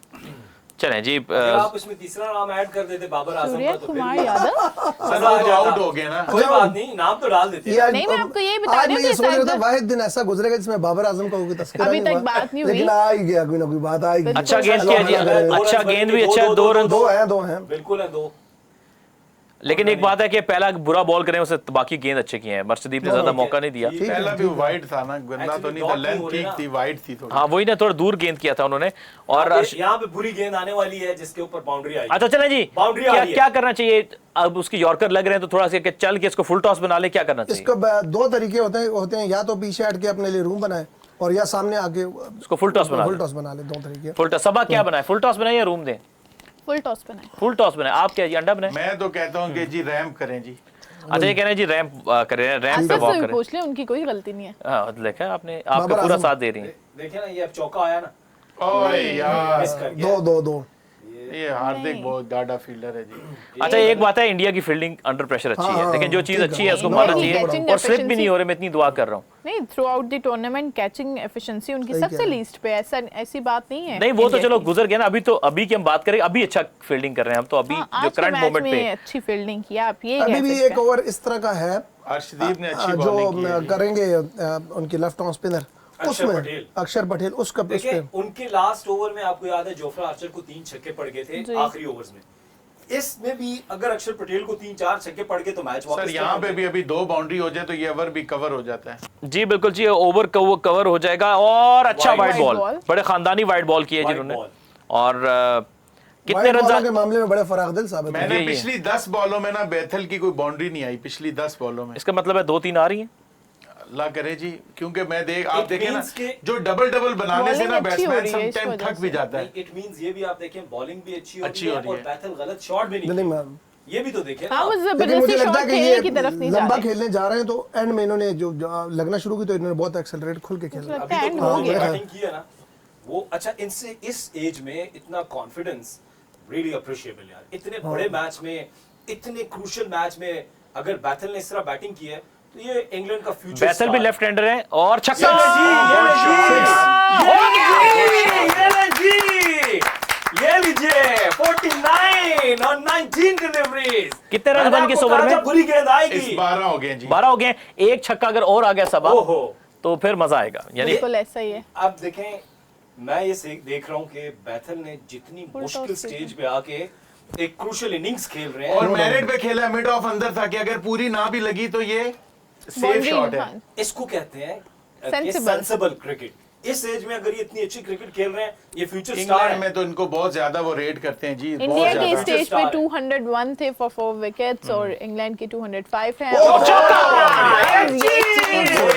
चलें जी आप इसमें तीसरा नाम ऐड कर देते बाबर आजम सूर्या का तो कुमार फिर यादव, आउट हो गए ना। कोई बात नहीं, नाम तो डाल देते। नहीं, मैं आपको ये बता आज रही मैं हूँ ये कि सोच रहा था शायद- वाहिद दिन ऐसा गुजरेगा जिसमें बाबर आजम का कोई तस्करा अभी नहीं तक हुआ, बात नहीं हुई। लेकिन आ ही गया, कोई ना कोई बात आएगी। अच्छा गेंद किया जी, अच्छा गेंद भी अच्छा, 2 रन। दो हैं बिल्कुल है 2। लेकिन एक बात है कि पहला बुरा बॉल करें उसे बाकी गेंद अच्छे किए हैं, मर्शदीप ने ज्यादा मौका नहीं दिया। पहला भी वाइड था ना, गंदा तो नहीं था, लेंथ ठीक थी, वाइड थी थोड़ी। हाँ वही ना, थोड़ा दूर गेंद किया था उन्होंने। और यहाँ पे बुरी गेंद आने वाली है जिसके ऊपर बाउंड्री आई। अच्छा चलें जी, बाउंड्री आ क्या रही है। क्या करना चाहिए अब? उसकी यॉर्कर लग रहे हैं तो थोड़ा सा चल के इसको फुल टॉस बना ले, क्या करना चाहिए? इसको 2 तरीके होते हैं, या तो पीछे हट के अपने लिए रूम बनाए और या सामने आके उसको फुल टॉस बना ले। 2 तरीके। Full toss. सबा क्या बनाए, फुल टॉस बनाए या रूम दें? फुल टॉस बनाए। फुल टॉस बनाए। आप क्या जी अंडा बनाए? मैं तो कहता हूँ कि जी रैम्प करें जी। अच्छा ये कह रहे हैं जी रैंप करें, रैंप पे आसिफ वॉक से भी करें। पूछ ले, उनकी कोई गलती नहीं है। हाँ देखा आपने, आपका बाबर पूरा आजम। साथ दे रही हैं। देखिए ना, ये अब चौका आया ना, ओए यार, मिस कर गया। 2 ये हार्दिक बहुत डाटा फील्डर है जी। अच्छा एक बात है, इंडिया की फील्डिंग अंडर प्रेशर अच्छी है, हाँ, लेकिन जो चीज ठीक अच्छी है। है उसको नहीं, मानना नहीं, चाहिए। catching और स्लिप भी efficiency- नहीं हो रहे, मैं इतनी दुआ कर रहा हूँ। नहीं, through out the tournament catching efficiency उनकी सही सबसे कह रहे लीस्ट पे, ऐसी बात नहीं है। नहीं वो तो इंडिया चलो की। गुजर गया ना, अभी की हम बात करें, अभी अच्छा फील्डिंग कर रहे हैं हम तो, अभी हाँ, जो आज के करंट मैच मोमेंट में पे। अच्छी फील्डिंग किया, आप ये अभी कह भी सकते एक हैं। ओवर इस तरह का है अर्शदीप ने अच्छी जो बॉलिंग की है जी। करेंगे उनकी लेफ्ट ऑन स्पिनर, अक्षर उसमें पटेल। अक्षर पटेल उसका उस देखिए पे उनके लास्ट ओवर में आपको याद है जोफ्रा आर्चर को 3 छक्के पड़ गए जी। थे आखिरी ओवर्स में। इसमें भी अगर अक्षर पटेल को 3-4 छक्के पड़ गए तो मैच वापस सर यहाँ पे भी अभी 2 बाउंड्री हो जाए तो ये ओवर भी कवर हो जाता है। जी बिल्कुल जी, ओवर कवर हो जाएगा। और अच्छा Wide वाइड बॉल, ball। बड़े खानदानी वाइड बॉल किए Wide जिन्होंने। ball। और कितने वाइड बॉलों रन के मामले में बड़े फराख दिल साबित हुए। मैंने ये। पिछली 10 बॉलों में ना बैथल की कोई बाउंड्री नहीं आई, पिछली 10 बॉलों में। इसका मतलब है 2-3 आ रही है। अल्लाह करे जी, क्योंकि आप It देखें ना means कि- जो डबल बनाने से Bowling ना अच्छी हो बैट्समैन रही है इस समटाइम वजह थक भी से। जाता है। इट मींस ये भी आप देखें बॉलिंग भी अच्छी हो अच्छी रही हो है रही और है। बैथल गलत शॉट भी नहीं, नहीं मैं- खेल। ये भी तो देखें हाँ, वो ना। लेकिन मुझे जबरदस्ती लगता है शॉट कि खेलने ये की तरफ नहीं जा लंबा रहे। खेलने जा रहे हैं तो एंड में इन्होंने जो लगना शुरू की तो इन्होंने बहुत एक्सेलरेट खुल के खेला। लगता है अभी end तो हो उन्होंने गया। बैटिंग की है ना वो। अच्छा इनसे इस एज में इतना कॉन्फिडेंस रियली अप्रिशिएबल यार। इतने बड़े मैच में, इतने क्रूशियल मैच में अगर बैथल ने इस तरह बैटिंग की है तो ये इंग्लैंड का फ्यूचर बैथल भी लेफ्ट हैंडर है और छक्का। ये लीजिए 49 और 19 डिलीवरीज। कितने रन बन के इस ओवर में? बुरी गेंद इस आएगी। 12 हो गए जी। 12 हो गए। एक छक्का अगर और आ गया सबा ओहो। तो फिर मजा आएगा। यानी बिल्कुल ऐसा ही है। आप देखें, मैं ये देख रहा हूं कि बैथल ने जितनी Full मुश्किल toss स्टेज पे आके एक क्रूशियल इनिंग्स खेल रहे और हैं। मेरिट पे खेला, मिड ऑफ अंदर था कि अगर पूरी ना भी लगी तो ये सेफ Boundary, शॉट है। हाँ। इसको कहते हैं Sensible। Sensible cricket. इस एज में अगर ये इतनी अच्छी क्रिकेट खेल रहे हैं, ये फ्यूचर स्टार इंग्लैंड है। में तो इनको बहुत ज्यादा वो रेट करते हैं जी, बहुत इंडिया के ज्यादा। स्टेज पे Star है। 201 थे फॉर 4 विकेट्स और इंग्लैंड के 205 हैं।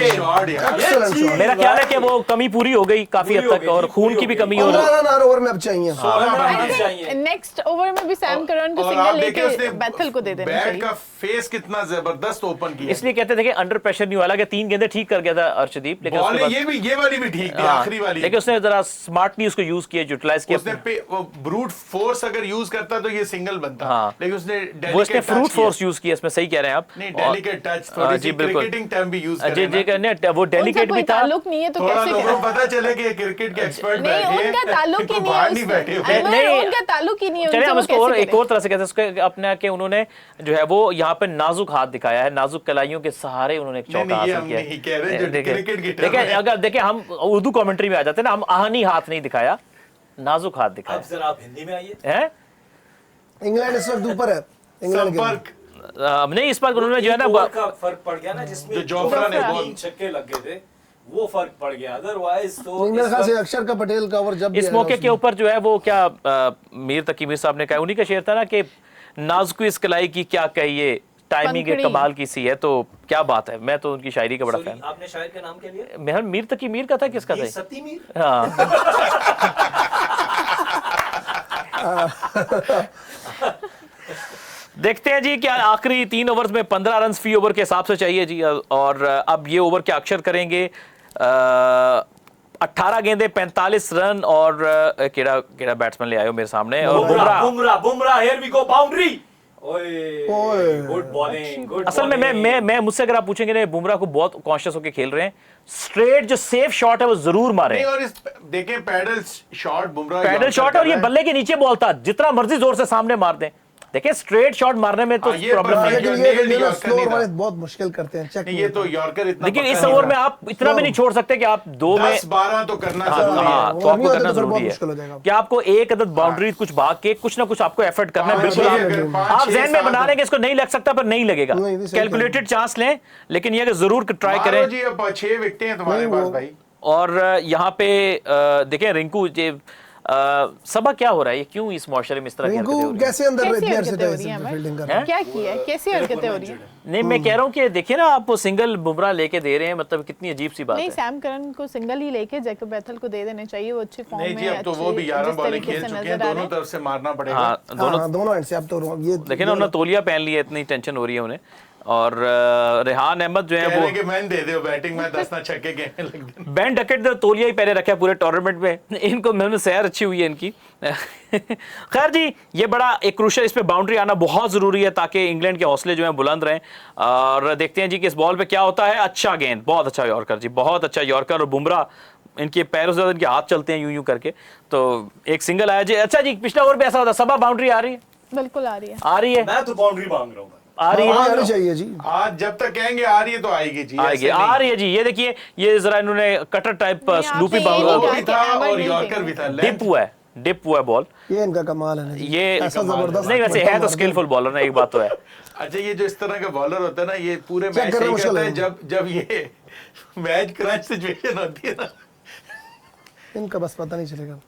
शॉट यार। Excellent shot। मेरा ख्याल है कि वो कमी पूरी हो गई काफी हद पूरी हो तक, गई, और पूरी खून हो की भी गई। कमी हो रही 15 रन ओवर में अब चाहिए। 16 रन चाहिए। नेक्स्ट ओवर में भी सैम करन को और सिंगल आप देखें लेके उसने बैथल को दे देना बैट चाहिए। का फेस कितना जबरदस्त ओपन किया। इसलिए कहते थे कि अंडर प्रेशर नहीं हुआ। हालांकि 3 गेंदें ठीक कर गया था अर्शदीप, लेकिन बॉल उसके बाद ये वाली भी ठीक थी, हाँ, आखिरी वाली। लेकिन उसने जरा स्मार्टली उसको यूज किया, यूटिलाइज किया। उसने वो ब्रूट फोर्स अगर यूज करता तो ये सिंगल बनता। हाँ। लेकिन उसने वो इसने delicate फ्रूट touch किया। फोर्स यूज किया, इसमें सही कह रहे हैं आप। नहीं, और- डेलिकेट टच, हाँ, थोड़ी जी सी बिल्कुल। क्रिकेटिंग टर्म भी यूज जी जी कहने वो उनका डेलिकेट कोई भी था। ताल्लुक नहीं है तो थोड़ा कैसे लोगों को पता चले कि क्रिकेट के एक्सपर्ट नहीं, बैठे हैं, उनका ताल्लुक ही कोई नहीं बाहर है नहीं उससे। बैठे हुए। अनवर, नहीं, उनका ताल्लुक ही नहीं है चलिए उनसे, हम वो इसको कैसे और एक करें? और तरह से कहते हैं उसको अपना कि उन्होंने जो है वो यहाँ पे नाजुक हाथ दिखाया है, नाजुक कलाइयों के सहारे उन्होंने एक नहीं, चौका नहीं, ये हासिल हम किया नहीं कह रहे, जो देखिए, क्रिकेट की टर्म देखिए है। अगर देखिए हम उर्दू कमेंट्री में आ जाते हैं ना, हम आहनी हाथ नहीं दिखाया, नाजुक हाथ दिखाया अब जरा आप हिंदी में आइए। है। इंग्लैंड इस वक्त ऊपर है। इंग्लैंड के संपर्क नहीं इस बार उन्होंने जो है ना ओवर का फर्क पड़ गया ना, जिसमें जो जोफ्रा ने जोफ्रा। बहुत 3 छक्के लग गए थे, वो फर्क पड़ गया। अदरवाइज तो नहीं, मेरे इस ख्याल से वक्त- अक्षर का पटेल का ओवर जब भी इस आएगा मौके के उसमें- ऊपर जो है वो क्या मीर तकी मीर साहब ने कहा, उन्हीं का शेर था ना कि नाज़ुक इस कलाई की क्या कहिए, टाइमिंग पंखड़ी। कमाल की सी है। तो क्या बात है, मैं तो उनकी शायरी का बड़ा Sorry, फैन। आपने शायर का नाम क्या लिया? मेहर मीर तकी मीर का था, किसका मीर था? सती मीर? हाँ देखते हैं जी क्या आखिरी 3 ओवर्स में 15 रन फी ओवर के हिसाब से चाहिए जी। और अब ये ओवर क्या अक्षर करेंगे, 18 गेंदे 45 रन। और केड़ा बैट्समैन ले आयो मेरे सामने, और Bumrah, here we go, boundary. ओए, ओए। गुड बॉलिंग, गुड असल में मैं मुझसे अगर आप पूछेंगे ना, बुमराह को बहुत कॉन्शियस होकर खेल रहे हैं, स्ट्रेट जो सेफ शॉट है वो जरूर मारे। नहीं, और इस देखें paddle shot Bumrah paddle shot है और ये बल्ले के नीचे बॉल था, जितना मर्जी जोर से सामने मार दें। देखिए स्ट्रेट शॉट मारने में तो हाँ, ये प्रॉब्लम पर- नहीं है। लेकिन जो ये nailed ना यॉर्कर स्लोअर नहीं था। वाले बहुत मुश्किल करते हैं, चेक नहीं, ये तो यॉर्कर इतना लेकिन पक्का इस नहीं ओवर था। में आप इतना भी नहीं छोड़ सकते कि आप 2 में 10-12 तो करना हाँ, जरूरी है। हाँ, वो तो आपको नहीं होता करना तो फिर बहुत जरूरी मुश्किल हो है जाएगा। कि आपको एक अदद बाउंड्री कुछ भाग के कुछ ना कुछ आपको एफर्ट करना है। हाँ, बिल्कुल ठीक है, आप अगर 5, आप 6, जहन में 7 बना लें कि इसको नहीं लग सकता, पर नहीं लगेगा। नहीं, नहीं, सही कैलकुलेटेड चांस लें, लेकिन ये कि जरूर ट्राई मारो करें। जी, अब 6 विकेटें हैं तुम्हारे नहीं, पास वो- भाई। और यहाँ पे देखें रिंकू ये सबा क्या हो रहा है, ये क्यों इस मुआशरे में इस तरह की हरकतें हो रिंकू रही हैं? कैसे अंदर कैसी इतनी हरकतें हो रही से हैं अमर? फील्डिंग कर रहा है? क्या किया है, कैसी हरकतें हो रही हैं? नहीं मैं कह रहा हूँ कि देखिए ना, आप सिंगल बुमराह लेके दे रहे हैं, मतलब कितनी अजीब सी बात नहीं, है। सैम करन को सिंगल ही लेके जैकब बैथल को दे देने चाहिए, वो अच्छी फॉर्म नहीं में जी, अब तो वो भी 11 जिस बॉलें तरीके खेल से चुके नजर हैं, आ रहे दोनों हैं। तरफ से मारना पड़ेगा। हाँ दोनों हाँ, दोनों एंड से अब तो ये देखिए ना, उन्होंने तौलिया पहन ली है, इतनी टेंशन हो रही है उन्हें। और रेहान अहमद जो है कह रहे वो हैं कि मैंने दे दो बैटिंग में 10 ना छक्के के लग गए। बैन डकेट तो तौलिया ही पहले रखा है पूरे टूर्नामेंट में। इनको मैंने सैर अच्छी हुई है इनकी। खैर जी, ये बड़ा एक क्रूशियल, इस पे बाउंड्री आना बहुत जरूरी है ताकि इंग्लैंड के हौसले जो हैं बुलंद रहें। और देखते हैं जी कि इस बॉल पे क्या होता है। अच्छा गेंद, बहुत अच्छा यॉर्कर जी, बहुत अच्छा यॉर्कर। और बुमराह इनके पैरों से ज्यादा इनके हाथ चलते हैं यूं यूं करके, तो एक सिंगल आया जी। अच्छा जी, पिछला ओवर पे ऐसा होता, सबा बाउंड्री आ रही है, बिल्कुल आ रही है। आ रही है, मैं तो बाउंड्री मांग रहा हूँ। आ रही है, आनी चाहिए जी। आज जब तक कहेंगे आ रही है तो आएगी जी, आएगी, ऐसे आ नहीं। रही है जी। ये देखिए, ये जरा इन्होंने कटर टाइप नहीं, स्लूपी आपने ये वो नहीं बाउंड्री भी कहा था कि अमर और नहीं यॉर्कर भी देंगे। था। डिप हुआ है, डिप हुआ है बॉल। ये इनका कमाल है ना जी। ये ऐसा जबरदस्त नहीं, वैसे है तो स्किलफुल बॉलर ना, एक बात तो है। अच्छा, ये जो इस तरह का बॉलर होता है ना, ये पूरे चेक मैच करना यही मुश्किल करता है है। जब ये मैच क्रंच सिचुएशन होती है ना। इनका बस पता नहीं चलेगा।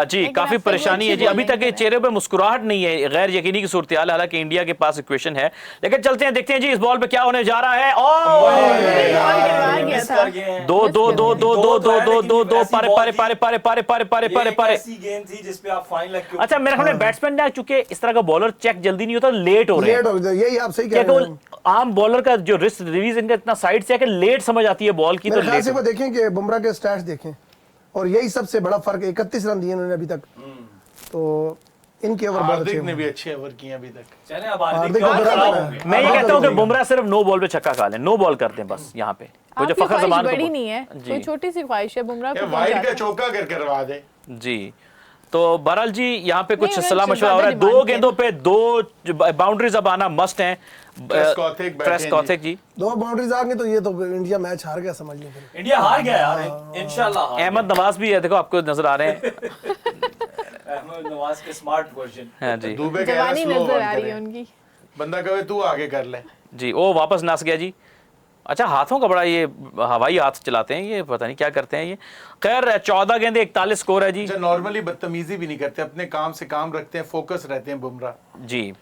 जी लेकिन काफी अब तक वो परेशानी है अच्छी जी, अभी bowling तक कर ये रहे हैं। चेहरे पे मुस्कुराहट नहीं है, गैर यकीनी की सूरत हाल। हालांकि इंडिया के पास इक्वेशन है, लेकिन चलते हैं, देखते हैं जी इस बॉल पे क्या होने जा रहा है। मिस कर गए हैं। दो दो दो दो दो दो दो दो दो पारे पारे पारे पारे पारे पारे पारे पारे ये पारे। ऐसी गेंद थी जिस पे आप फाइन लग के अच्छा मेरे ख्याल में बैट्समैन ने, चूंकि इस तरह का बॉलर चेक जल्दी नहीं होता, लेट हो रहे हैं। लेट हो गया, यही आप सही कह क्या रहे केवल हैं। आम बॉलर का जो रिस्ट रिलीज इनका इतना साइड से है कि लेट समझ आती है बॉल की, तो मेरे ख्याल लेट से वो देखें कि बुमराह के स्टैट्स देखें, और यही सबसे बड़ा फर्क है। 31 रन दिए इन्होंने अभी तक, तो इनके ओवर बहुत अच्छे हार्दिक ने हैं। भी अच्छे ओवर किए अभी तक। चले अब हार्दिक हार्दिक को और बड़ा खराब बड़ा होंगे। है। मैं ये हाँ, कहता हूँ कि बिल्कुल। बुमराह सिर्फ नो बॉल पे छक्का खा लें, नो बॉल कर दें बस यहाँ पे। वो जो आपकी फखर ख्वाहिश जमान बड़ी को नहीं है, जी कोई छोटी सी ख्वाहिश है, बुमराह ये को वाइड का पहुंचाता है। चौका कर करवा दे। जी। तो बहरहाल जी यहाँ पे कुछ नहीं, सलाह मैं मशवरा हो रहा है। ज्यादा 2 डिमांड गेंदों पे 2 बाउंड्रीज अब आना मस्ट हैं। Prescott प्रेस्कॉथिक जी, 2 बाउंड्रीज आ गई तो ये तो इंडिया मैच हार गया समझ लो फिर। इंडिया हार गया यार, इंशाल्लाह हार अहमद नवाज भी है, देखो आपको नजर आ रहे हैं। गया। अहमद नवाज के स्मार्ट वर्जन। हाँ जी दुबे कह रहा जवानी स्लो नजर बॉल आ रही है करे। उनकी। बंदा कहे तू आगे कर ले। जी, ओ वापस नास गया जी। अच्छा हाथों का बड़ा ये हवाई हाथ चलाते हैं, ये पता नहीं क्या करते हैं ये। खैर 14 गेंदे 41 स्कोर है जी। अच्छा, नॉर्मली बदतमीजी भी नहीं करते, अपने काम से काम रखते हैं, फोकस रहते हैं बुमराह। जी।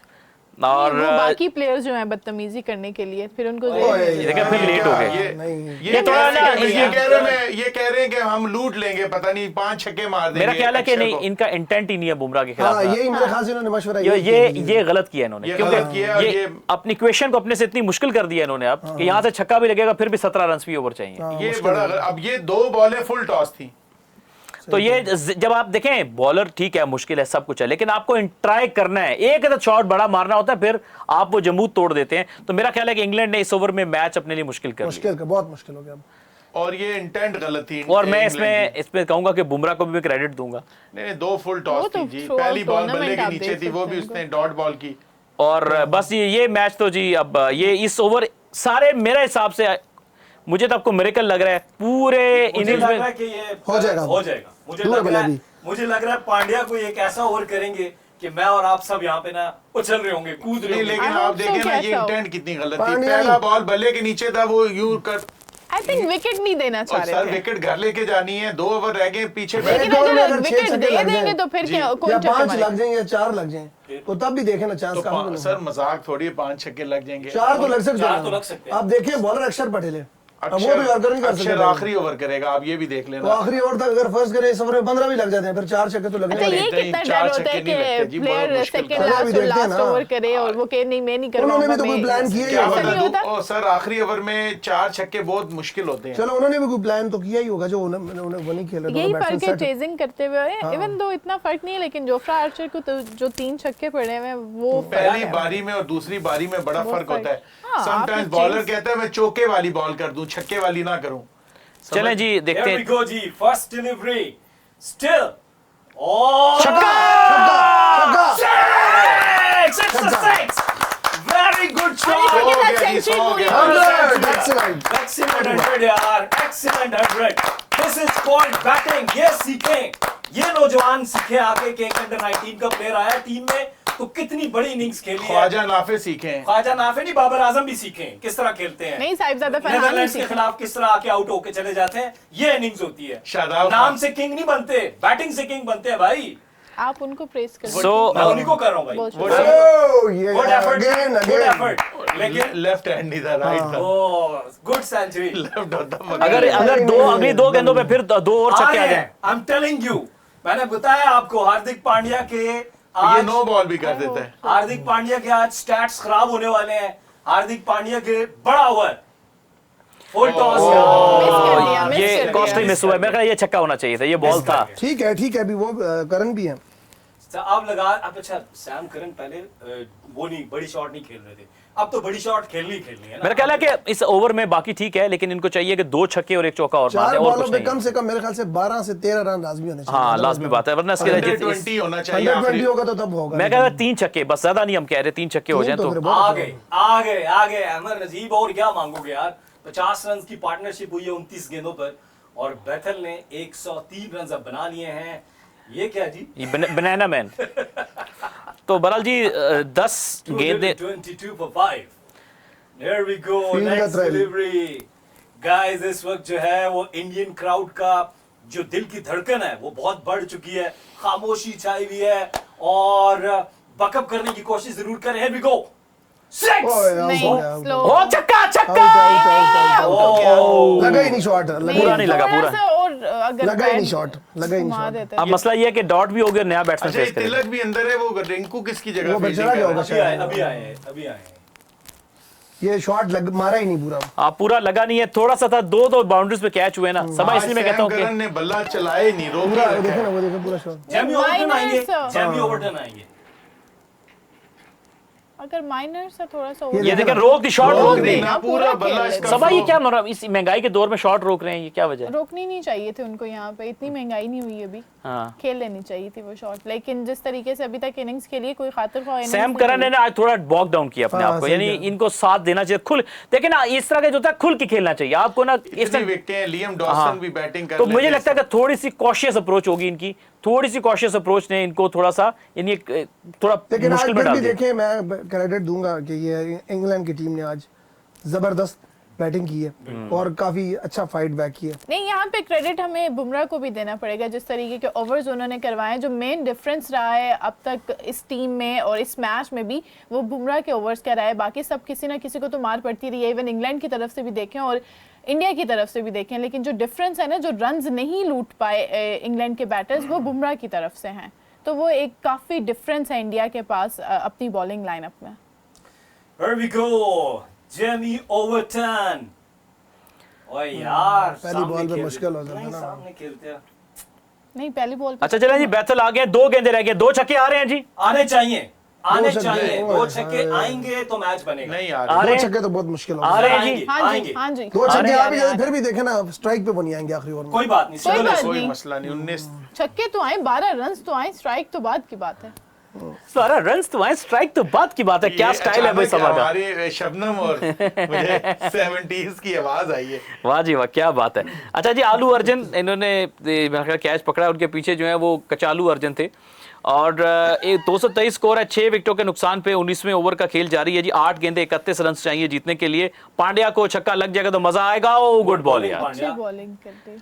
और और बाकी प्लेयर्स जो हैं बदतमीजी करने के लिए, फिर उनको देखिए फिर लेट हो गए। नहीं, ये थोड़ा ना, ये कह रहे हैं कि हम लूट लेंगे, पता नहीं 5 छक्के मार देंगे। मेरा ख्याल है कि अक्षर नहीं, को। इनका इंटेंट ही नहीं है बुमराह के हाँ, खिलाफ। यही मेरे ख्याल से इन्होंने मशवरा ये गलत किया इन्होंने, ये क्योंकि गलत किया और ये ये- अपनी इक्वेशन को अपने से इतनी मुश्किल कर दिया इन्होंने अब कि यहाँ से छक्का भी लगेगा फिर भी 17 रन भी ओवर चाहिए। ये बड़ा अब ये 2 बॉलें फुल टॉस थी। तो ये जब आप देखें, बॉलर ठीक है, मुश्किल है, सब कुछ है, लेकिन आपको ट्राई करना है। एक अदर शॉट बड़ा मारना होता है, फिर आप वो जमूद तोड़ देते हैं। तो मेरा ख्याल है कि इंग्लैंड ने इस ओवर में मैच अपने लिए मुश्किल कर लिया। मुश्किल का बहुत मुश्किल हो गया अब। और ये इंटेंट गलत थी। और मैं इंग्लैंड की। इसमें कहूंगा कि बुमराह को भी मैं क्रेडिट दूंगा। नहीं 2 फुल वो टॉस तो थी जी। throughout पहली बॉल बल्ले tournament के आप नीचे देख थी, वो सकते भी हैं उसने डॉट बॉल की। और बस ये मैच तो जी अब ये इस ओवर सारे मेरे हिसाब से, मुझे तो आपको मिरेकल लग रहा है पूरे मुझे इनिंग्स लग रहा में। है कि ये हो जाएगा। हो जाएगा। मुझे हुआ लग रहा भला है भी। मुझे लग रहा है पांड्या को एक ऐसा ओवर करेंगे कि मैं और आप सब यहाँ पे ना उछल रहे होंगे, कूद रहे नहीं, होंगे। लेकिन I आप hope so देखें ना, कि ये ऐसा हो। इंटेंट कितनी गलत थी। पानी पहला आई। बॉल बल्ले के नीचे था, वो यूं कर, आई थिंक विकेट नहीं देना और चाह सर रहे थे। विकेट घर लेके जानी है, 2 ओवर रह गए पीछे एक लेकिन ओवर में अगर अगर 6 विकेट छक्के दे लग देंगे जाएं, तो फिर जी। क्या, या कौन छक्के 5 मारेगा? लग जाएं या 4 लग जाएं, तो तब भी देखें ना चांस तो कहाँ सर मजाक थोड़ी है, 5 छक्के लग जाएंगे। 4 तो लग सकते 4 तो लग सकते हैं। हैं। आप देखिए बॉलर अक्षर पटेल है, अब वो भी यॉर्कर नहीं कर अक्षर सकते। आखिरी ओवर करेगा, आप ये भी देख तो लेना। आखिरी ओवर तक अगर फर्स्ट करे, इस ओवर में 15 भी लग जाते हैं, फिर 4 छक्के तो लगने अच्छा, वाले ये हैं। नहीं, कितना 4 डर होता है छक्के नहीं लगते जी, कि बहुत प्लेयर मुश्किल सेकंड था। अभी लास्ट देखते हैं लास्ट ना। ओवर करे और वो कहे नहीं मैं नहीं उन्होंने भी करवाऊंगा तो कोई प्लान किया ही क्या ऐसा होगा। नहीं बता होता? दूं, ओ सर आखिरी ओवर में 4 छक्के बहुत मुश्किल होते हैं। चलो उन्होंने भी कोई प्लान तो किया ही होगा, जो उन्होंने वो नहीं खेला। यही फर्क है चेजिंग करते हुए। इवन दो इतना फर्क नहीं है, लेकिन जोफ्रा आर्चर को तो जो 3 छक्के पड़े हुए हैं वो पहली बारी में और दूसरी बारी में बड़ा वो फर्क होता है। हाँ, समटाइम्स आपने बॉलर चेंज- कहता है मैं चौके वाली बॉल कर दूं, छक्के वाली ना करूं। चलें जी, देखते Here we हैं। go जी, फर्स्ट डिलीवरी स्टिल और six to six. Very good shot. अरे, हो कितना गया जी, century हो पूरी गया। हो गई। Excellent. Excellent 100 यार, excellent 100. This is called batting. ये सीखें, ये नौजवान सीखे आके कि एक अंडर 19 का प्लेयर आया टीम में तो कितनी बड़ी इनिंग्स खेली है। ख्वाजा नाफे सीखे हैं। ख्वाजा नाफे नहीं, बाबर आजम भी सीखें किस तरह खेलते हैं। नहीं, साहिबजादा फरहान नेदरलैंड्स भी के सीखे। खिलाफ किस तरह आके आउट होके चले जाते हैं, ये इनिंग्स होती है। शादाब नाम खान। से किंग नहीं बनते, बैटिंग से किंग बनते हैं भाई। आप उनको प्रेस कर मैं उन्हीं को कर रहा हूँ भाई। बहुत वो Oh, ये good effort, again, good again. Effort. लेकिन लेफ्ट हैंड नहीं था, राइट था। Good century. लेफ्ट होता मगर अगर अगर दो अगली 2 गेंदों पे फिर 2 और छक्के आ जाए। आई एम टेलिंग यू, मैंने बताया आपको हार्दिक पांड्या के ये आज नो बॉल भी कर देता है। हार्दिक पांड्या के आज स्टैट्स खराब होने वाले हैं। हार्दिक पांड्या के बड़ा ओवर फुल टॉस मिस ये कर दिया। कॉस्टली मिस हुआ है, मेरे ख्याल ये छक्का होना चाहिए था, ये बॉल था। ठीक है अभी वो करण भी है। अब लगा अब। अच्छा सैम करन पहले वो नहीं, बड़ी शॉट नहीं खेल रहे थे, अब तो बड़ी शॉट खेलनी है ना। मेरा ख्याल है कि इस ओवर में बाकी ठीक है, लेकिन इनको चाहिए कि 2 छक्के और 1 चौका और मार 4 दें, और बॉलों कुछ पे नहीं। कम से कम मेरे ख्याल से 12 से 13 रन लाजमी होने चाहिए। हाँ, लाजमी बात है, वरना इसके लिए 120 होना चाहिए 120 आखिरी। होगा तो तब होगा। मैं कह रहा 3 छक्के बस, ज्यादा नहीं हम कह रहे, 3 छक्के हो जाए फिर तो बहुत अच्छा आ गए अहमद नजीब। और क्या मांगोगे यार, 50 रन की पार्टनरशिप हुई है 29 गेंदों पर, और बैथल ने 103 रन अब बना लिए हैं। ये क्या जी, ये बनाना मैन। तो बहरहाल जी 10 गेंदें 22 for 5. Here we go, Field का next trial. delivery. Guys, इस वक्त जो है वो इंडियन क्राउड का जो दिल की धड़कन है वो बहुत बढ़ चुकी है, खामोशी छाई हुई है और बकअप करने की कोशिश जरूर करें। Here we go. 6. नहीं, slow। ओ छक्का छक्का। लगा ही नहीं शॉट, पूरा नहीं लगा, थोड़ा पूरा। सा और अगर लगा ही नहीं बैट शॉट, लगा ही नहीं घुमा शॉट। देते अब मसला ये है कि डॉट भी हो गया, नया बैट्समैन अच्छा ये फेस करेगा। तिलक भी अंदर है, वो रिंकू किसकी जगह वो फील्डिंग बेचारा कर क्या रहा होगा? है? अभी आए हैं। ये शॉट मारा ही नहीं पूरा। आप पूरा लगा नहीं है, थोड़ा सा था, 2 बाउंड्रीज पे कैच हुए ना सभा, आज इसलिए मैं कहता सैम हूँ करन कि ने बल्ला चलाए नहीं, रोक पूरा ही रखा देखे है। ना, वो देखे पूरा शॉट। जेमी ओवरटन आएंगे, Minus. जेमी ओवरटन आएंगे। अगर माइनर से थोड़ा सा ये देखें, रोक दी शॉट, रोक दी। ना पूरा बल्ला इसका सभा ये flow। क्या मतलब इस महंगाई के दौर में शॉट रोक रहे हैं, ये क्या वजह है? रोकनी नहीं चाहिए थी उनको, यहाँ पे इतनी महंगाई नहीं हुई अभी, हाँ, खेल लेनी चाहिए थी वो शॉट। लेकिन जिस तरीके से अभी तक इनिंग्स खेली, कोई खातिर ख्वाह innings सैम नहीं करन ने खेली। ना आज थोड़ा बॉक डाउन किया अपने हाँ, आप को, सही यानी कहा। इनको साथ देना चाहिए, खुल देखे ना, इस तरह का जो होता है खुल के खेलना चाहिए आपको ना, इस इतनी तरह। विकेटें हैं, लियम हाँ। डॉसन भी बैटिंग कर तो लेते मुझे हैं। लगता है कि थोड़ी सी कॉशियस अप्रोच होगी इनकी, थोड़ी सी कॉशियस अप्रोच ने इनको थोड़ा सा यानी थोड़ा लेकिन आज मुश्किल में फिर डाल भी दिया। देखें, मैं क्रेडिट दूंगा कि ये इंग्लैंड की टीम ने आज जबरदस्त बैटिंग की है और काफी अच्छा फाइट बैक किया। नहीं, यहाँ पे क्रेडिट हमें बुमराह को भी देना पड़ेगा, जिस तरीके के ओवर्स उन्होंने करवाए। जो मेन डिफरेंस रहा है अब तक इस टीम में और इस मैच में भी, वो बुमराह के ओवर्स का रहा है। बाकी सब किसी ना किसी को तो मार पड़ती रही है, इवन इंग्लैंड की तरफ से भी देखें और इंडिया की तरफ से भी देखें। लेकिन जो डिफरेंस है ना, जो रन्स नहीं लूट पाए इंग्लैंड के बैटर्स, वो बुमराह की तरफ से हैं। तो वो एक काफ़ी डिफरेंस है इंडिया के पास अपनी बॉलिंग लाइनअप में। Here we go, Jamie Overton. ओए यार, पहली सामने बॉल पे खेल- मुश्किल हो जाता है नहीं, ना। सामने खेलते हैं। नहीं, पहली बॉल पे अच्छा चलें जी, बैथल आ गए, 2 गेंदे रह गए, 2 छक्के आ रहे हैं जी। आने चाहिए, आने छक्के, चाहिए, ओए, 2 छक्के हाय। आएंगे तो मैच बनेगा। नहीं यार, आ रहे दो हैं। छक्के तो बहुत मुश्किल हो आ गए। रहे हैं जी। आएंगे, हाँ जी, आएंगे। हाँ जी। दो छक्के आ भी रहे जाए फिर भी देखे ना, स्ट्राइक पे बनी आएंगे आखिरी ओवर में। कोई बात नहीं, कोई सिंगल बात है। नहीं। कोई मसला नहीं। 19 छक्के तो आए, 12 रन्स तो आए, स्ट्राइक तो बाद की बात है। सारा रन्स तो आए, स्ट्राइक तो बात की बात है। क्या ये स्टाइल है भाई अचानक सभा का। हमारे शबनम और मुझे 70s की आवाज आई है। वाह जी वाह, क्या बात है। अच्छा जी, आलू अर्जुन इन्होंने कैच पकड़ा, उनके पीछे जो है वो कचालू अर्जुन थे और 223 स्कोर है, 6 विकेटों के नुकसान पे 19वें ओवर का खेल जारी है जी। 8 गेंदे 31 रन चाहिए जीतने के लिए। पांड्या को छक्का लग जाएगा तो मजा आएगा। ओ गुड बॉल यार, अच्छी बॉलिंग करते।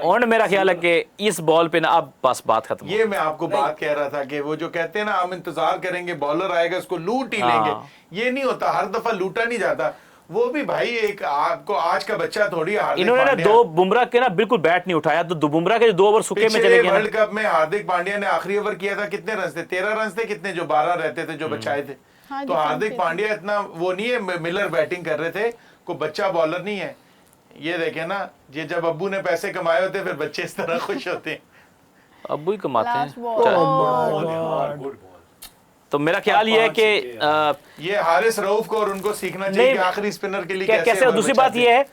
और मेरा ख्याल है कि इस बॉल पे ना अब बस बात खत्म। ये मैं आपको बात कह रहा था कि वो जो कहते हैं ना हम इंतजार करेंगे बॉलर आएगा उसको लूट ही लेंगे, ये नहीं होता, हर दफा लूटा नहीं जाता। वो भी भाई एक आपको आज का बच्चा थोड़ी हार्दिक इन्होंने ना पांड्या। दो बुमराह के ना बिल्कुल बैट नहीं उठाया, तो बुमराह के 2 ओवर सूखे में चले पिछले गए वर्ल्ड कप में हार्दिक पांड्या ने आखिरी ओवर किया था, कितने रन थे? 13 रन थे, कितने जो 12 रहते थे जो बचाए थे। हाँ, तो हार्दिक पांड्या इतना वो नहीं है, मिलर बैटिंग कर रहे थे, कोई बच्चा बॉलर नहीं है। ये देखे ना, ये जब अब्बू ने पैसे कमाए होते फिर बच्चे इस तरह खुश होते हैं। अब्बू ही कमाते लास्ट हैं। बॉल। Good ball. तो मेरा ख्याल ये है कि ये हारिस रऊफ को और उनको सीखना चाहिए नहीं, कि आखिरी स्पिनर के लिए कैसे। ओवर दूसरी बात बचाते ये है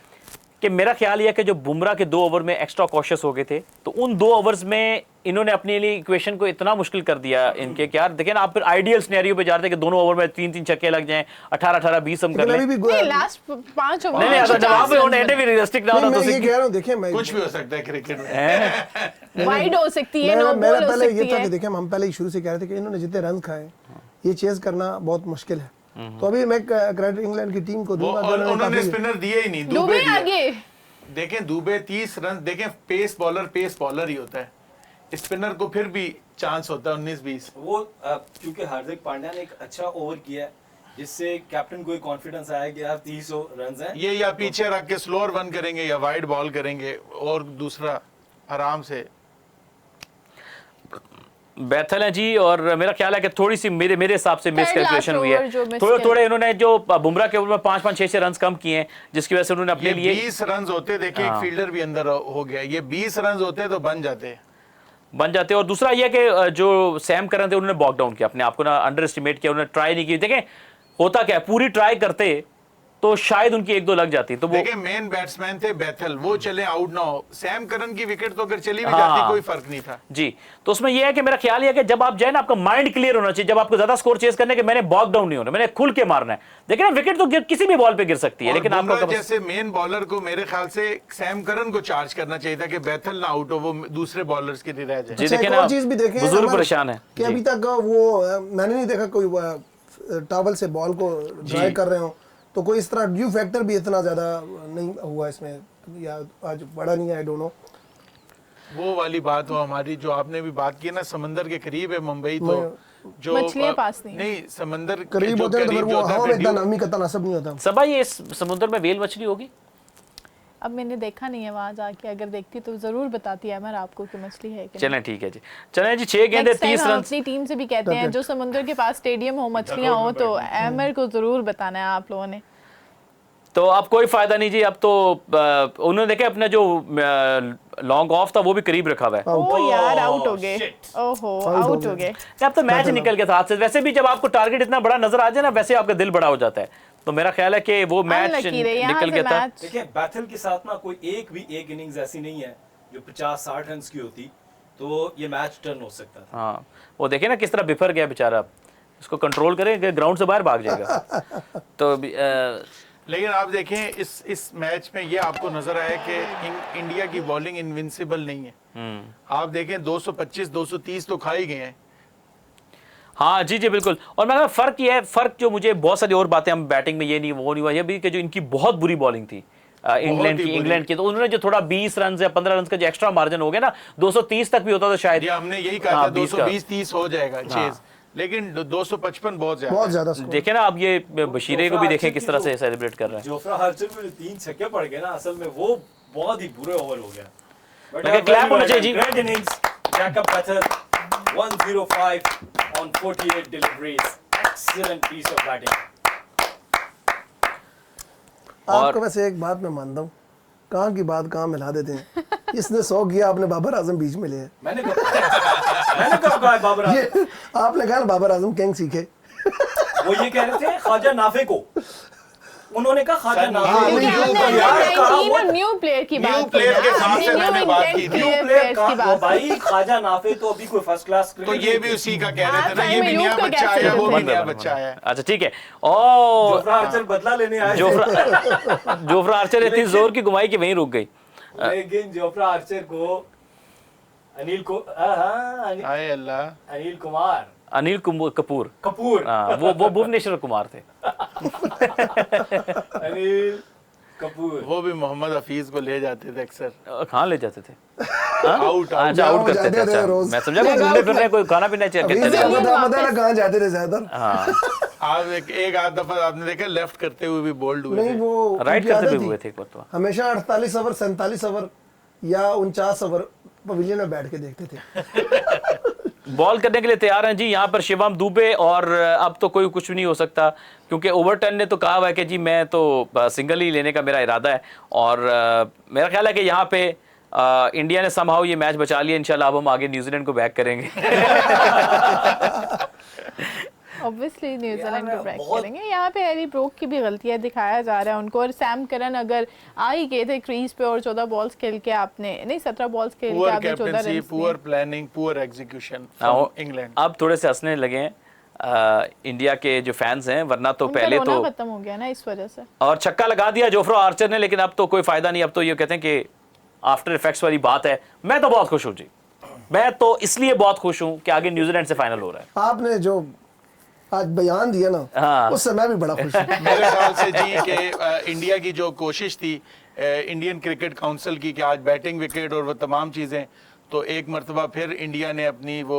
कि मेरा ख्याल ये है कि जो बुमराह के 2 ओवर में एक्स्ट्रा कॉशियस हो गए थे, तो उन 2 ओवर्स में इन्होंने अपने लिए इक्वेशन को इतना मुश्किल कर दिया इनके कि यार देखिए ना, आप फिर आइडियल सिनेरियो पे जा रथे कि दोनों ओवर में 3-3 छक्के लग जाए, 18-18 20 हम कर लेकिन लें। अभी भी नहीं, लास्ट 5 ओवर। नहीं नहीं, अगर जवाब में होने भी रियलिस्टिक ना नहीं, होना मैं ये तो कह रहा हूँ, देखिए मैं कुछ भी हो सकता है क्रिकेट में। वाइड हो सकती है, नो मेरा बॉल हो पहले ये सकती था कि है। देखिए हम पहले ही शुरू से कह रहे थे कि इन्होंने जितने रन खाए ये चेज करना बहुत मुश्किल है। तो अभी मैं क्रेडिट इंग्लैंड की टीम को दूंगा, और उन्होंने काफी- स्पिनर दिए ही नहीं, डूबे दुबे दिया। आगे। देखें दुबे 30 रन, देखें पेस बॉलर ही होता है, स्पिनर को फिर भी चांस होता है 19-20। वो क्योंकि हार्दिक पांड्या ने एक अच्छा ओवर किया है, जिससे कैप्टन को कॉन्फिडेंस आया कि यार 30 रन हैं। ये या पीछे रख के स्लोअर वन करेंगे या वाइड बॉल करेंगे, और दूसरा आराम से बैथल है जी। और मेरा ख्याल है कि थोड़ी सी मेरे हिसाब से मिस Third कैलकुलेशन last हुई over जो है। miss थोड़े किया। थोड़े इन्होंने जो बुमराह के ओवर में 5-5 6-6 रन कम किए हैं, जिसकी वजह से उन्होंने अपने ये लिए 20 रन होते, देखिए एक फील्डर भी अंदर हो गया, ये 20 रन होते तो बन जाते। बन जाते। और दूसरा ये कि जो सैम करन थे उन्होंने बॉक डाउन किया अपने आप को ना, अंडर एस्टिमेट किया, उन्होंने ट्राई नहीं की। देखें होता क्या है, पूरी ट्राई करते तो शायद उनकी 1-2 लग जाती। तो वो देखिए मेन बैट्समैन थे बैथल, वो चले आउट ना हो, सैम करन की विकेट तो अगर चली भी हाँ। जाती कोई फर्क नहीं था जी। तो उसमें यह है कि मेरा ख्याल यह है कि जब आप जाए ना, आपका माइंड क्लियर होना चाहिए, जब आपको ज्यादा स्कोर चेस करने के मैंने बॉक डाउन नहीं होना, मैंने खुल के मारना है। देखिए ना, विकेट तो किसी भी बॉल पे गिर सकती है, और लेकिन बुमराह आपको जैसे मेन बॉलर को मेरे ख्याल से सैम करन को चार्ज करना चाहिए था कि बैथल ना आउट हो, वो दूसरे बॉलर्स के लिए रह जाए। जी अच्छा, देखिए एक ना, और चीज भी देखें बुजुर्ग अमर, परेशान है कि जी। अभी तक वो मैंने नहीं देखा कोई टॉवल से बॉल को ड्राई कर रहे हो, तो कोई इस तरह ड्यू फैक्टर भी इतना ज्यादा नहीं हुआ इसमें, या आज बड़ा नहीं है, आई डोंट नो। वो वाली बात हो हमारी जो आपने भी बात की ना, समंदर के करीब है मुंबई, तो जो मछलियाँ पास नहीं। नहीं समंदर के करीब जो होते हैं तो फिर करीब जो वो होता है, हवा में फिर इतना ड्यू- नमी का तनासब नहीं होता। सबा ये इस समुद्र में वेल मछली होगी? अब मैंने देखा नहीं है वहां जाके, अगर देखती तो जरूर बताती है अमर आपको कि मछली है कि चलें ठीक है जी। चलें जी, 6 गेंदे Next time 30 हम रन। अपनी टीम से भी कहते हैं जो समुद्र के पास स्टेडियम हो, मछलियां हो, तो अमर को जरूर बताना है आप लोगों ने। तो अब कोई फायदा नहीं जी, अब तो उन्होंने देखे अपना जो लॉन्ग ऑफ था वो भी करीब रखा हुआ है। ओ यार, आउट हो गए। shit. ओहो, आउट हो गए। अब तो मैच निकल गया था हाथ से। वैसे भी जब आपको टारगेट इतना बड़ा नजर आ जाए ना, वैसे आपका दिल बड़ा हो जाता है। तो मेरा ख्याल है कि वो मैच Unlucky रहे, यहाँ निकल से गया था। मैच। देखिए बैथल के साथ ना कोई एक इनिंग्स ऐसी नहीं है जो 50-60 रन की होती, तो ये मैच टर्न हो सकता था। हाँ, वो देखे ना किस तरह बिफर गया बेचारा, इसको कंट्रोल करें कि ग्राउंड से बाहर भाग जाएगा। तो लेकिन आप देखें इस मैच में ये आपको नजर आया कि इंडिया की बॉलिंग इनविंसिबल नहीं है। आप देखें 225 230 तो खा ही गए हैं। हाँ जी जी बिल्कुल। और मैं फर्क ये है, फर्क जो मुझे बहुत सारी और बातें, हम बैटिंग में ये नहीं वो नहीं हुआ, ये भी कि जो इनकी बहुत बुरी बॉलिंग थी इंग्लैंड की, तो उन्होंने जो थोड़ा 20 रन या 15 रन का जो एक्स्ट्रा मार्जिन हो गया ना, 230 तक भी होता तो शायद। ये हमने यही कहा हाँ, था 20 का। 220-30 हो जाएगा चेज, लेकिन 255 बहुत बहुत ज्यादा ज्यादा स्कोर। देखे ना, अब ये बशीरे को भी देखें किस तरह से सेलिब्रेट कर रहे हैं। जोफ्रा आर्चर को जो 3 छक्के पड़ गए ना, असल में वो बहुत ही बुरे ओवर हो गया। लगे clap होना चाहिए जी। Great innings Jacob Bethell 105 on 48 deliveries. Excellent piece of batting. आपको वैसे एक बात मैं मानता हूँ, कहाँ की बात कहाँ मिला देते हैं। इसने 100 किया, आपने बाबर आजम बीच में लिया। मैंने कब कहा है बाबर आजम? ये आपने कहा ना बाबर आजम कैंग सीखे। वो ये कह रहे थे ख्वाजा नाफे को। उन्होंने कहा ख्वाजा हाँ, नाफे नहीं, न्यू प्लेयर की बात न्यू प्लेयर के हिसाब से मैंने बात की थी। न्यू प्लेयर का भाई ख्वाजा नाफे तो अभी कोई फर्स्ट क्लास तो ये भी उसी का कह रहे थे ना, हाँ, ये भी नया यूथ का बच्चा कैसे आया, वो भी करते नया हैं? बच्चा आया। अच्छा ठीक है। ओ जोफ्रा आर्चर बदला लेने आए जोफ्रा आर्चर इतनी जोर की घुमाई कि वहीं रुक गई। लेकिन जोफ्रा आर्चर को अनिल कुमार अनिल कपूर कपूर हाँ, वो भुवनेश्वर कुमार थे। अनिल कपूर वो भी मोहम्मद हफीज को ले जाते थे अक्सर कहाँ ले जाते थे? आउट अच्छा आउट करते थे। अच्छा रोज। मैं समझा कोई घूमने फिरने कोई खाना पीना चेक अभी करते से थे। पता है ना कहाँ जाते थे ज्यादातर। हाँ आप एक आध दफा आपने देखा लेफ्ट करते हुए भी बोल्ड हुए नहीं थे। वो राइट उनकी करते आदत भी थी। हुए थे एक बार तो। हमेशा 48 ओवर 47 ओवर या 49 ओवर पवेलियन में बैठ के देखते थे। बॉल करने के लिए तैयार हैं जी यहाँ पर शिवम दुबे, और अब तो कोई कुछ भी नहीं हो सकता क्योंकि ओवरटन ने तो कहा हुआ है कि जी मैं तो सिंगल ही लेने का मेरा इरादा है, और मेरा ख्याल है कि यहाँ पे इंडिया ने समहाउ ये मैच बचा लिया। इंशाल्लाह अब हम आगे न्यूजीलैंड को बैक करेंगे। ऑब्वियसली न्यूजीलैंड को ब्रेक बहुत- करेंगे। यहाँ पे हैरी ब्रोक की भी गलतियां दिखाया जा रहा है उनको, और सैम करन अगर आ ही गए थे क्रीज पे और 14 बॉल्स खेल के आपने नहीं 17 बॉल्स खेल के पुअर आपने 14 captaincy, run poor planning, poor execution हाँ, इंग्लैंड। अब थोड़े से हंसने लगे हैं इंडिया के जो फैंस हैं, वरना तो पहले तो खत्म हो गया ना इस वजह से। और छक्का लगा दिया जोफ्रा आर्चर ने, लेकिन अब तो कोई फायदा नहीं। अब तो ये कहते हैं कि आफ्टर इफेक्ट्स वाली बात है। मैं तो बहुत खुश हूँ जी, मैं तो इसलिए बहुत खुश हूँ कि आगे न्यूजीलैंड से फाइनल हो रहा है। आपने जो आज बयान दिया ना, हाँ। उससे मैं भी बड़ा खुश हूँ। मेरे ख्याल से जी कि इंडिया की जो कोशिश थी इंडियन क्रिकेट काउंसिल की कि आज बैटिंग विकेट और वो तमाम चीज़ें, तो एक मरतबा फिर इंडिया ने अपनी वो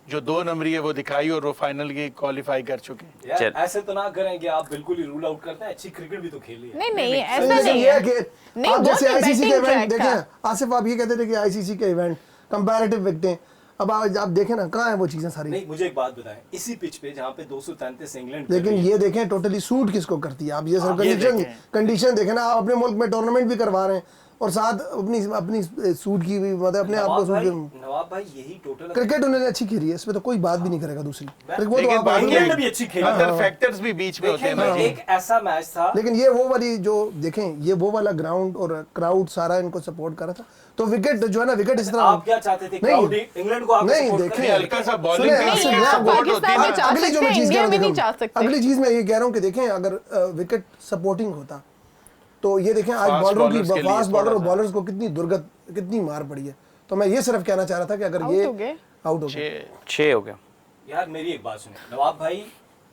जो 2 नंबरी है वो दिखाई और वो फाइनल की क्वालिफाई कर चुके हैं। यार चल। ऐसे तो ना करें कि आप बिल्कुल ही रूल आउट करते हैं, अच्छी क्रिकेट भी तो खेली है। नहीं ऐसा लेकिन नहीं ये है। है कि नहीं, आप वो जैसे तो आईसीसी के betting इवेंट track था। देखें, आसिफ आप ये कहते थे कि आईसीसी के इवेंट कंपैरेटिव विकेटें, अब आप देखें ना कहाँ है वो चीजें सारी। नहीं मुझे एक बात बताएं, इसी पिच पे जहाँ पे 233 इंग्लैंड लेकिन ये देखें टोटली सूट किसको करती है। आप ये सर ये कंडीशन देखें ना, आप अपने मुल्क में टूर्नामेंट भी करवा रहे हैं और साथ अपनी सूट की भी मतलब अपने आप को सूट की। नवाब भाई यही टोटल क्रिकेट उन्होंने अच्छी खेली है, इसमें तो कोई बात भी नहीं करेगा दूसरी। वो तो लेकिन आप बाकी इंग्लैंड भी अच्छी खेली। अदर फैक्टर्स भी बीच में होते हैं ना। एक ऐसा मैच था, लेकिन ये वो वाली जो देखें, ये वो वाला ग्राउंड और क्राउड सारा इनको सपोर्ट कर रहा था, तो विकेट जो है ना, विकेट इस तरह आप क्या चाहते थे? नहीं। क्राउड इंग्लैंड को आप नहीं, सपोर्ट देखें, करें? हल्का सा बॉलिंग सुने, का ऐसे नहीं, नहीं, आप बोर्ड पाकिस्तान होती है। में जा अगली जो सकते मैं हैं, चीज इंडिया कह में रहा नहीं हूँ, जा सकते। अगली चीज मैं ये कह रहा हूँ कि देखें अगर विकेट सपोर्टिंग होता तो ये देखें आज Fast बॉलरों की bowlers के लिए फास्ट बॉलर और थोड़ा सा। बॉलर्स को कितनी मार पड़ी है। तो मैं ये सिर्फ कहना चाह रहा था कि अगर Out ये हो गए। आउट हो गए 6 हो गया। यार मेरी एक बात सुनिए नवाब भाई,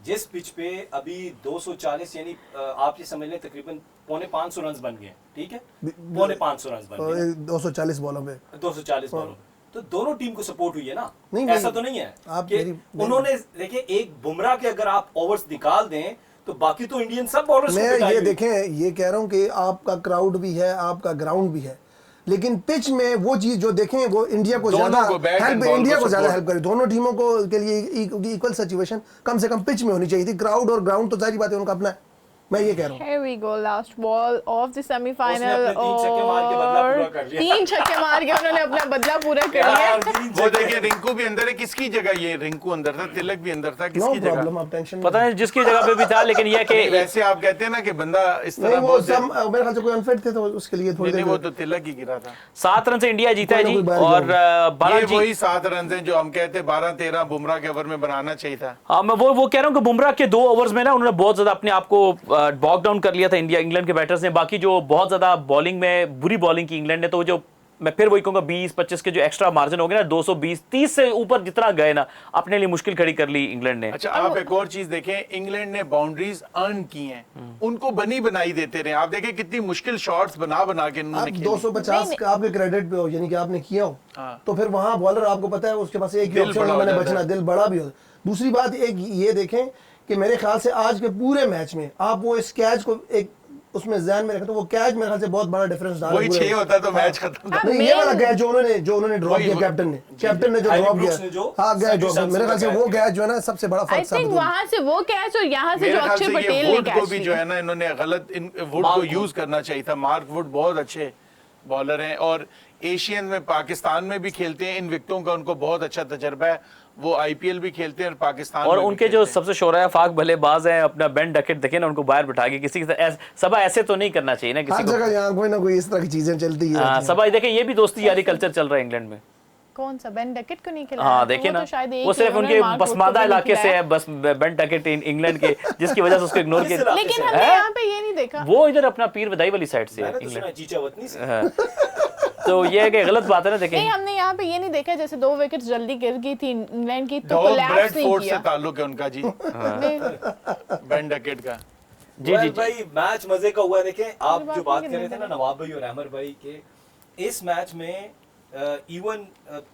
जिस पिच पे अभी 240 यानी आप ये समझ लें तकरीबन 450 रन बन गए, ठीक है, 450 रन बन गए 240 बॉलों पे। 240 बॉलों, तो दोनों टीम को सपोर्ट हुई है ना। नहीं, ऐसा नहीं, तो नहीं है आप कि उन्होंने देखिए एक बुमराह के अगर आप ओवर्स निकाल दें तो बाकी तो इंडियन सब बॉलर्स मैं ये देखें, ये कह रहा हूँ कि आपका क्राउड भी है, आपका ग्राउंड भी है, लेकिन पिच में वो चीज जो देखें वो इंडिया को दोनों ज्यादा को bat and help, ball India को को ज्यादा support। हेल्प करे। दोनों टीमों को के लिए इक्वल सिचुएशन कम से कम पिच में होनी चाहिए थी। क्राउड और ग्राउंड तो सारी बातें उनका अपना है, मैं ये कह रहा हूँ। Here we go, last ball of the semi-final उसने अपने 3 छक्के मार के बदला पूरा कर लिया। 3 छक्के मार के उन्होंने अपना बदला पूरा कर यार, लिया। 3 वो छक्के। देखिए रिंकू भी अंदर है, किसकी जगह ये रिंकू अंदर था, तिलक भी अंदर था, नो किसकी जगह? प्रॉब्लम, आप टेंशन पता नहीं जिसकी जगह पे भी था, लेकिन यह कि वैसे आप कहते हैं ना कि बंदा इस नहीं, तरह वो बहुत सब मेरे ख्याल से कोई अनफिट थे तो उसके लिए थोड़ी नहीं, वो देर तो तिलक ही गिरा था। 7 रन से इंडिया जीता है कोई ना जी। कोई बाहर और जाओ। ये बालाजी, वही 7 रन हैं जो हम कहते हैं 12-13 बुमराह के ओवर में बनाना चाहिए था। हाँ मैं वो कह रहा हूँ कि बुमराह के 2 ओवर्स में ना उन्होंने बहुत ज्यादा अपने आप को बॉक डाउन कर लिया था इंग्लैंड के बैटर्स ने। बाकी जो बहुत ज्यादा बॉलिंग में बुरी बॉलिंग की इंग्लैंड ने, तो जो मैं फिर वही कहूंगा 20-25 के जो एक्स्ट्रा मार्जिन हो गए ना, 220-30 से ऊपर जितना गए ना, अपने लिए मुश्किल खड़ी कर ली इंग्लैंड ने। अच्छा आप एक और चीज देखें, इंग्लैंड ने बाउंड्रीज अर्न की हैं, उनको बनी बनाई देते रहे। आप देखें कितनी मुश्किल शॉट्स बना बना के आप इन्होंने खेली। 250 का आपके क्रेडिट पे हो, यानी कि आपने किया हो, हाँ। तो फिर वहां बॉलर आपको पता है उसके पास एक ही दिल ऑप्शन बड़ा है, हो मैंने जाता बचना, है। दिल बड़ा भी हो। दूसरी बात एक ये देखें कि मेरे ख्याल से आज के पूरे मैच में आप वो इस कैच को एक उसमें ध्यान में रखें तो वो कैच मेरे ख्याल से बहुत बड़ा डिफरेंस डाला। वही 6 होता तो मैच खत्म था। नहीं, ये वाला कैच जो उन्होंने ड्रॉप वही- किया कैप्टन ने जो हैरी ड्रॉप ब्रूक्स ने किया, जो हाँ गया संजू ड्रॉप, सैमसन मेरे ख्याल से का वो catch कैच जो है ना सबसे बड़ा आई फर्क थिंक साबित हुआ। वहां से वो कैच और यहाँ से मेरे जो ख्याल अक्षय से पटेल ये ने वुड को कैच भी जो लिया। है ना इन्होंने गलत वुड को यूज करना चाहिए था। मार्क वुड बहुत अच्छे बॉलर हैं और एशियन में पाकिस्तान में भी खेलते हैं, इन विकेटों का उनको बहुत अच्छा तजर्बा है, वो आईपीएल भी खेलते हैं और पाकिस्तान और में उनके जो सबसे शोरा फाक बल्लेबाज हैं, अपना बेन डकेट देखे ना, उनको बाहर बिठा के किसी की सबा ऐसे तो नहीं करना चाहिए ना किसी हर को। जगह यहाँ कोई ना कोई इस तरह की चीजें चलती ही रहती हैं। सबा देखे, ये भी दोस्ती यारी कल्चर चल रहा है इंग्लैंड में। कौन सा बेन डकेट को नहीं खिलाया? हाँ तो देखिए वो ना, तो शायद एक वो सिर्फ उन्होंने उनके मार्क वुड को बसमादा भी नहीं इलाके से खिलाया। है, बस बेन डकेट इंग्लैंड के, जिसकी वजह से उसको इग्नोर किया। लेकिन हमने यहाँ पे ये नहीं देखा। वो इधर अपना पीर वदाई वाली साइड से है मैंने तो सुना इंग्लैंड। चीचा वतनी से। हाँ। तो ये है कि गलत बात है ना, नहीं, देखें हमने यहाँ पे ये नहीं देखा जैसे 2 विकेट जल्दी गिर गई थी इंग्लैंड की, तो डॉग कोलैप्स नहीं ब्रेडफोर्ड से किया। ताल्लुक है उनका जी, नहीं, बेन डकेट का। जी जी जी। भाई मैच मजे का हुआ है। देखें आप बात जो बात नहीं कर रहे थे करने ना नवाब भाई और अहमर भाई के, इस मैच में इवन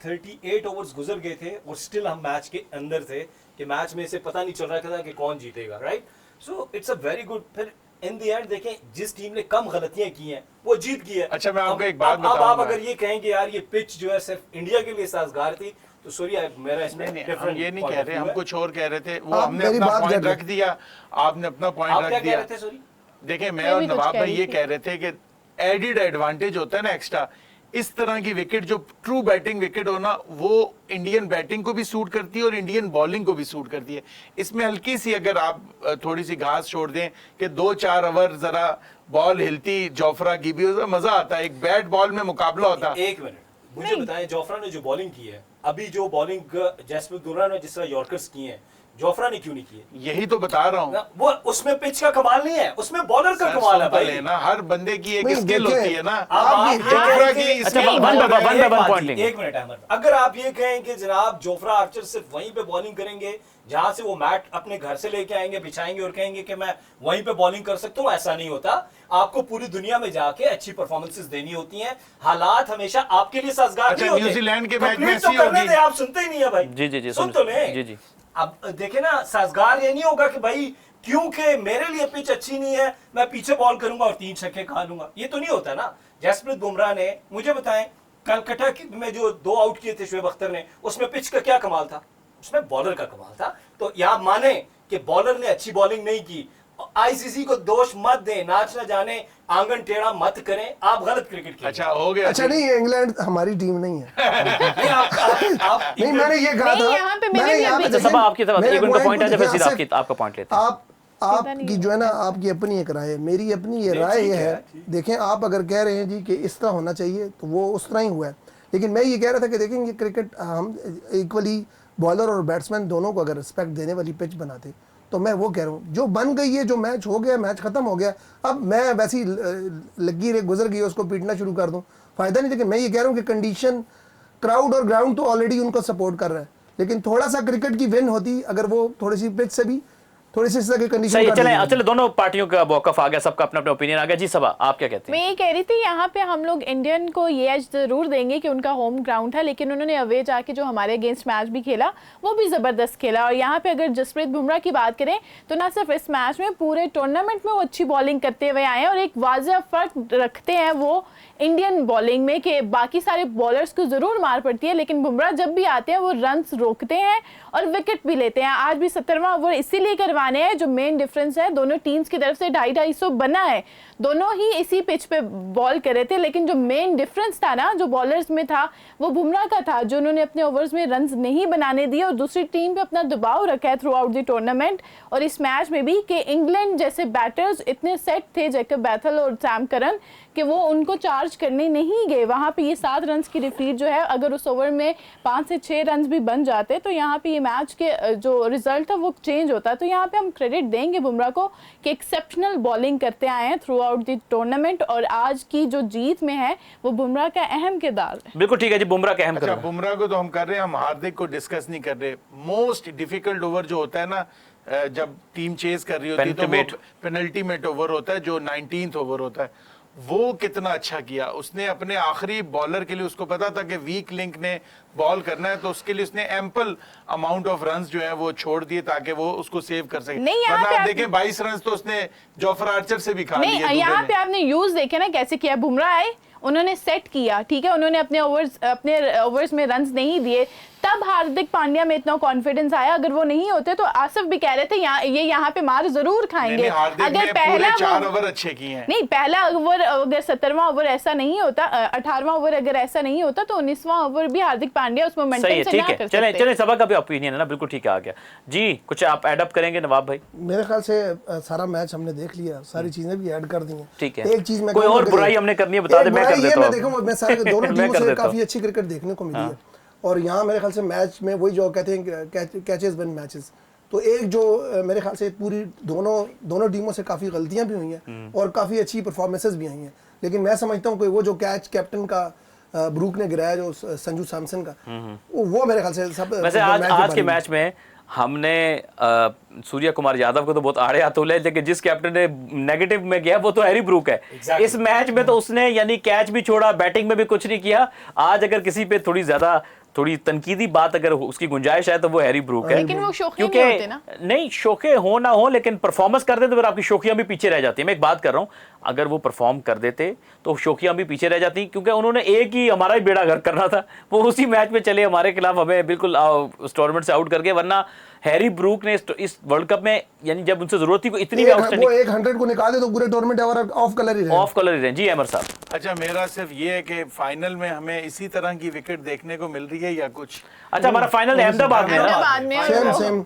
38 ओवर्स गुजर गए थे और स्टिल हम मैच के अंदर थे कि मैच में से पता नहीं चल रहा था कि कौन जीतेगा, right? So it's a very good. फिर इन द एंड देखें जिस टीम ने कम गलतियां की हैं वो जीत गई है। अच्छा, मैं आपको अब- एक बात अब आप बताऊंगा। अगर ये कहेंगे यार ये पिच जो है सिर्फ इंडिया के लिए साजगार थी, तो सॉरी मेरा इसमें नहीं, हम different ये नहीं point कह of रहे, view हम है। कुछ और कह रहे थे, वो आप हमने मेरी अपना बात पॉइंट कर रख दिया, आपने अपना आप पॉइंट क्या रख कह दिया। रहे थे? सॉरी देखिए, मैं मैं और भी कुछ नवाब कह भाई रही ये थी। कह रहे थे कि एडिड एडवांटेज होता है ना एक्स्ट्रा, इस तरह की विकेट जो ट्रू बैटिंग विकेट हो ना, वो इंडियन बैटिंग को भी सूट करती है और इंडियन बॉलिंग को भी सूट करती है। इसमें हल्की सी अगर आप थोड़ी सी घास छोड़ दें कि 2-4 ओवर जरा बॉल हिलती, जोफ्रा की भी मजा आता है, एक बैट बॉल में मुकाबला होता। एक मिनट मुझे बताएं, जोफ्रा ने जो बॉलिंग की है, अभी जो बॉलिंग जसप्रीत बुमराह ने जिस तरह यॉर्कर्स किए हैं, जोफ्रा ने क्यों नहीं किए? यही तो बता रहा हूँ। ना, वो उसमें पिच का कमाल नहीं है, उसमें बॉलर का कमाल है भाई। ना हर बंदे की एक नहीं, स्किल देखें, होती है ना। आप ये- जोफ्रा की अच्छा, skill वन बहुत बाय है। वन एक बाय बात पॉइंट जी, लेंगे। एक मिनट अहमद, अगर आप ये कहें कि जनाब जोफ्रा आर्चर सिर्फ वहीं पे बॉलिंग करेंगे जहां से वो मैट अपने घर से लेके आएंगे, बिछाएंगे और कहेंगे कि मैं वहीं पे बॉलिंग कर सकता हूं, ऐसा नहीं होता। आपको पूरी दुनिया में जाके अच्छी परफॉर्मेंसेस देनी होती हैं, हालात हमेशा आपके लिए साजगार अच्छा, नहीं होते। न्यूजीलैंड के मैच में Complete तो ऐसी करने होगी। दे, आप सुनते ही नहीं है भाई। जी जी जी, सुन तो ले। जी जी। अब देखे ना, साजगार ये नहीं होगा कि भाई क्योंकि मेरे लिए पिच अच्छी नहीं है मैं पीछे बॉल करूंगा और 3 छक्के खा लूंगा, ये तो नहीं होता ना। जसप्रीत बुमराह ने, मुझे बताएं, कलकत्ता में जो 2 आउट किए थे शोएब अख्तर ने, उसमें पिच का क्या कमाल था? उसमें बॉलर का कमाल था। तो यहां माने कि बॉलर ने अच्छी बॉलिंग नहीं की, आईसीसी को दोष मत दें, नाच न जाने आंगन टेढ़ा मत करें, आप गलत क्रिकेट खेल। अच्छा, हो गया। अच्छा नहीं, इंग्लैंड हमारी टीम नहीं है। नहीं, मैंने ये कहा नहीं, था, यहाँ पे मैंने मैंने यहाँ भी पे अच्छा, सबा आपकी तरफ मेरे एक उनका पॉइंट को है, फिर देखिए, सीधा आसिफ, आपका पॉइंट लेते हैं। आपकी जो है ना, आपकी अपनी एक राय है, मेरी अपनी ये राय ठीक ये है, है। देखें, आप अगर कह रहे हैं जी कि इस तरह होना चाहिए, तो वो उस तरह ही हुआ है। लेकिन मैं ये कह रहा था कि देखें, ये क्रिकेट हम इक्वली बॉलर और बैट्समैन दोनों को अगर रिस्पेक्ट देने वाली पिच बनाते, तो मैं वो कह रहा हूँ, जो बन गई है, जो मैच हो गया, मैच खत्म हो गया, अब मैं वैसी लगी गुजर गई उसको पीटना शुरू कर दूँ, फायदा नहीं। लेकिन मैं ये कह रहा हूँ कि कंडीशन, क्राउड और ग्राउंड तो ऑलरेडी उनको सपोर्ट कर रहा है, लेकिन थोड़ा सा क्रिकेट की विन होती अगर वो थोड़ी सी पिच से भी थोड़ी सी इस तरह की कंडीशन सही, कर चले देती। चले, दोनों पार्टियों का मौकफ आ गया, सबका अपना अपना ओपिनियन आ गया। जी सबा, आप क्या कहते हैं? मैं ये कह रही थी, यहाँ पे हम लोग इंडियन को ये एज जरूर देंगे कि उनका होम ग्राउंड था, लेकिन उन्होंने अवे जाके जो हमारे अगेंस्ट मैच भी खेला वो भी ज़बरदस्त खेला। और यहाँ पे अगर जसप्रीत बुमराह की बात करें तो ना सिर्फ इस मैच में, पूरे टूर्नामेंट में वो अच्छी बॉलिंग करते हुए आए हैं और एक वाज़ेह फ़र्क रखते हैं वो इंडियन बॉलिंग में कि बाकी सारे बॉलर्स को ज़रूर मार पड़ती है, लेकिन बुमराह जब भी आते हैं वो रन्स रोकते हैं और विकेट भी लेते हैं। आज भी 70वां ओवर इसीलिए करवाने हैं, जो मेन डिफरेंस है दोनों टीम्स की तरफ से 250-250 बना है, दोनों ही इसी पिच पे बॉल कर रहे थे। लेकिन जो मेन डिफरेंस था ना, जो बॉलर्स में था, वो बुमराह का था, जो उन्होंने अपने ओवर्स में रन्स नहीं बनाने दिए और दूसरी टीम पे अपना दबाव रखा है थ्रू आउट द टूर्नामेंट। और इस मैच में भी कि इंग्लैंड जैसे बैटर्स इतने सेट थे, जैकब बैथल और सैम करन, कि वो उनको चार्ज करने नहीं गए। वहाँ पे ये 7 रन्स की डिफीट जो है, अगर उस ओवर में 5 से 6 रन्स भी बन जाते तो यहाँ पे ये मैच के जो रिजल्ट था वो चेंज होता। तो यहाँ पे हम क्रेडिट देंगे बुमराह को कि एक्सेप्शनल बॉलिंग करते आए हैं थ्रू आउट द टूर्नामेंट, और आज की जो जीत में है वो बुमराह का अहम किरदार है। बिल्कुल ठीक है जी, बुमराह का अहम अच्छा, करो। बुमराह को तो हम कर रहे हैं, हम हार्दिक को डिस्कस नहीं कर रहे। मोस्ट डिफिकल्ट ओवर जो होता है ना, जब टीम चेज कर रही होती है, तो वो पेनल्टीमेट ओवर होता है, जो 19th ओवर होता है। वो कितना अच्छा किया उसने अपने आखिरी बॉलर के लिए, उसको पता था कि वीक लिंक ने बॉल करना है, तो उसके लिए उसने एम्पल अमाउंट ऑफ रन्स जो है वो छोड़ दिए ताकि वो उसको सेव कर सके। नहीं, यहाँ वरना पे आप आप- देखें 22 रन्स तो उसने जोफ्रा आर्चर से भी खा लिए। नहीं, यहाँ पे आपने यूज देखे ना कैसे किया। बुमराह आए, उन्होंने सेट किया, ठीक है, उन्होंने अपने ओवर्स में रन्स नहीं दिए, तब हार्दिक पांड्या में इतना कॉन्फिडेंस आया। अगर वो नहीं होते तो आसिफ भी कह रहे थे ये यहाँ पे मार जरूर खाएंगे। अगर पहला 4 ओवर अच्छे किए हैं, नहीं पहला ओवर अगर 17वां ओवर ऐसा नहीं होता, 18वां ओवर अगर ऐसा नहीं होता तो 19वां ओवर भी हार्दिक पांड्या उस मोमेंटम से ना कर सकते। चले सबा का भी ओपिनियन है ना, बिल्कुल ठीक है, आ गया जी। कुछ आप ऐड अप करेंगे नवाब भाई? मेरे ख्याल से सारा मैच हमने देख लिया, सारी चीजें भी ऐड कर दी हैं। ठीक है, एक चीज मैं कोई और बुराई हमने करनी है बता दे, मैं कर देता हूं। देखो मैं सारे दोनों टीमों से काफी अच्छी क्रिकेट देखने को मिली है, और यहाँ मेरे ख्याल से मैच में वही जो कहते हैं कैचेस विन मैचेस, तो एक जो मेरे ख्याल से पूरी दोनों टीमों से काफ़ी गलतियां भी हुई हैं और काफ़ी अच्छी परफॉर्मेंसेस भी आई हैं, लेकिन मैं समझता हूँ कि वो जो कैच कैप्टन का ब्रूक ने गिराया जो संजू सैमसन का, वो मेरे ख्याल से सब। वैसे आज के मैच में हमने सूर्या कुमार यादव को तो बहुत आड़े हाथों ले, लेकिन जिस कैप्टन ने नेगेटिव में गया वो तो हैरी ब्रूक है। इस मैच में तो उसने यानी कैच भी छोड़ा, बैटिंग में भी कुछ नहीं किया। आज अगर किसी पे थोड़ी तनकीदी बात अगर उसकी गुंजाइश है तो वो हैरी ब्रूक है। लेकिन वो शौकिया नहीं होते ना। नहीं, शौके हो ना हो, लेकिन परफॉर्मेंस कर देते तो फिर आपकी शौकियां भी पीछे रह जाती है। मैं एक बात कर रहा हूं, अगर वो परफॉर्म कर देते तो शौकियां भी पीछे रह जाती, क्योंकि उन्होंने एक ही हमारा ही बेड़ा गर्क करना था, वो उसी मैच में चले हमारे खिलाफ हमें बिल्कुल उस टूर्नामेंट से आउट करके। वरना हैरी ब्रूक ने इस वर्ल्ड कप में यानी जब उनसे जरूरत थी इतनी भी वो 100 को निकाल दे तो पूरे टूर्नामेंट ऑफ कलर ही रहे। जी अमर साहब। अच्छा, मेरा सिर्फ ये है कि फाइनल में हमें इसी तरह की विकेट देखने को मिल रही है या कुछ? अच्छा, हमारा फाइनल अहमदाबाद में सेम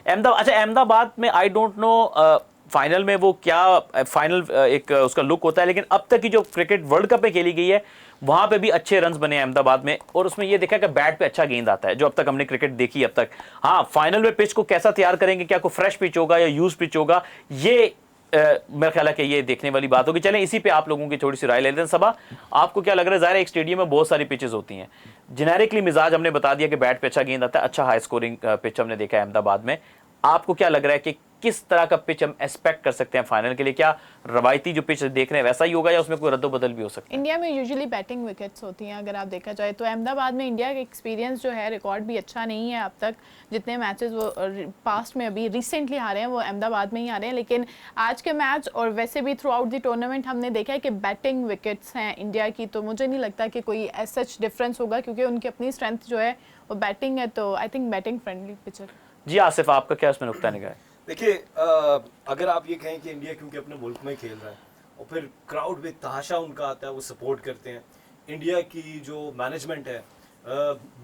अहमदाबाद में आई डोंट नो फाइनल में वो क्या फाइनल एक उसका लुक होता है, लेकिन अब तक की जो क्रिकेट वर्ल्ड कप में खेली गई है वहां पे भी अच्छे रन्स बने अहमदाबाद में, और उसमें ये देखा कि बैट पे अच्छा गेंद आता है जो अब तक हमने क्रिकेट देखी अब तक। हाँ, फाइनल में पिच को कैसा तैयार करेंगे, क्या कोई फ्रेश पिच होगा या यूज पिच होगा, ये मेरा ख्याल है कि ये देखने वाली बात होगी। चलें इसी पे आप लोगों की थोड़ी सी राय ले लेते हैं। सबा, आपको क्या लग रहा है? ज़ाहिर है एक स्टेडियम में बहुत सारी पिचेस होती हैं, जेनेरिकली मिजाज हमने बता दिया कि बैट पे अच्छा गेंद आता है, अच्छा हाई स्कोरिंग पिच हमने देखा है अहमदाबाद में। आपको क्या लग रहा है कि किस तरह का पिच हम एक्सपेक्ट कर सकते हैं फाइनल के लिए? क्या रवायती जो पिच देख रहे हैं वैसा ही होगा या उसमें कोई रद्दोबदल भी हो सकता है? इंडिया में यूजुअली बैटिंग विकेट्स होती हैं अगर आप देखा जाए तो। अहमदाबाद में इंडिया का एक्सपीरियंस जो है, रिकॉर्ड भी अच्छा नहीं है अब तक। जितने मैचेस वो पास्ट में अभी रिसेंटली हारे हैं वो अहमदाबाद में ही हारे हैं, लेकिन आज के मैच और वैसे भी थ्रू आउट द टूर्नामेंट हमने देखा है कि बैटिंग विकेट्स हैं इंडिया की, तो मुझे नहीं लगता कि कोई एज सच डिफरेंस होगा, क्योंकि उनकी अपनी स्ट्रेंथ जो है वो बैटिंग है। तो I think batting friendly pitcher. जी आसिफ, आपका क्या उसमें नुक्ता निगाह है? देखिए, अगर आप ये कहें कि इंडिया क्योंकि अपने मुल्क में खेल रहा है और फिर क्राउड में तमाशा उनका आता है, वो सपोर्ट करते हैं। इंडिया की जो मैनेजमेंट है,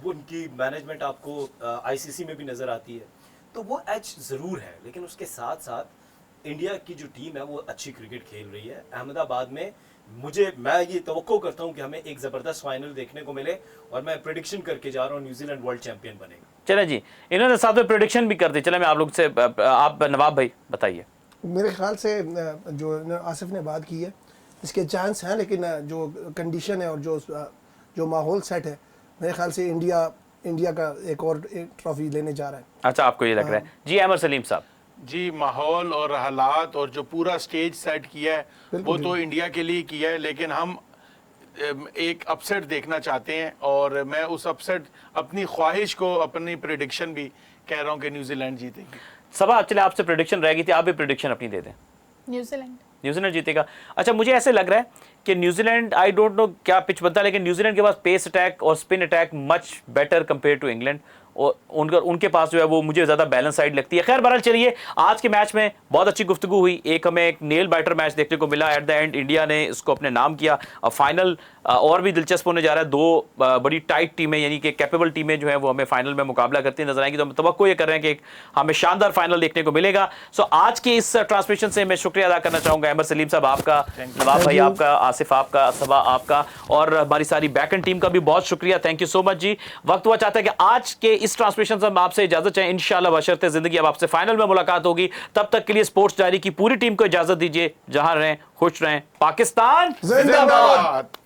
उनकी मैनेजमेंट आपको आईसीसी में भी नज़र आती है, तो वो एज ज़रूर है। लेकिन उसके साथ साथ इंडिया की जो टीम है वो अच्छी क्रिकेट खेल रही है अहमदाबाद में। मैं ये तवक्को करता हूँ कि हमें एक ज़बरदस्त फाइनल देखने को मिले, और मैं प्रेडिक्शन करके जा रहा हूँ न्यूजीलैंड वर्ल्ड चैंपियन बनेगा। चले जी, इन्होंने साथ में प्रेडिक्शन भी कर दी। चले मैं आप लोग से, आप नवाब भाई बताइए। मेरे ख्याल से जो आसिफ ने बात की है इसके चांस हैं, लेकिन जो कंडीशन है और जो माहौल सेट है, मेरे ख्याल से इंडिया का एक ट्रॉफी लेने जा रहा है। अच्छा, आपको ये लग रहा है? जी अमर सलीम साहब। जी, माहौल और हालात और जो पूरा स्टेज सेट किया है वो तो इंडिया के लिए किया है, लेकिन हम एक अपसेट देखना चाहते हैं, और मैं उस अपसेट अपनी ख्वाहिश को, अपनी प्रेडिक्शन भी कह रहा हूँ कि न्यूजीलैंड जीतेगी। सबा, चले आपसे प्रेडिक्शन रह गई थी, आप भी प्रेडिक्शन अपनी दे दें। न्यूजीलैंड जीतेगा। अच्छा, मुझे ऐसे लग रहा है कि न्यूजीलैंड, आई डोंट नो क्या पिच बनता है, लेकिन न्यूजीलैंड के पास पेस अटैक और spin attack much better compare to England, और उनके पास जो है वो मुझे ज़्यादा बैलेंस साइड लगती है। खैर बहरहाल, चलिए आज के मैच में बहुत अच्छी गुफ्तगू हुई, हमें एक नेल बाइटर मैच देखने को मिला। एट द एंड इंडिया ने इसको अपने नाम किया। अब फाइनल और भी दिलचस्प होने जा रहा है। दो बड़ी टाइट टीमें यानी कि कैपेबल टीमें जो है वो हमें फाइनल में मुकाबला करती नजर आएंगी, तो हम तवक्को ये कर रहे हैं कि हमें शानदार फाइनल देखने को मिलेगा। सो आज के इस ट्रांसमिशन से मैं शुक्रिया अदा करना चाहूँगा अहमद सलीम साहब आपका, नवाब भाई आपका, आसिफ आपका, सबा आपका, और हमारी सारी बैक एंड टीम का भी बहुत शुक्रिया। थैंक यू सो मच जी। वक्त हुआ चाहता है कि आज के इस ट्रांसमिशन से हम आपसे इजाजत चाहें। इंशाल्लाह बशर्ते जिंदगी अब आपसे फाइनल में मुलाकात होगी। तब तक के लिए स्पोर्ट्स डायरी की पूरी टीम को इजाजत दीजिए। जहां रहें खुश रहें। पाकिस्तान जिंदाबाद।